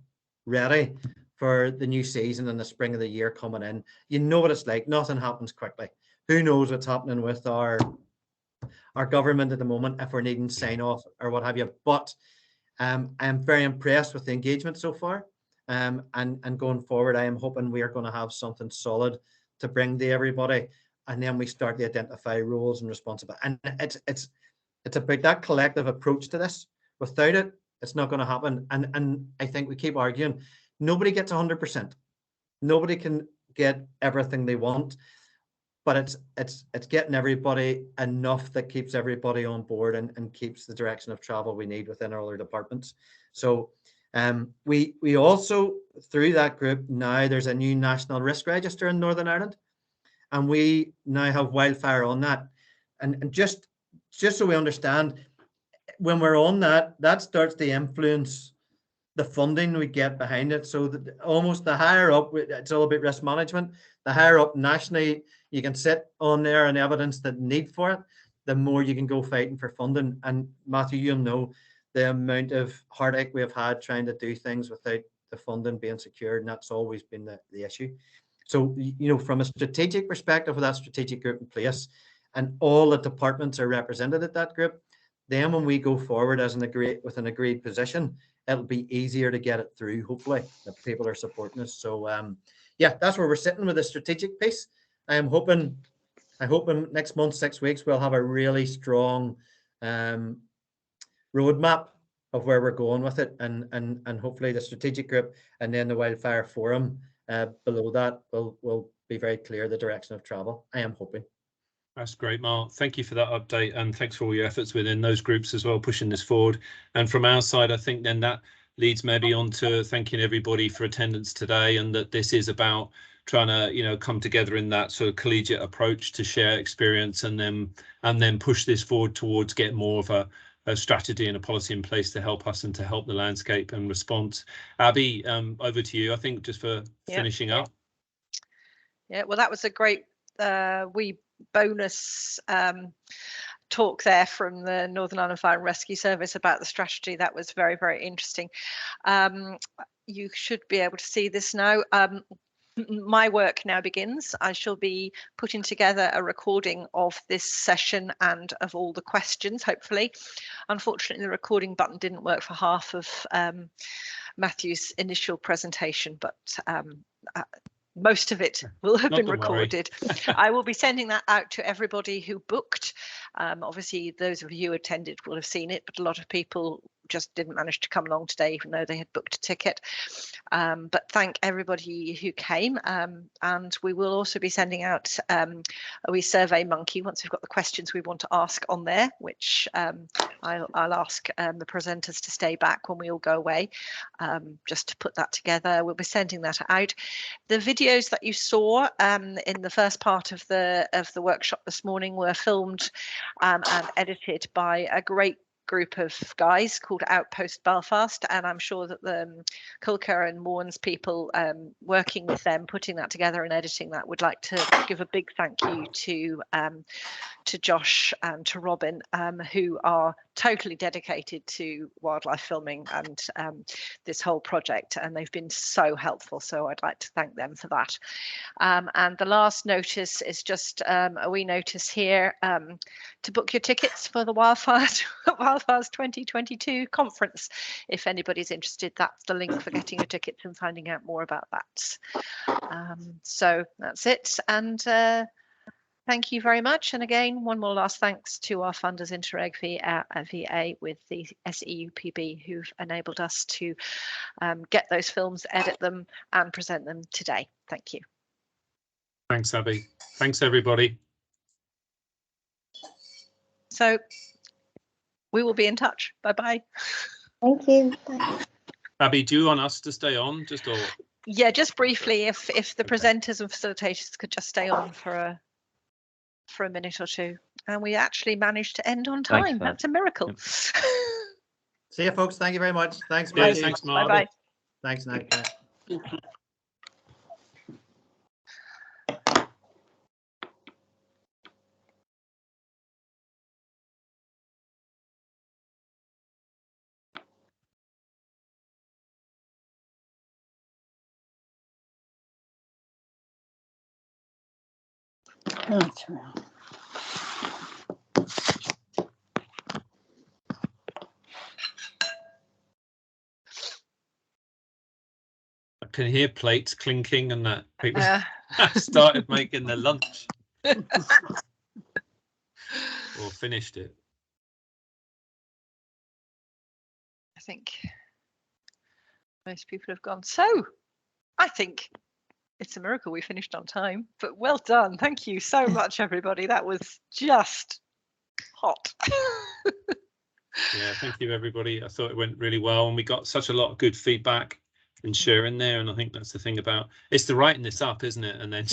ready for the new season in the spring of the year coming in. You know what it's like. Nothing happens quickly. Who knows what's happening with our government at the moment, if we're needing sign off or what have you. But I'm very impressed with the engagement so far. And going forward, I am hoping we are going to have something solid to bring to everybody, and then we start to identify roles and responsibility. And it's about that collective approach to this. Without it, it's not going to happen. And I think we keep arguing. Nobody gets 100%. Nobody can get everything they want, but it's getting everybody enough that keeps everybody on board and keeps the direction of travel we need within our other departments. So we also, through that group, now there's a new national risk register in Northern Ireland, and we now have wildfire on that. And just so we understand, when we're on that, that starts to influence the funding we get behind it. So that almost the higher up, it's all about risk management. The higher up nationally you can sit on there and evidence the need for it, the more you can go fighting for funding. And Matthew, you'll know the amount of heartache we have had trying to do things without the funding being secured, and that's always been the issue. So, you know, from a strategic perspective, with that strategic group in place, and all the departments are represented at that group, then when we go forward as with an agreed position, it'll be easier to get it through, hopefully, that people are supporting us. So, yeah, that's where we're sitting with the strategic piece. I hope in next month, 6 weeks, we'll have a really strong roadmap of where we're going with it, and hopefully the strategic group and then the wildfire forum below that will be very clear the direction of travel. I am hoping. That's great, Mark. Thank you for that update, and thanks for all your efforts within those groups as well, pushing this forward. And from our side, I think then that leads maybe on to thanking everybody for attendance today, and that this is about trying to, you know, come together in that sort of collegiate approach to share experience, and then push this forward towards getting more of a strategy and a policy in place to help us and to help the landscape and response. Abby, over to you, I think, just for finishing up. Yeah, well, that was a great wee bonus talk there from the Northern Ireland Fire and Rescue Service about the strategy. That was very, very interesting. You should be able to see this now. My work now begins. I shall be putting together a recording of this session and of all the questions, hopefully. Unfortunately, the recording button didn't work for half of Matthew's initial presentation, but most of it will have been recorded. I will be sending that out to everybody who booked. Obviously, those of you who attended will have seen it, but a lot of people just didn't manage to come along today, even though they had booked a ticket. But thank everybody who came. And we will also be sending out a wee survey monkey once we've got the questions we want to ask on there, which I'll ask the presenters to stay back when we all go away, just to put that together. We'll be sending that out. The videos that you saw in the first part of the workshop this morning were filmed and edited by a great group of guys called Outpost Belfast, and I'm sure that the Culker and Mourns people working with them, putting that together and editing that, would like to give a big thank you to Josh and to Robin, who are totally dedicated to wildlife filming and this whole project, and they've been so helpful, so I'd like to thank them for that. And the last notice is just a wee notice here to book your tickets for the Wildfires 2022 conference. If anybody's interested, that's the link for getting your tickets and finding out more about that. So that's it, and thank you very much. And again, one more last thanks to our funders, INTERREG VA with the SEUPB, who've enabled us to get those films, edit them and present them today. Thank you. Thanks, Abby. Thanks, everybody. So we will be in touch. Bye-bye. Thank you. Bye. Abby, do you want us to stay on just or? Yeah, just briefly, if the presenters and facilitators could just stay on for a minute or two. And we actually managed to end on time. That's a miracle. Yep. See you, folks. Thank you very much. Thanks, Mark. Yeah, thanks, Mark. Bye-bye. Thanks, Nick. That's right. I can hear plates clinking and that people started making their lunch or finished it. I think most people have gone. So I think it's a miracle we finished on time, but well done. Thank you so much, everybody. That was just hot. Yeah, thank you, everybody. I thought it went really well, and we got such a lot of good feedback and sharing there. And I think that's the thing about it's the writing this up, isn't it? And then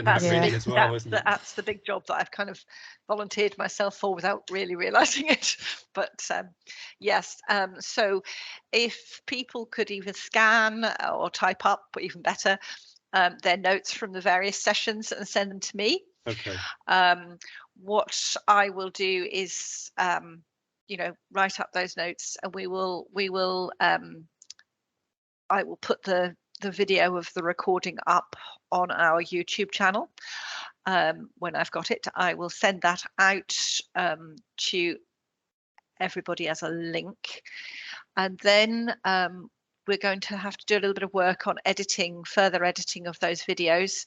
that's really as well, isn't it? That's the big job that I've kind of volunteered myself for without really realizing it. But yes, so if people could either scan or type up, or even better, their notes from the various sessions and send them to me. Okay. What I will do is, write up those notes, and I will put the video of the recording up on our YouTube channel. When I've got it, I will send that out to everybody as a link, and then we're going to have to do a little bit of work on further editing of those videos,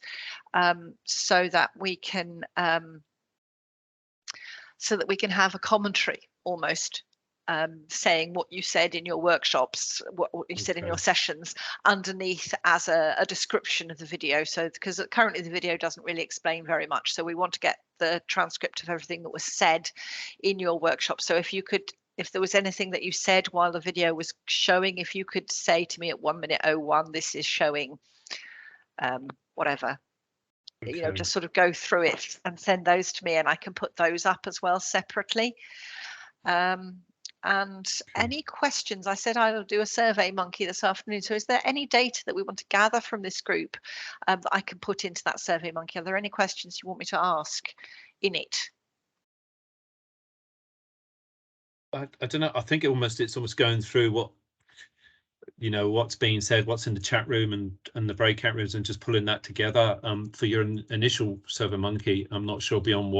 so that we can so that we can have a commentary almost, saying what you said in your workshops, what you said in your sessions underneath as a description of the video. So because currently the video doesn't really explain very much, so we want to get the transcript of everything that was said in your workshop. So if there was anything that you said while the video was showing, if you could say to me at 1:01, this is showing whatever, you know, just sort of go through it and send those to me, and I can put those up as well separately. And any questions? I said I will do a Survey Monkey this afternoon. So is there any data that we want to gather from this group that I can put into that Survey Monkey? Are there any questions you want me to ask in it? I don't know. I think it's almost going through what, you know, what's being said, what's in the chat room and the breakout rooms, and just pulling that together for your initial Survey Monkey. I'm not sure beyond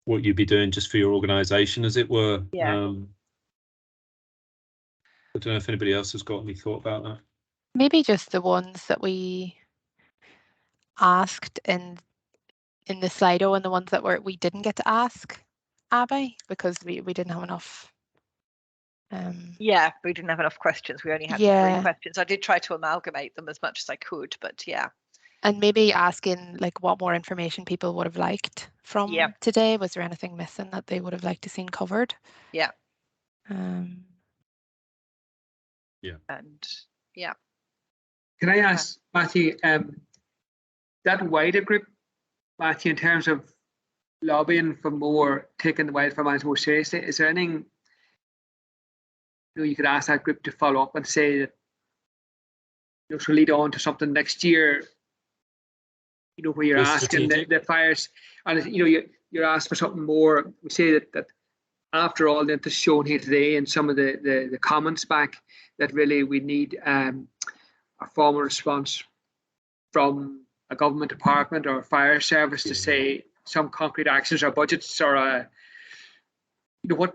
what you'd be doing just for your organisation, as it were. Yeah. I don't know if anybody else has got any thought about that. Maybe just the ones that we asked in the Slido, and the ones that we didn't get to ask, Abby, because we didn't have enough. Yeah, we didn't have enough questions. We only had 3 questions. I did try to amalgamate them as much as I could, but yeah. And maybe asking like what more information people would have liked from today. Was there anything missing that they would have liked to seen covered? Yeah. Yeah. And yeah. Can I ask Matthew, that wider group, Matthew, in terms of lobbying for more, taking the wildfire management more seriously, is there anything you could ask that group to follow up and say that, you know, to lead on to something next year, you know, where you're asking the fires, and you know, you're asked for something more. We say that after all that is shown here today and some of the comments back, that really we need a formal response from a government department or a fire service to say some concrete actions or budgets or you know,